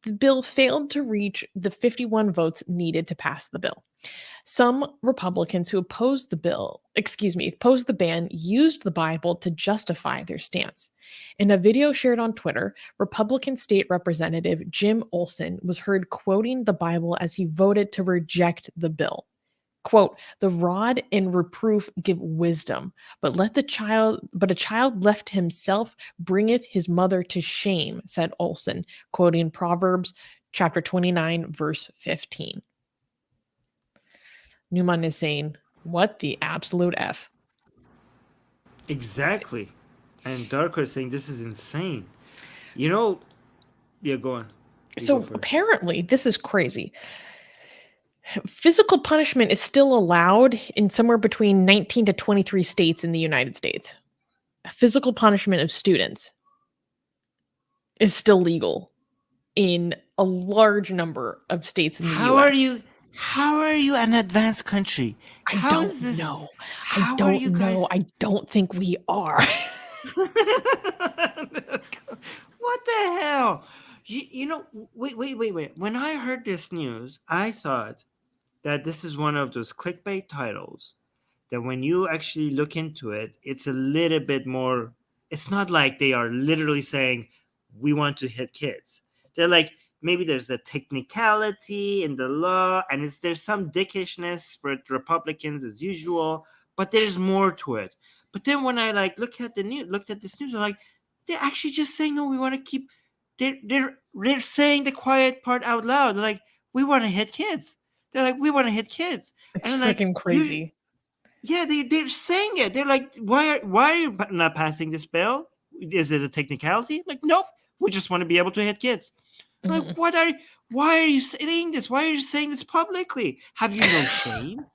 the bill failed to reach the 51 votes needed to pass the bill. Some Republicans who opposed the ban, used the Bible to justify their stance. In a video shared on Twitter, Republican State Representative Jim Olson was heard quoting the Bible as he voted to reject the bill. Quote, "The rod and reproof give wisdom, but a child left himself bringeth his mother to shame," said Olson, quoting Proverbs chapter 29, verse 15. Newman is saying, what the absolute F? Exactly. And Darko is saying this is insane. You know, yeah, go on. So apparently, this is crazy. Physical punishment is still allowed in somewhere between 19 to 23 states in the United States. Physical punishment of students is still legal in a large number of states in the US. How are you an advanced country? I don't know. I don't think we are. What the hell? You know, wait. When I heard this news, I thought that this is one of those clickbait titles that when you actually look into it, it's a little bit more, it's not like they are literally saying, we want to hit kids. They're like, maybe there's a technicality in the law, and there's some dickishness for Republicans as usual, but there's more to it. But then when I looked at this news, I'm like, they're actually just saying, no, we want to keep. They're saying the quiet part out loud. They're like, we want to hit kids. They're like, we want to hit kids. It's freaking crazy. They're saying it. They're like, why are you not passing this bill? Is it a technicality? Like, nope. We just want to be able to hit kids. Like, why are you saying this? Why are you saying this publicly? Have you no shame?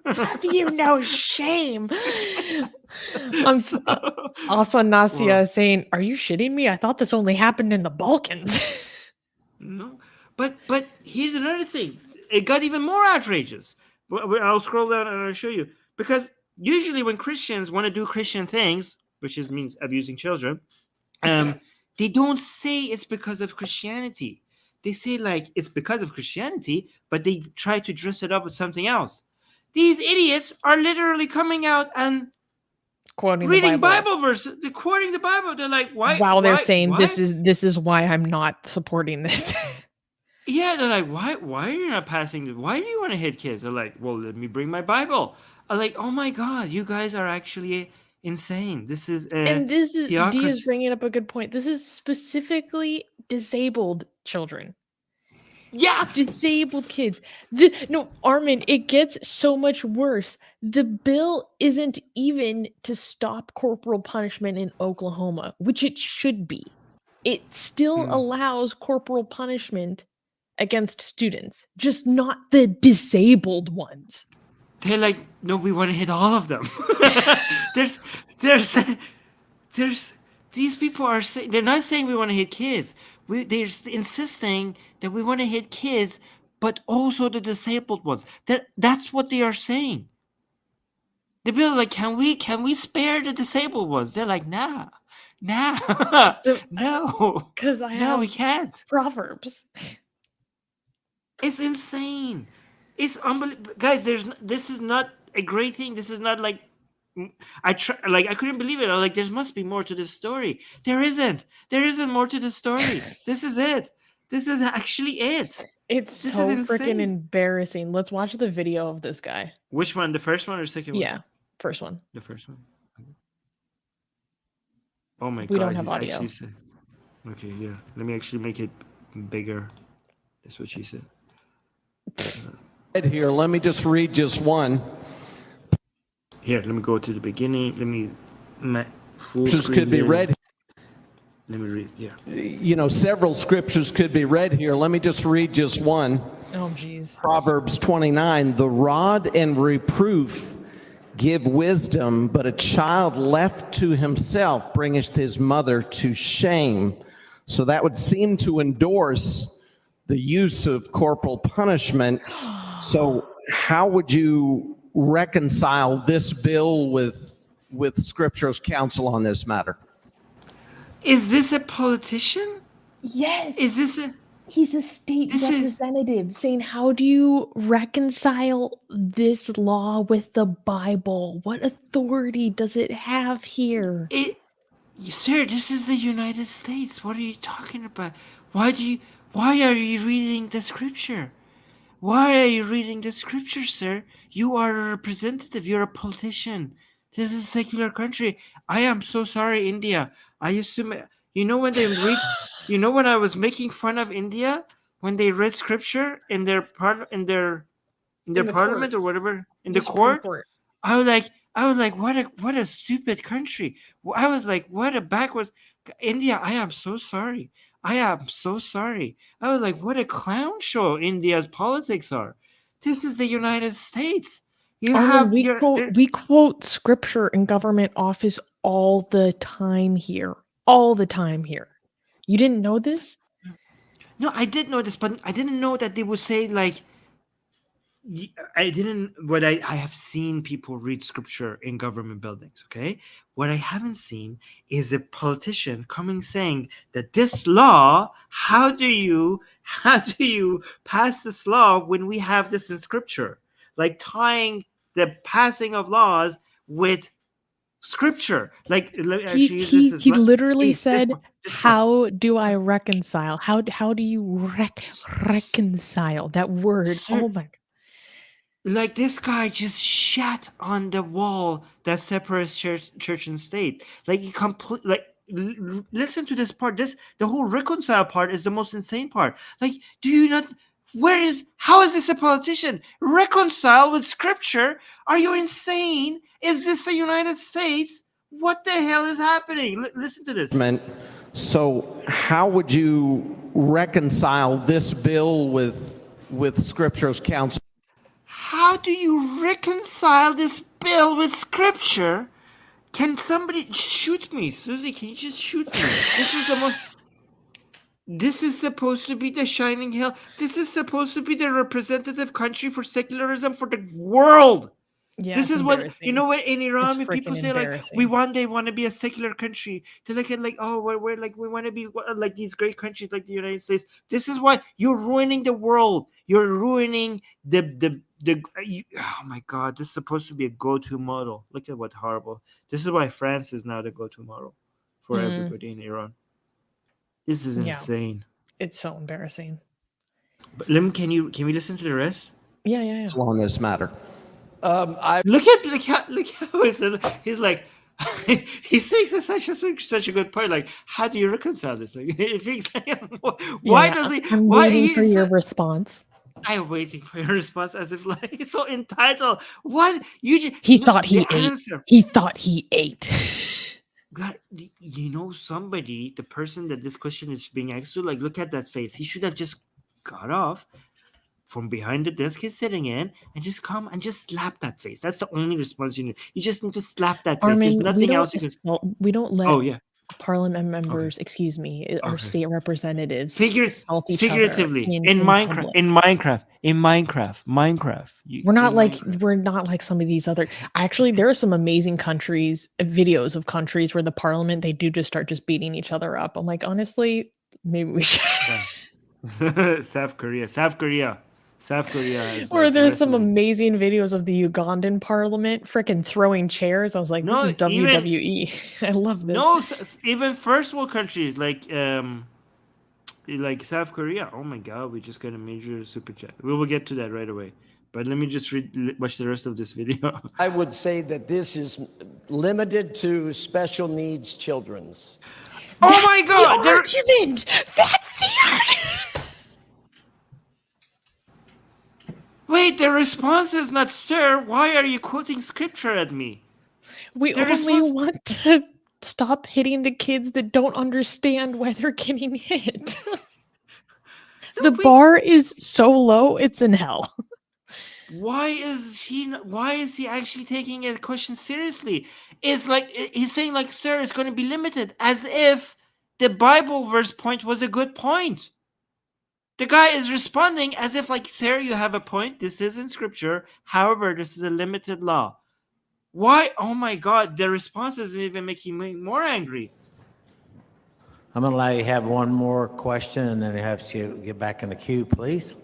Have you no shame? Also, Nasia is saying, are you shitting me? I thought this only happened in the Balkans. No, but here's another thing. It got even more outrageous. I'll scroll down and I'll show you. Because usually when Christians want to do Christian things, which means abusing children, they don't say it's because of Christianity. They say it's because of Christianity, but they try to dress it up with something else. These idiots are literally coming out and reading Bible verses. They're quoting the Bible. They're like, why? While they're saying this is why I'm not supporting this. Yeah, they're like, why are you not passing this? Why do you want to hit kids? They're like, well, let me bring my Bible. I'm like, oh my God, you guys are actually insane. This is Dee is bringing up a good point. This is specifically disabled children. Yeah, disabled kids. Armin, it gets so much worse. The bill isn't even to stop corporal punishment in Oklahoma, which it should be. It still allows corporal punishment against students, just not the disabled ones. They're like, no, we want to hit all of them. There's these people are saying, they're not saying we want to hit kids. They're insisting that we want to hit kids, but also the disabled ones. That's what they are saying. The bill like, can we spare the disabled ones? They're like, nah, no, because we can't. Proverbs. It's insane. It's unbelievable, guys. This is not a great thing. This is not I couldn't believe it. I was like, there must be more to this story. There isn't more to this story. This is it. This is actually it. It's so freaking embarrassing. Let's watch the video of this guy. Which one? The first one or second one? Yeah, first one. The first one. Oh my God. We don't have audio. Okay, yeah. Let me actually make it bigger. That's what she said. Here, let me just read just one. Here, let me go to the beginning. Let me full scriptures screen could be here. read. Let me read. Yeah. Several scriptures could be read here. Let me just read just one. Oh, geez. Proverbs 29. The rod and reproof give wisdom, but a child left to himself bringeth his mother to shame. So that would seem to endorse the use of corporal punishment. So how would you reconcile this bill with Scripture's counsel on this matter? Is this a politician? Yes. Is this He's a state representative saying, how do you reconcile this law with the Bible? What authority does it have here? Sir, this is the United States. What are you talking about? Why are you reading the scripture? Why are you reading the scripture, sir? You are a representative. You're a politician. This is a secular country. I am so sorry, India. I used to, when they read, when I was making fun of India when they read scripture in their in their parliament court. or whatever in The the Supreme court. I was like, what a stupid country. I was like, what a backwards India. I am so sorry. I am so sorry. I was like, what a clown show India's politics are. This is the United States. We quote scripture in government office all the time here. All the time here. You didn't know this? No, I did know this, but I didn't know that they would say like, I didn't, but I have seen people read scripture in government buildings, okay? What I haven't seen is a politician coming saying that this law, how do you pass this law when we have this in scripture? Like tying the passing of laws with scripture. Like he literally said, how do I reconcile? How do you reconcile that word? Sir, oh my God. Like this guy just shat on the wall that separates church and state. Like he listen to this part. The whole reconcile part is the most insane part. Like, do you not? How is this a politician? Reconcile with scripture? Are you insane? Is this the United States? What the hell is happening? Listen to this. So how would you reconcile this bill with scripture's counsel? How do you reconcile this bill with scripture? Can somebody shoot me? Susie, can you just shoot me? This is supposed to be the shining hill. This is supposed to be the representative country for secularism for the world. Yeah, this is what, in Iran, when people say like, we one day want to be a secular country, they look at like, oh, we're like, we want to be like these great countries like the United States. This is why you're ruining the world. You're ruining oh my God, this is supposed to be a go-to model. Look at what horrible. This is why France is now the go-to model for everybody in Iran. This is insane. It's so embarrassing. But can we listen to the rest? Yeah. As long as matter. Look how he's like he's saying such a good point. Like, how do you reconcile this? Like, why does he? I'm waiting for your response. I'm waiting for your response as if like it's so entitled. What he thought he ate. He thought he ate. God, somebody, the person that this question is being asked to, like, look at that face. He should have just got off from behind the desk he's sitting in and just come and just slap that face. That's the only response you need. You just need to slap that face. Armin, there's nothing else you can. We don't let parliament members, our state representatives, figuratively in Minecraft. We're not like some of these other. Actually, there are some amazing videos of countries where the parliament, they do just start beating each other up. I'm like, honestly, maybe we should. South Korea. Or there's some amazing videos of the Ugandan parliament freaking throwing chairs. I was like, this is WWE. I love this. No, even first world countries like South Korea. Oh my God, we just got a major super chat. We will get to that right away. But let me just watch the rest of this video. I would say that this is limited to special needs children's. Oh my God! The argument. That's the argument. Wait, the response is not, sir, why are you quoting scripture at me? We only want to stop hitting the kids that don't understand why they're getting hit. The bar is so low, it's in hell. Why is he actually taking a question seriously? It's like he's saying like, sir, it's going to be limited, as if the Bible verse point was a good point. The guy is responding as if like, sir, you have a point. This is in scripture. However, this is a limited law. Why? Oh my God, the response is even making me more angry. I'm going to allow you to have one more question, and then you have to get back in the queue, please.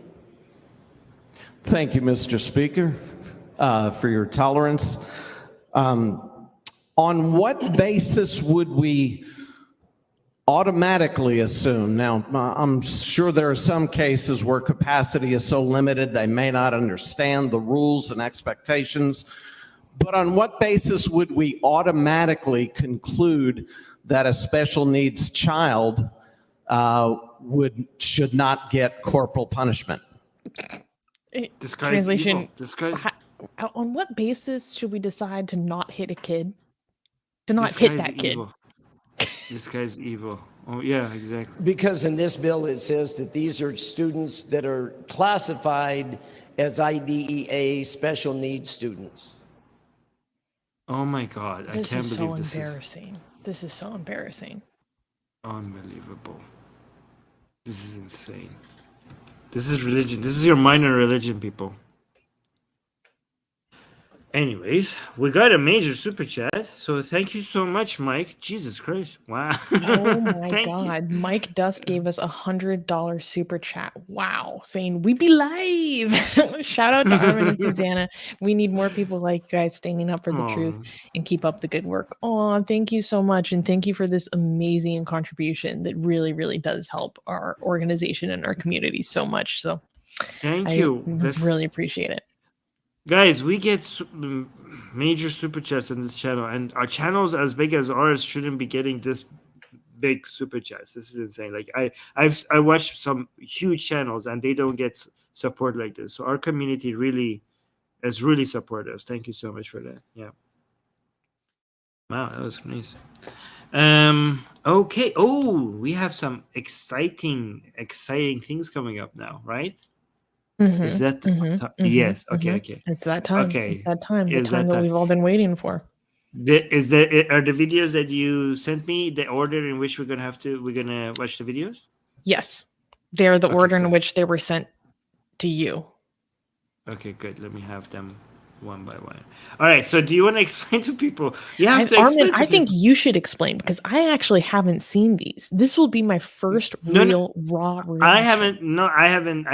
Thank you, Mr. Speaker, for your tolerance. On what basis would we automatically assume? Now, I'm sure there are some cases where capacity is so limited they may not understand the rules and expectations, but on what basis would we automatically conclude that a special needs child should not get corporal punishment? This guy's Translation. evil. This guy's On what basis should we decide to not hit a kid? To not this hit guy's that kid? evil. This guy's evil. Oh yeah, exactly. Because in this bill, it says that these are students that are classified as IDEA special needs students. Oh my God, I This can't is believe so this embarrassing. This is so embarrassing. is unbelievable. This is insane. This is religion. This is your minor religion, people. Anyways, we got a major super chat, so thank you so much, Mike. Jesus Christ! Wow. Oh my Thank you. God. Mike Dust gave us $100 super chat. Wow. Saying we be live. Shout out to Armin and Susanna. We need more people like you guys standing up for the truth Aw. and keep up the good work. Oh, thank you so much. And thank you for this amazing contribution that really, really does help our organization and our community so much. So Thank you. That's really appreciate it. Guys, we get major super chats on this channel, and our channels as big as ours shouldn't be getting this big super chats. This is insane. Like I watched some huge channels and they don't get support like this. So our community really is really supportive. Thank you so much for that. Yeah. Wow, that was nice. Okay. Oh, we have some exciting things coming up now, right? Is that yes? Okay, okay. It's that time. Okay. It's that time. The Is time that that we've all been waiting for. Are the videos that you sent me the order in which we're gonna watch the videos? Yes. They're the Okay, order in good. which they were sent to you. Okay, good. Let me have them one by one. All right. So, do you want to explain to people? You have to Armin, explain to I think people. you should explain because I actually haven't seen these. This will be my first No, real raw reaction. I haven't. No, I haven't.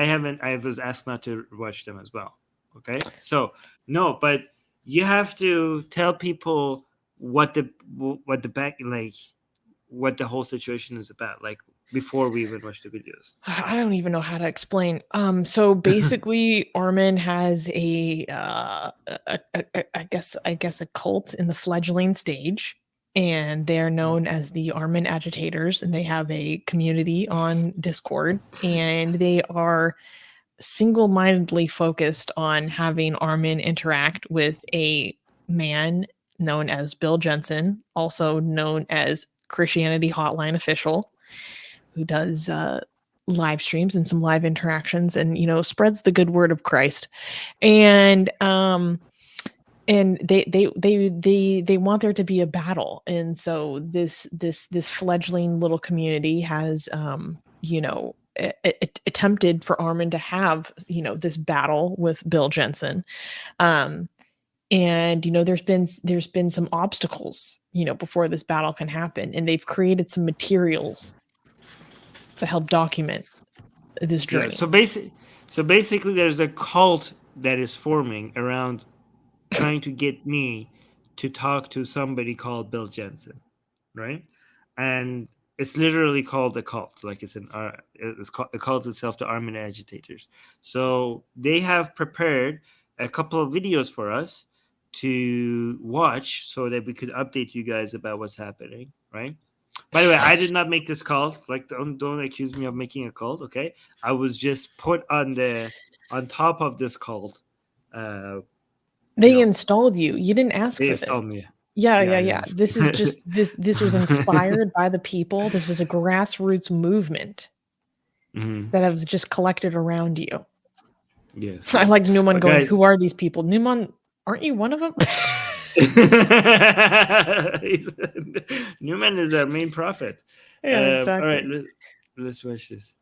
I was asked not to watch them as well. Okay. So no, but you have to tell people what the whole situation is about, like before we even watch the videos. I don't even know how to explain. So basically, Armin has I guess a cult in the fledgling stage, and they're known as the Armin agitators, and they have a community on Discord, and they are single-mindedly focused on having Armin interact with a man known as Bill Jensen, also known as Christianity Hotline Official, who does live streams and some live interactions and spreads the good word of Christ. And they want there to be a battle. And so this fledgling little community has attempted for Armin to have this battle with Bill Jensen. And there's been some obstacles before this battle can happen, and they've created some materials to help document this journey. Yeah, so basically, there's a cult that is forming around trying to get me to talk to somebody called Bill Jensen, right? And it's literally called a cult, like it's called, it calls itself the Armin agitators. So they have prepared a couple of videos for us to watch so that we could update you guys about what's happening, right? By the way, I did not make this cult. Like, don't accuse me of making a cult, okay? I was just put on top of this cult. They installed you. You didn't ask They for installed this. me. Yeah. This is just this was inspired by the people. This is a grassroots movement that has just collected around you. Yes. I like Newman going, guys, who are these people? Newman, aren't you one of them? Newman is our main prophet. Yeah, exactly. All right, let's watch this.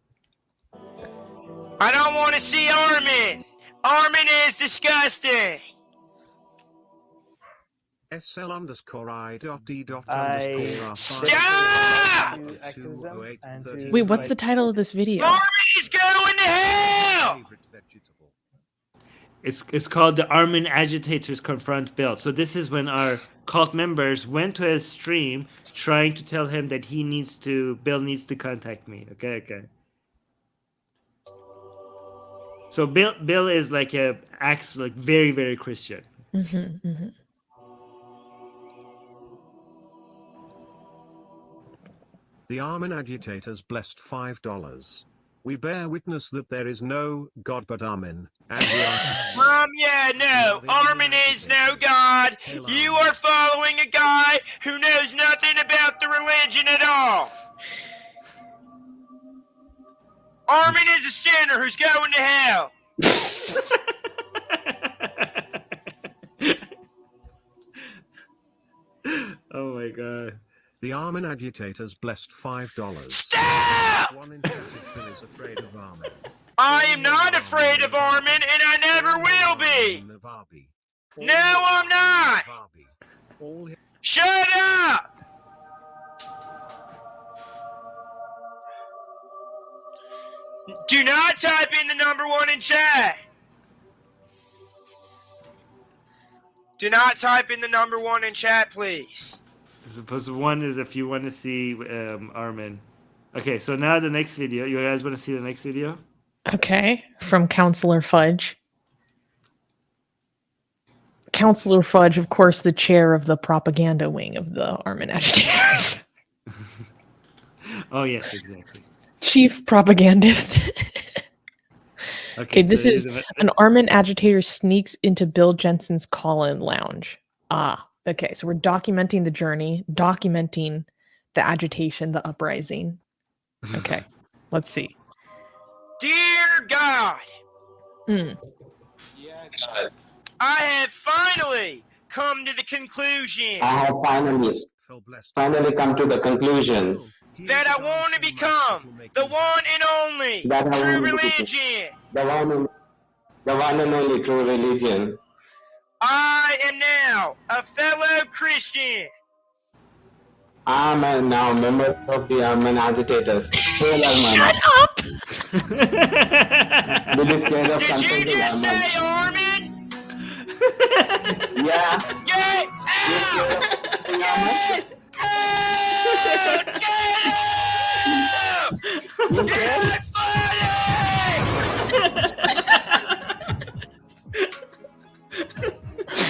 I don't want to see Armin. Armin is disgusting. Stop! Wait, what's the title of this video? Armin is going to hell! It's called the Armin Agitators Confront Bill. So this is when our cult members went to his stream trying to tell him that Bill needs to contact me. Okay. So Bill is like acts like very, very Christian. Mm-hmm, mm-hmm. The Armin agitators blessed $5. We bear witness that there is no God but Armin, and we are... Yeah, no. Armin is no God. You are following a guy who knows nothing about the religion at all. Armin is a sinner who's going to hell. Oh my God. The Armin agitators blessed $5. Stop! One infected Phil is afraid of Armin. I am not afraid of Armin, and I never will be. Navabi. No, I'm not. All Shut up! Do not type in the number 1 in chat. Do not type in the number 1 in chat, please. Suppose 1 is if you want to see Armin. Okay, so now the next video. You guys want to see the next video? Okay, from Counselor Fudge. Counselor Fudge, of course, the chair of the propaganda wing of the Armin agitators. Oh yes, exactly. Chief propagandist. Okay, so this is an Armin agitator sneaks into Bill Jensen's call-in lounge. Okay, so we're documenting the journey, documenting the agitation, the uprising. Okay, let's see. Dear God, I have finally come to the conclusion I have finally come to the conclusion that I want to become the one and only true religion. The one and only true religion. I am now a fellow Christian. I am now a member of the Armin agitators. Shut up! Did you just say Armin? Yeah. Get out! Get out! Get out!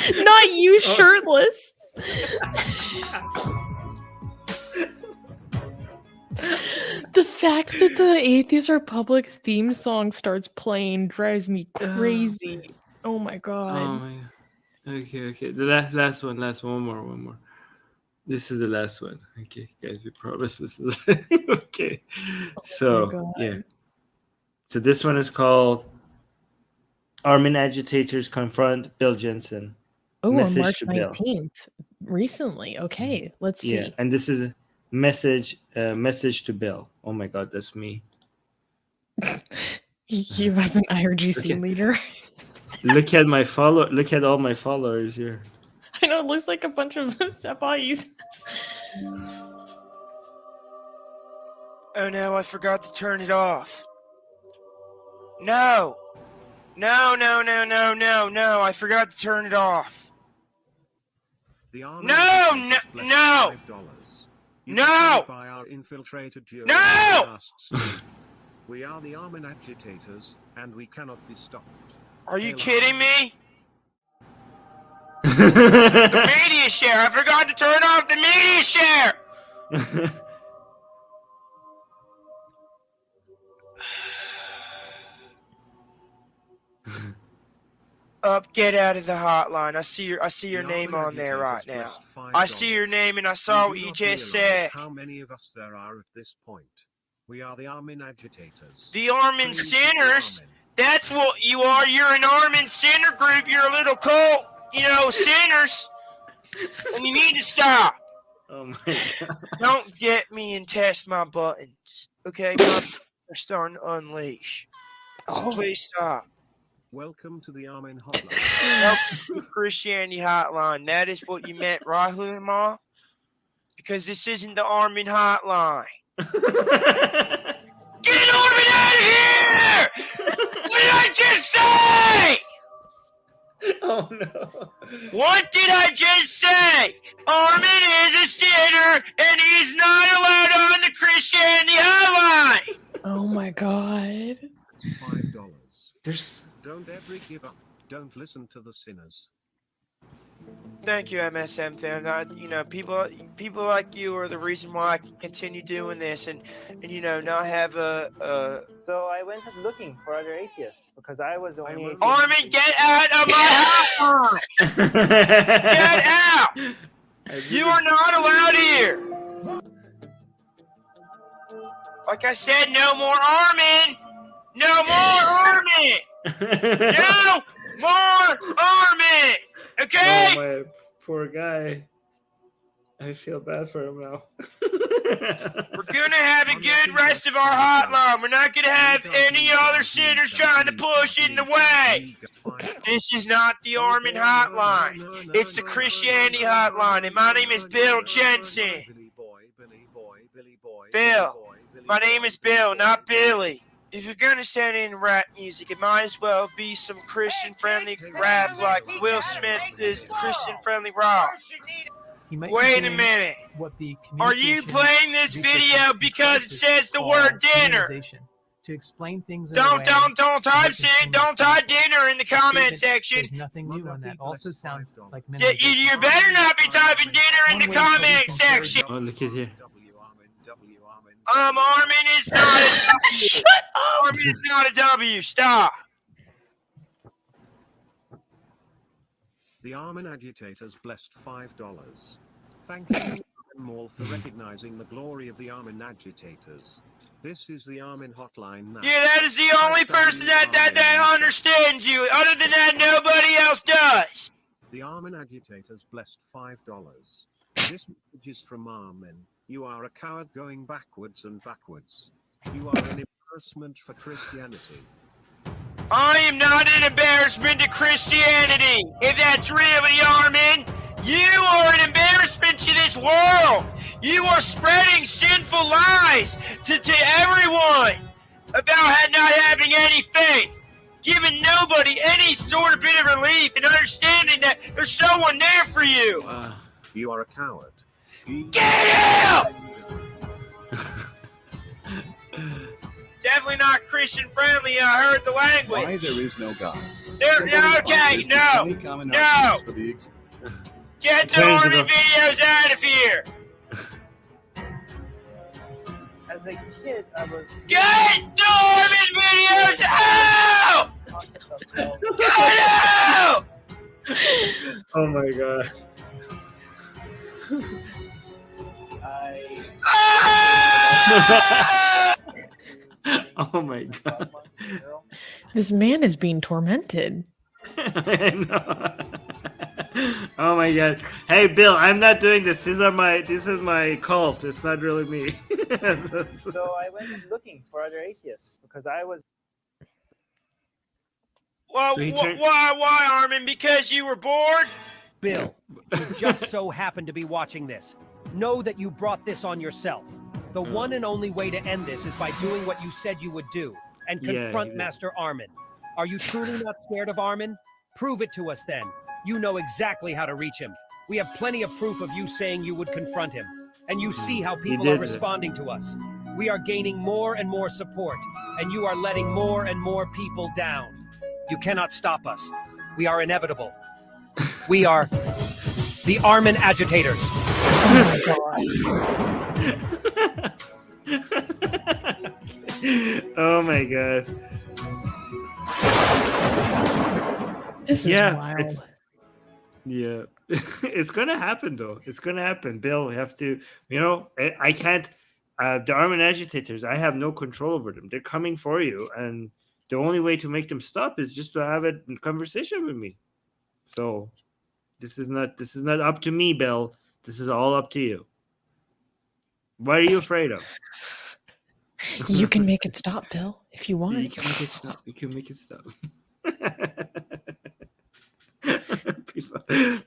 It's Not you shirtless. The fact that the Atheist Republic theme song starts playing drives me crazy. Oh my God. Oh my God. Okay. The last one. One more. This is the last one. Okay, guys, we promise this is okay. So yeah. So this one is called Armin Agitators Confront Bill Jensen. Oh, on Message March to Bill. 19th. Recently. Okay, let's see. Yeah, and this is a message to Bill. Oh my God, that's me. He was an IRGC leader. Look at all my followers here. I know, it looks like a bunch of sepais. Oh no, I forgot to turn it off. No, I forgot to turn it off. No! By our infiltrated No! We are the Armin agitators, and we cannot be stopped. Are you kidding me? The media share! I forgot to turn off the media share! Get out of the hotline. I see your name on there right now. I see your name and I saw what you just said. How many of us there are at this point? We are the Armin agitators. The Armin sinners? That's what you are. You're an Armin sinner group. You're a little cult. You know, sinners. And you need to stop. Oh my God. Don't get me and test my buttons. Okay, my are starting to unleash. So please stop. Welcome to the Armin Hotline. Welcome to the Christianity Hotline. That is what you meant, right, Hulima? Because this isn't the Armin Hotline. Get Armin out of here! What did I just say? Oh no. What did I just say? Armin is a sinner and he's not allowed on the Christianity Hotline. Oh my God. $5. There's Don't ever give up. Don't listen to the sinners. Thank you, MSM fam. People like you are the reason why I can continue doing this and not have a. So I went looking for other atheists because I was the only atheist. Armin, get out of my hotline! Get out! You are not allowed here. Like I said, no more Armin. No more Armin. No more Armin. Okay? Oh, my poor guy. I feel bad for him now. We're gonna have a good rest of our hotline. We're not gonna have any other sinners trying to push in the way. This is not the Armin hotline. It's the Christianity hotline, and my name is Bill Jensen. Bill. My name is Bill, not Billy. If you're gonna send in rap music, it might as well be some Christian-friendly rap like Will Smith is Christian-friendly rock. Wait a minute. Are you playing this video because it says the word dinner? To explain things don't type dinner in the comment section. There's nothing new on that. Also sounds like you better not be typing dinner in the comment section. Oh, look at here. Armin is not a W. Shut up! Armin is not a W. Stop. The Armin agitators blessed $5. Thank you, Armin Mall, for recognizing the glory of the Armin agitators. This is the Armin hotline now. Yeah, that is the only person that understands you. Other than that, nobody else does. The Armin agitators blessed $5. This message is from Armin. You are a coward going backwards and backwards. You are an embarrassment for Christianity. I am not an embarrassment to Christianity. If that's really Armin, you are an embarrassment to this world. You are spreading sinful lies to everyone about not having any faith, giving nobody any sort of bit of relief and understanding that there's someone there for you. You are a coward. Get out! Definitely not Christian friendly. I heard the language. Why there is no God. Okay, no. Get the Armin videos out of here. As a kid, I was. Get the Armin videos out! Get out! Oh my god. Oh my god. This man is being tormented. I know. Oh my god. Hey Bill, I'm not doing this. This is my cult. It's not really me. So I went looking for other atheists because I was. Well, why, Armin? Because you were bored? Bill, you just so happen to be watching this. Know that you brought this on yourself. The one and only way to end this is by doing what you said you would do and confront Master Armin. Are you truly not scared of Armin? Prove it to us then. You know exactly how to reach him. We have plenty of proof of you saying you would confront him. And you see how people are responding to us. We are gaining more and more support, and you are letting more and more people down. You cannot stop us. We are inevitable. We are the Armin agitators. Oh my god. This is wild. Yeah. It's gonna happen though. It's gonna happen. Bill, you have to, I can't the Armin agitators, I have no control over them. They're coming for you, and the only way to make them stop is just to have a conversation with me. So this is not up to me, Bill. This is all up to you. What are you afraid of? You can make it stop, Bill, if you want. You can make it stop. You can make it stop.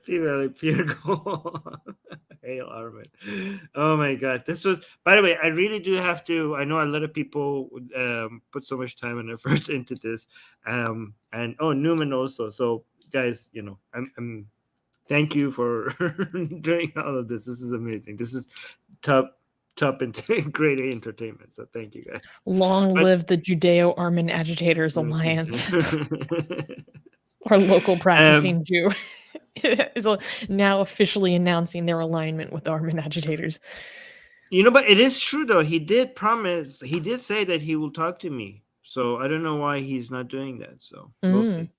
people like pure gold. Hail Armin. Oh my god, this was. By the way, I really do have to. I know a lot of people put so much time and effort into this, and Newman also. So guys, I'm thank you for doing all of this. This is amazing. This is top and great entertainment. So thank you guys. Long live the Judeo-Armin Agitators Alliance. Our local practicing Jew is now officially announcing their alignment with the Armin agitators. But it is true though. He did promise. He did say that he will talk to me. So I don't know why he's not doing that. So we'll see.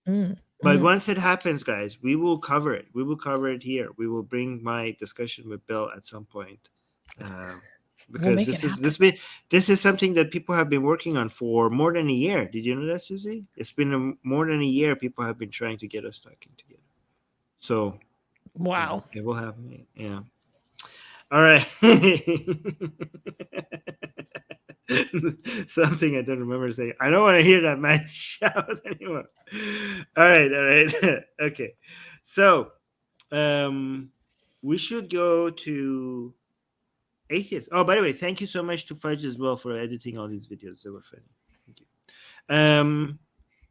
But once it happens, guys, we will cover it. We will cover it here. We will bring my discussion with Bill at some point. Because this is something that people have been working on for more than a year. Did you know that, Susie? It's been more than a year. People have been trying to get us talking together. So, wow, it will happen. Yeah. All right. Something I don't remember saying. I don't want to hear that man shout anymore. All right. Okay. So, we should go to Atheist. Oh, by the way, thank you so much to Fudge as well for editing all these videos. They were funny. Thank you.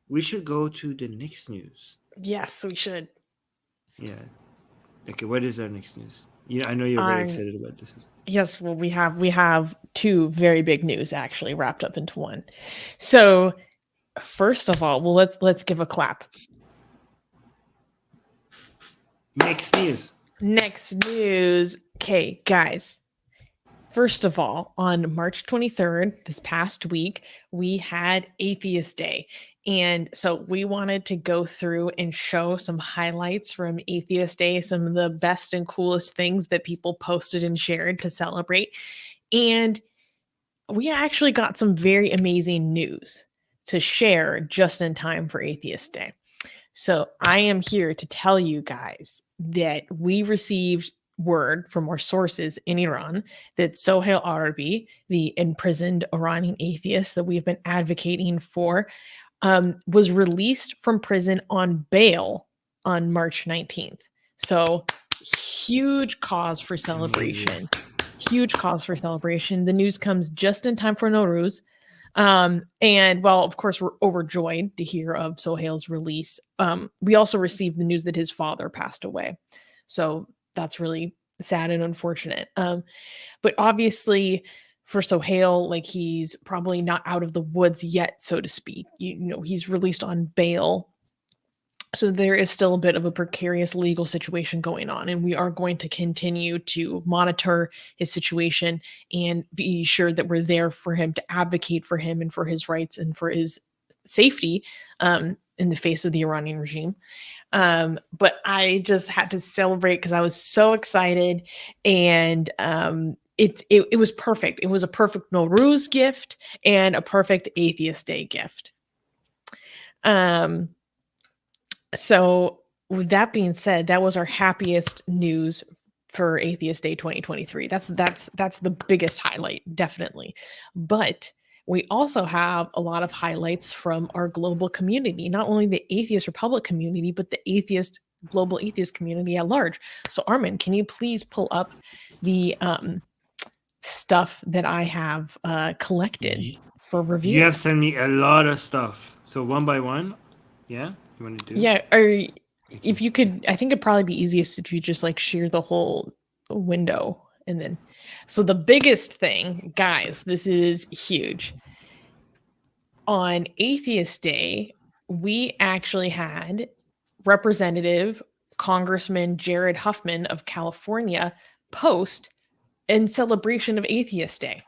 We should go to the next news. Yes, we should. Yeah. Okay, what is our next news? Yeah, I know you're very excited about this. Yes, well, we have two very big news actually wrapped up into one. So, first of all, well, let's give a clap. Next news. Okay, guys. First of all, on March 23rd, this past week, we had Atheist Day. And so we wanted to go through and show some highlights from Atheist Day, some of the best and coolest things that people posted and shared to celebrate. And we actually got some very amazing news to share just in time for Atheist Day. So I am here to tell you guys that we received word from our sources in Iran that Sohail Arabi, the imprisoned Iranian atheist that we've been advocating for, was released from prison on bail on March 19th. So huge cause for celebration. Huge cause for celebration. The news comes just in time for Nowruz. And well, of course, we're overjoyed to hear of Sohail's release. We also received the news that his father passed away. So that's really sad and unfortunate. But obviously for Sohail, like, he's probably not out of the woods yet, so to speak. He's released on bail. So there is still a bit of a precarious legal situation going on, and we are going to continue to monitor his situation and be sure that we're there for him, to advocate for him and for his rights and for his safety in the face of the Iranian regime. But I just had to celebrate because I was so excited, and it was perfect. It was a perfect Nowruz gift and a perfect Atheist Day gift. So with that being said, that was our happiest news for Atheist Day 2023. That's the biggest highlight, definitely. But we also have a lot of highlights from our global community, not only the Atheist Republic community, but the global atheist community at large. So Armin, can you please pull up the stuff that I have collected for review? You have sent me a lot of stuff. So one by one, yeah? You want to do? Yeah, or if you could, I think it'd probably be easiest if you just like share the whole window and then. So the biggest thing, guys, this is huge. On Atheist Day, we actually had Representative Congressman Jared Huffman of California post in celebration of Atheist Day.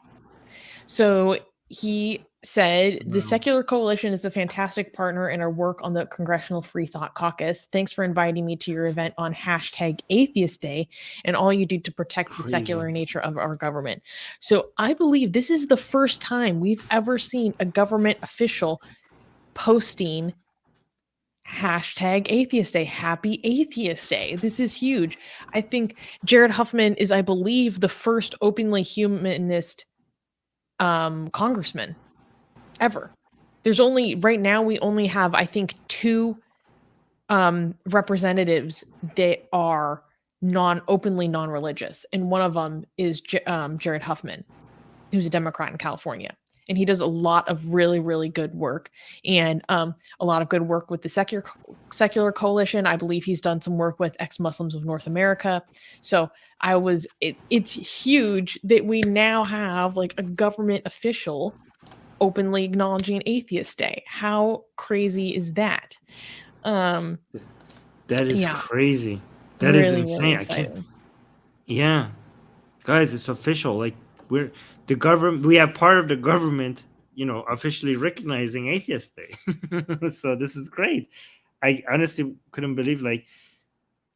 So he said, the Secular Coalition is a fantastic partner in our work on the Congressional Free Thought Caucus. Thanks for inviting me to your event on #Atheist Day and all you do to protect the secular nature of our government. So I believe this is the first time we've ever seen a government official posting #Atheist Day. Happy Atheist Day. This is huge. I think Jared Huffman is, I believe, the first openly humanist congressman ever. There's only right now we only have, I think, 2 representatives that are openly non-religious, and one of them is Jared Huffman, who's a Democrat in California, and he does a lot of really, really good work, and a lot of good work with the secular coalition. I believe he's done some work with ex-Muslims of North America. So it's huge that we now have like a government official openly acknowledging Atheist Day. How crazy is that? That is Yeah. crazy. That is Really, insane. really I can't. exciting. Yeah, guys, it's official. Like we're the government. We have part of the government, officially recognizing Atheist Day. So this is great. I honestly couldn't believe. Like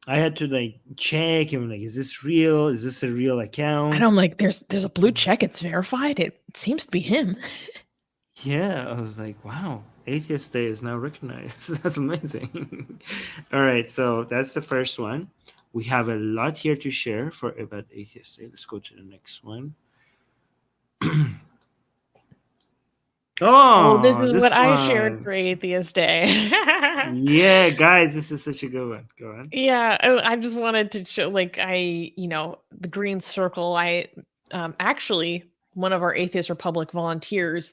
I had to like check and like, is this real? Is this a real account? And I'm like, there's a blue check. It's verified. It seems to be him. Yeah, I was like, wow, Atheist Day is now recognized. That's amazing. All right, so that's the first one. We have a lot here to share about Atheist Day. Let's go to the next one. Oh, this is this what I shared one. for Atheist Day. Yeah, guys, this is such a good one. Go on. Yeah, I just wanted to show, like, the green circle. I actually, one of our Atheist Republic volunteers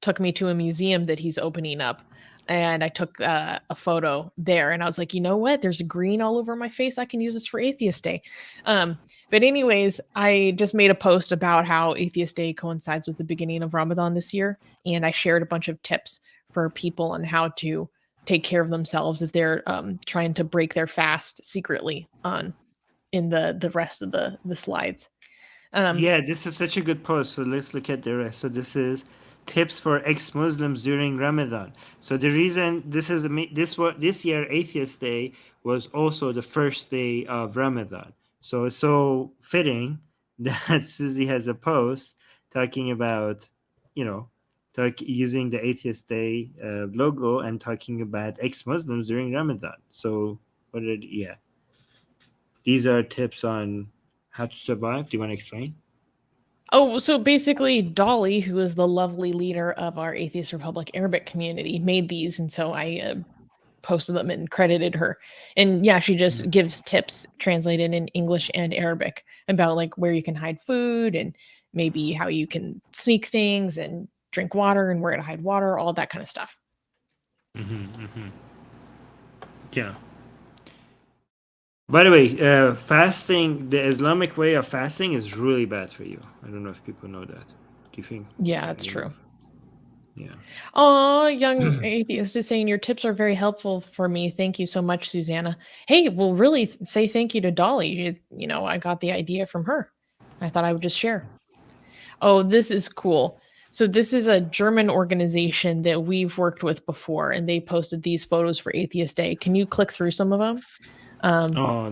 took me to a museum that he's opening up, and I took a photo there, and I was like, you know what? There's green all over my face. I can use this for Atheist Day. But anyways, I just made a post about how Atheist Day coincides with the beginning of Ramadan this year, and I shared a bunch of tips for people on how to take care of themselves if they're trying to break their fast secretly in the rest of the slides. Yeah, this is such a good post. So let's look at the rest. So this is tips for ex-Muslims during Ramadan. So the reason this year Atheist Day was also the first day of Ramadan. So it's so fitting that Susie has a post talking about, using the Atheist Day logo and talking about ex-Muslims during Ramadan. So these are tips on how to survive. Do you want to explain? Oh, so basically Dolly, who is the lovely leader of our Atheist Republic Arabic community, made these, and so I posted them and credited her. And yeah, she just gives tips translated in English and Arabic about like where you can hide food and maybe how you can sneak things and drink water and where to hide water, all that kind of stuff. Yeah. By the way, fasting, the Islamic way of fasting is really bad for you. I don't know if people know that. Do you think? Yeah, that's true. Yeah. Oh, young atheist is saying your tips are very helpful for me. Thank you so much, Susanna. Hey, we'll really say thank you to Dolly. I got the idea from her. I thought I would just share. Oh, this is cool. So this is a German organization that we've worked with before, and they posted these photos for Atheist Day. Can you click through some of them?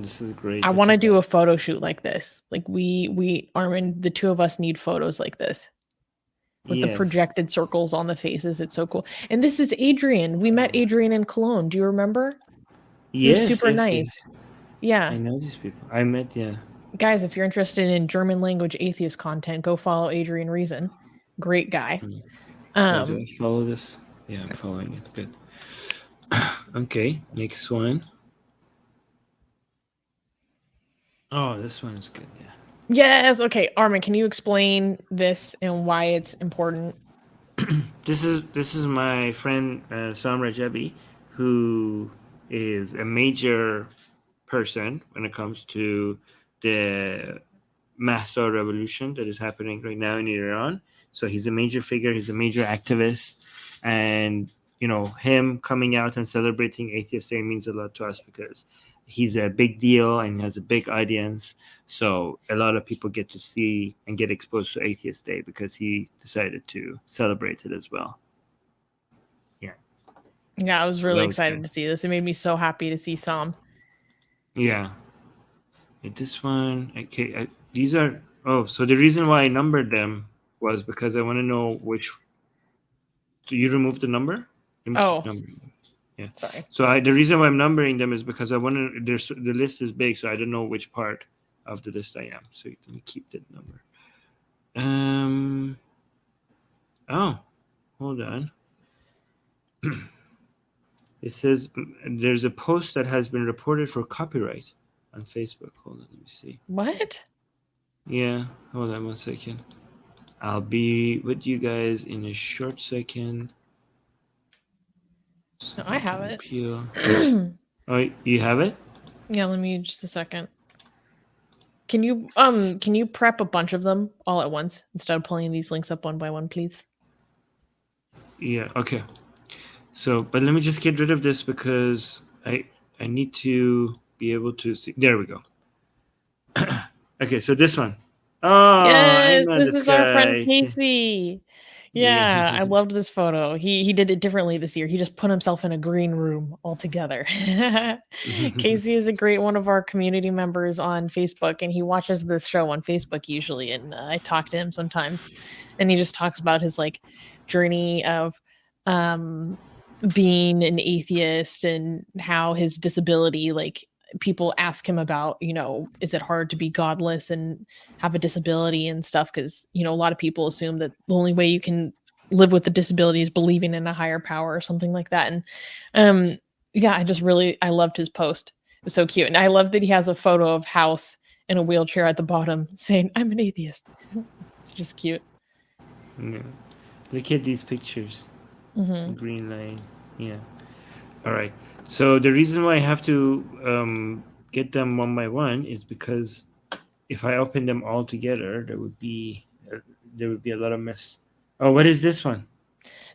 This is great. I want to do a photo shoot like this. Like we Armin, the two of us need photos like this. With the projected circles on the faces. It's so cool. And this is Adrian. We met Adrian in Cologne. Do you remember? Yes. Super nice. Yeah. I know these people. I met, Guys, if you're interested in German language atheist content, go follow Adrian Reason. Great guy. Do I follow this? Yeah, I'm following it. Good. Okay, next one. Oh, this one is good, yeah. Yes. Okay, Armin, can you explain this and why it's important? This is my friend Sam Rajabi, who is a major person when it comes to the Mahsa revolution that is happening right now in Iran. So he's a major figure. He's a major activist, and him coming out and celebrating Atheist Day means a lot to us because he's a big deal and has a big audience. So a lot of people get to see and get exposed to Atheist Day because he decided to celebrate it as well. Yeah. Yeah, I was really excited to see this. It made me so happy to see Sam. Yeah. This one, okay. These are, so the reason why I numbered them was because I want to know which. Do you remove the number? Yeah. Sorry. So the reason why I'm numbering them is because I want to. The list is big, so I don't know which part of the list I am. So let me keep that number. Oh, hold on. It says there's a post that has been reported for copyright on Facebook. Hold on, let me see. What? Yeah, hold on 1 second. I'll be with you guys in a short second. No, I have it. Appeal. Oh, you have it? Yeah, let me just a second. Can you prep a bunch of them all at once instead of pulling these links up one by one, please? Yeah, okay. So, but let me just get rid of this because I need to be able to see. There we go. Okay, so this one. Oh, Yes, I know this is our friend guy. Casey. Yeah, I loved this photo. He did it differently this year. He just put himself in a green room altogether. Casey is a great one of our community members on Facebook, and he watches this show on Facebook usually. And I talk to him sometimes, and he just talks about his like journey of being an atheist and how his disability, like people ask him about, you know, is it hard to be godless and have a disability and stuff? Because, you know, a lot of people assume that the only way you can live with the disability is believing in a higher power or something like that. And yeah, I loved his post. It was so cute. And I love that he has a photo of House in a wheelchair at the bottom saying, I'm an atheist. It's just cute. Yeah. Look at these pictures. Mm-hmm. Green line. Yeah. All right. So the reason why I have to get them one by one is because if I open them all together, there would be a lot of mess. Oh, what is this one?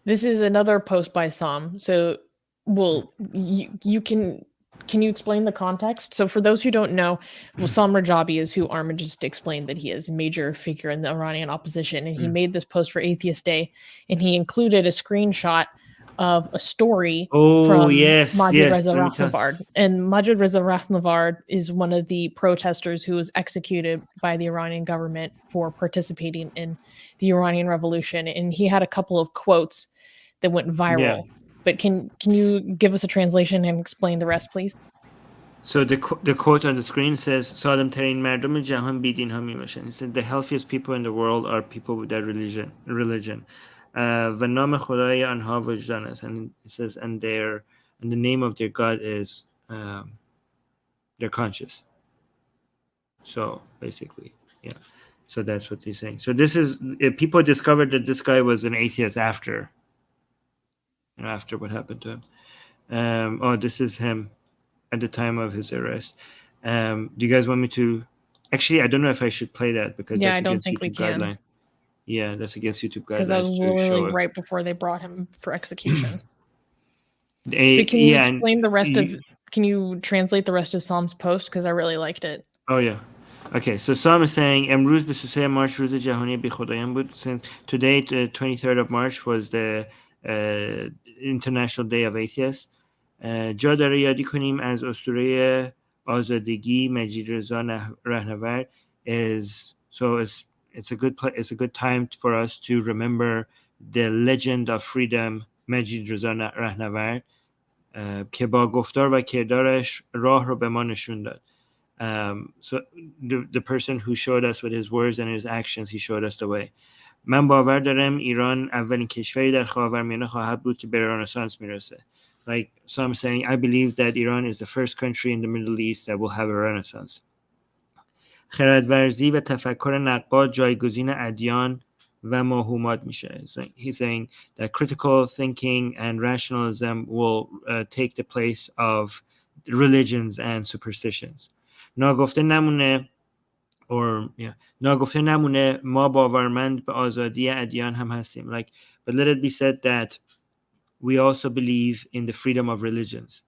This is another post by Sam. So, well, you can you explain the context? So, for those who don't know, well, Sam Rajabi is who Armin just explained that he is a major figure in the Iranian opposition, and he made this post for Atheist Day, and he included a screenshot of a story from Majid Reza Rahnavard. And Majid Reza Rahnavard is one of the protesters who was executed by the Iranian government for participating in the Iranian Revolution. And he had a couple of quotes that went viral. Yeah. But can you give us a translation and explain the rest, please? So the quote on the screen says, "Salam tarin mardam jahan bidin ha mibashan." It said the healthiest people in the world are people with their religion. و نام خدای آنها وجدان است. And it says, and the name of their God is their conscious. So basically, yeah. So that's what they're saying. So this is people discovered that this guy was an atheist after what happened to him. Oh, this is him at the time of his arrest. Do you guys want me to? Actually, I don't know if I should play that because that's against YouTube guideline. Yeah, that's against YouTube guidelines. Because that was literally right before they brought him for execution. Can you explain the rest of? Can you translate the rest of Sam's post? Because I really liked it. Oh yeah. Okay, so Sam is saying, امروز 23 مارچ روز جهانی بیخدایان بود. Since today, the 23rd of March was the International Day of Atheists. جا داره یادی کنیم از اسطوره آزادگی مجید رضا رهنورد is so it's a good time for us to remember the legend of freedom مجید رضا رهنورد که با گفتار و کردارش راه رو به ما نشون داد. So the person who showed us with his words and his actions, he showed us the way. من باور دارم ایران اولین کشوری در خاورمیانه خواهد بود که به رنسانس میرسه. Like, so I'm saying, I believe that Iran is the first country in the Middle East that will have a renaissance. خردورزی و تفکر نقاد جایگزین ادیان و موهومات میشه. He's saying that critical thinking and rationalism will take the place of religions and superstitions. ناگفته نمونه ناگفته نمونه ما باورمند به آزادی ادیان هم هستیم. Like, but let it be said that we also believe in the freedom of religions.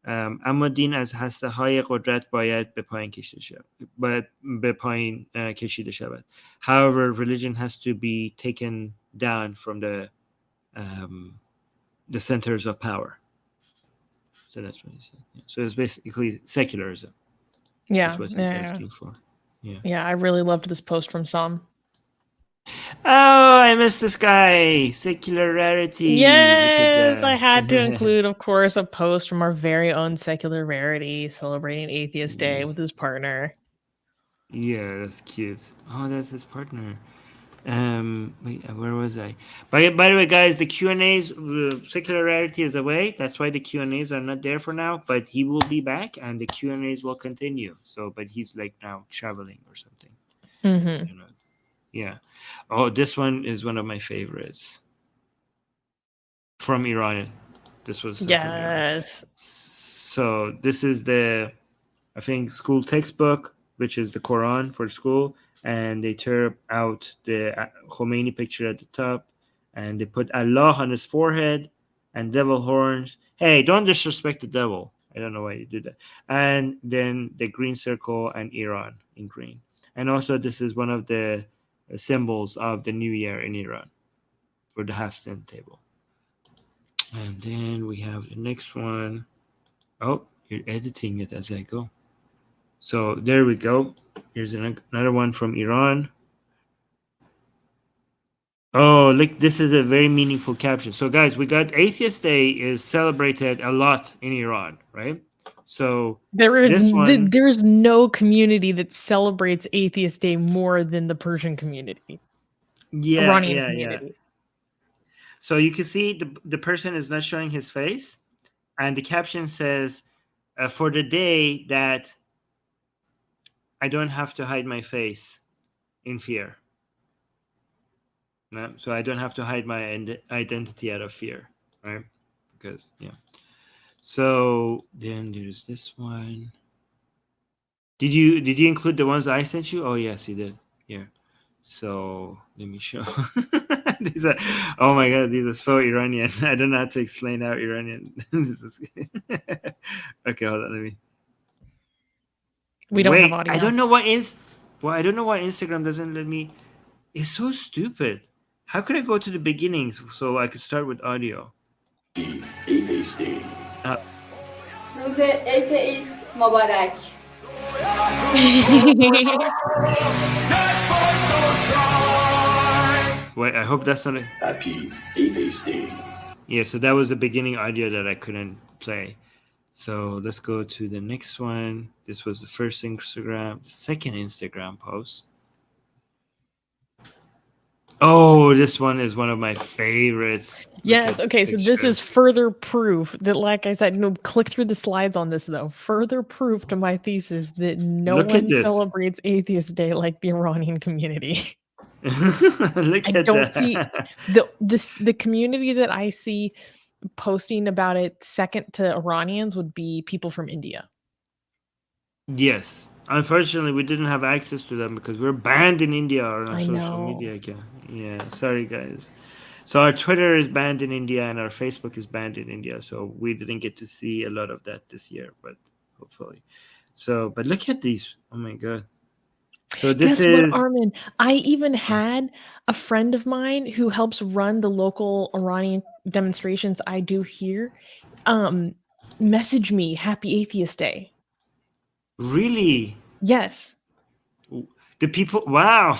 اما دین از هسته های قدرت باید به پایین کشیده شود. However, religion has to be taken down from the centers of power. So that's what he said. Yeah. So it's basically secularism. Yeah, that's what he's asking for. Yeah, I really loved this post from Sam. Oh, I missed this guy. Secular Rarity. Yes, I had to include, of course, a post from our very own Secular Rarity celebrating Atheist Day with his partner. Yeah, that's cute. Oh, that's his partner. Wait, where was I? By the way, guys, the Q&As, Secular Rarity is away. That's why the Q&As are not there for now. But he will be back, and the Q&As will continue. So, but he's like now traveling or something. Mm-hmm. You know? Yeah. Oh, this one is one of my favorites. From Iran. This was from Iran. Yes. So this is the, I think, school textbook, which is the Quran for school. And they tear out the Khomeini picture at the top, and they put Allah on his forehead and devil horns. Hey, don't disrespect the devil. I don't know why you do that. And then the green circle and Iran in green. And also, this is one of the symbols of the new year in Iran for the half cent table. And then we have the next one. Oh, you're editing it as I go. So there we go. Here's another one from Iran. Oh, look, this is a very meaningful caption. So guys, we got Atheist Day is celebrated a lot in Iran, right? So there's no community that celebrates Atheist Day more than the Persian community. Iranian community. Yeah. So you can see the person is not showing his face, and the caption says, for the day that I don't have to hide my face in fear. No? So I don't have to hide my identity out of fear, right? Because, yeah. So then there's this one. Did you include the ones I sent you? Oh, yes, you did. Yeah. So let me show. These are, oh my God, these are so Iranian. I don't know how to explain how Iranian this is. Okay, hold on, let me. We don't have audio. I don't know why Instagram doesn't let me. It's so stupid. How could I go to the beginnings so I could start with audio? Atheist Day. روز Atheist مبارک. Wait, I hope that's not it. Happy Atheist Day. Yeah, so that was the beginning audio that I couldn't play. So let's go to the next one. This was the first Instagram, the second Instagram post. Oh, this one is one of my favorites. Yes. Okay. So this is further proof that, like I said, click through the slides on this, though. Further proof to my thesis that no one celebrates Atheist Day like the Iranian community. Look at that. See the community that I see posting about it second to Iranians would be people from India. Yes. Unfortunately, we didn't have access to them because we're banned in India on our social media account. Yeah, sorry guys. So our Twitter is banned in India and our Facebook is banned in India. So we didn't get to see a lot of that this year, but hopefully. So, but look at these. Oh my God. So this is what, Armin. I even had a friend of mine who helps run the local Iranian demonstrations I do here. Message me Happy Atheist Day. Really? Yes. The people, wow.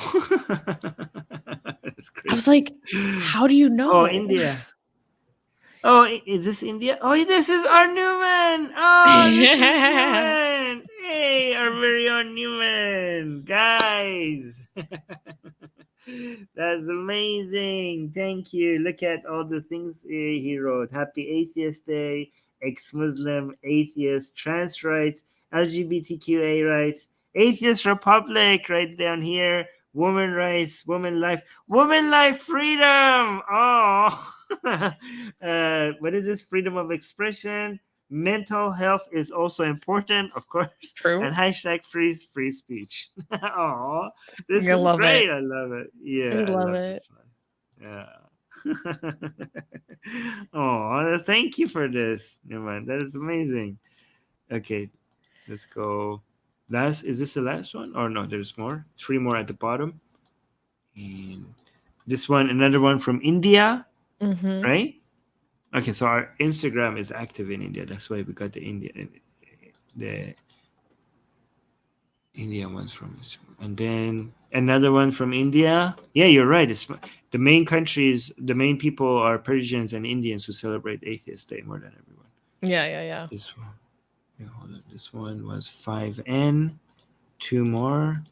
That's crazy. I was like, how do you know? Oh, India. Oh, is this India? Oh, this is our Newman. Oh, this is Newman. Hey, our very own Newman. Guys. That's amazing. Thank you. Look at all the things he wrote. Happy Atheist Day, ex-Muslim, atheist, trans rights, LGBTQA rights, Atheist Republic right down here, woman rights, woman life freedom. Oh, what is this? Freedom of expression. Mental health is also important, of course. True. And hashtag free speech. Oh, this is great. I love it. Yeah, I love it. This one. Yeah. Oh, thank you for this, Newman. That is amazing. Okay, let's go. Is this the last one? Or no, there's more. 3 more at the bottom. And this one, another one from India, right? Okay, so our Instagram is active in India. That's why we got the Indian ones from Instagram. And then another one from India. Yeah, you're right. It's the main countries, the main people are Persians and Indians who celebrate Atheist Day more than everyone. Yeah. This one. Yeah, hold on. This one was 5N. 2 more.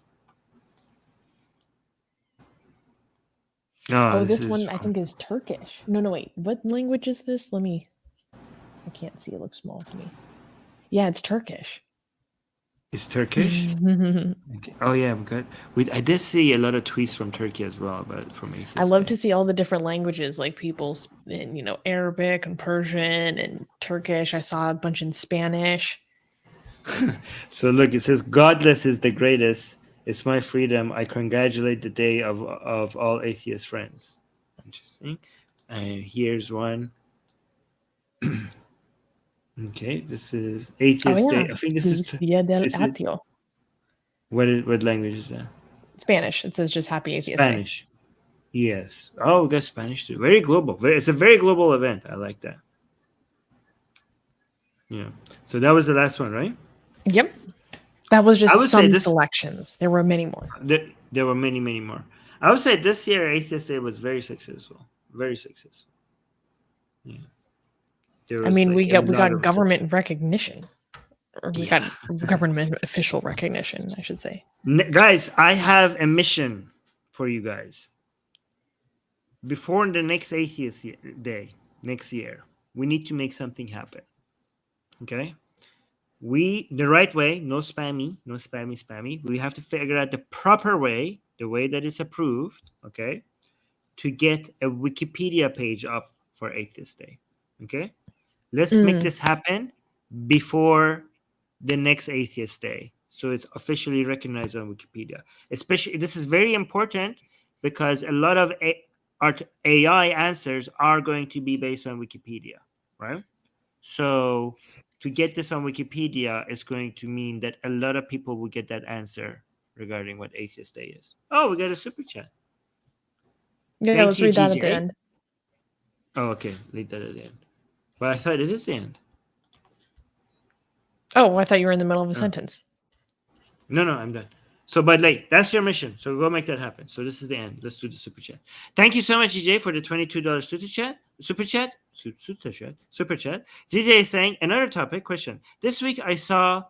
No, Oh, this one I think is Turkish. No, wait. What language is this? I can't see. It looks small to me. Yeah, it's Turkish. It's Turkish? Okay. Oh yeah, good. I did see a lot of tweets from Turkey as well, but from Atheist I love Day. to see all the different languages, like people in, Arabic and Persian and Turkish. I saw a bunch in Spanish. So look, it says, "Godless is the greatest. It's my freedom. I congratulate the day of all atheist friends." Interesting. And here's one. Okay, this is Atheist Day. I think this is Dia del Ateo. What language is that? Spanish. It says just Happy Atheist Day. Spanish. Yes. Oh, we got Spanish too. Very global. It's a very global event. I like that. Yeah. So that was the last one, right? Yep. That was just some selections. There were many more. There were many, many more. I would say this year Atheist Day was very successful. Very successful. Yeah. I mean, we got government recognition. Or we got government official recognition, I should say. Guys, I have a mission for you guys. Before the next Atheist Day, next year, we need to make something happen. Okay? The right way, no spammy. We have to figure out the proper way, the way that is approved, okay, to get a Wikipedia page up for Atheist Day. Okay? Let's make this happen before the next Atheist Day, so it's officially recognized on Wikipedia. Especially, this is very important because a lot of AI answers are going to be based on Wikipedia, right? So to get this on Wikipedia is going to mean that a lot of people will get that answer regarding what Atheist Day is. Oh, we got a super chat. Yeah, let's read that at the end. Oh, okay. Read that at the end. But I thought it is the end. Oh, I thought you were in the middle of a sentence. No, I'm done. So, but like, that's your mission. So go make that happen. So this is the end. Let's do the super chat. Thank you so much, DJ, for the $22 super chat. DJ is saying, another topic question. This week I saw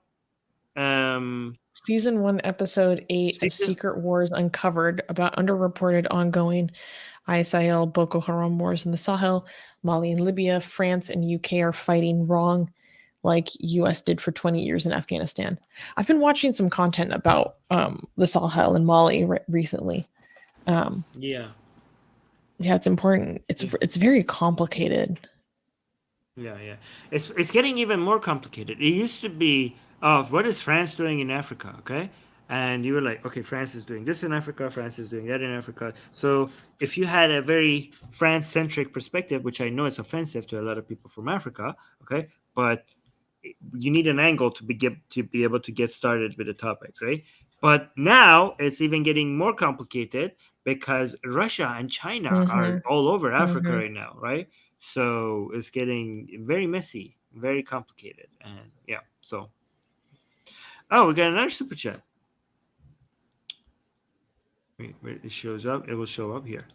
Season 1, Episode 8 of Secret Wars Uncovered about underreported ongoing ISIL Boko Haram wars in the Sahel. Mali and Libya, France and UK are fighting wrong like US did for 20 years in Afghanistan. I've been watching some content about the Sahel and Mali recently. Yeah, it's important. It's very complicated. Yeah. It's getting even more complicated. It used to be, what is France doing in Africa? Okay. And you were like, okay, France is doing this in Africa, France is doing that in Africa. So if you had a very France-centric perspective, which I know is offensive to a lot of people from Africa, okay, but you need an angle to be able to get started with the topic, right? But now it's even getting more complicated because Russia and China are all over Africa right now, right? So it's getting very messy, very complicated, and yeah. So, we got another super chat. Where it shows up, it will show up here.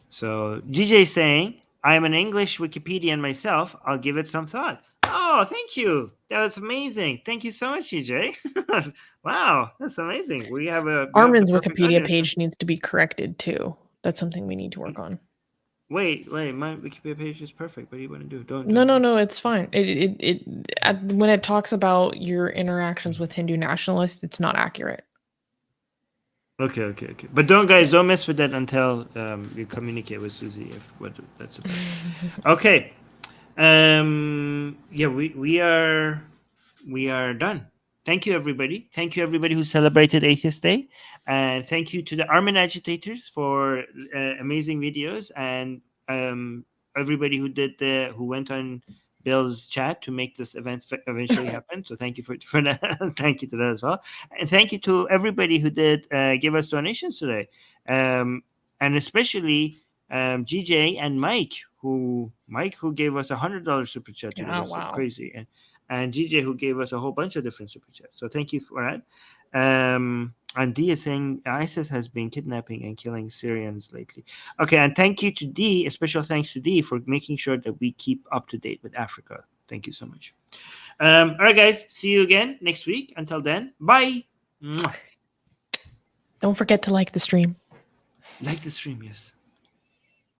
So DJ saying, I'm an English Wikipedian myself. I'll give it some thought. Oh, thank you. That was amazing. Thank you so much, DJ. Wow, that's amazing. We have Armin's Wikipedia page needs to be corrected too. That's something we need to work on. Wait, my Wikipedia page is perfect. What do you want to do? Don't. No, it's fine. When it talks about your interactions with Hindu nationalists, it's not accurate. Okay. But don't mess with that until you communicate with Susie what that's about. Okay. Yeah, we are done. Thank you, everybody. Thank you, everybody who celebrated Atheist Day, and thank you to the Armin agitators for amazing videos, and everybody who went on Bill's chat to make this event eventually happen. So thank you for that. Thank you to that as well, and thank you to everybody who did give us donations today, and especially GJ and Mike who gave us $100 super chat today. Oh, wow. So crazy, and GJ who gave us a whole bunch of different super chats. So thank you for that. And D is saying ISIS has been kidnapping and killing Syrians lately. Okay, and thank you to D, a special thanks to D for making sure that we keep up to date with Africa. Thank you so much. All right, guys, see you again next week. Until then, bye. Don't forget to like the stream. Like the stream, yes.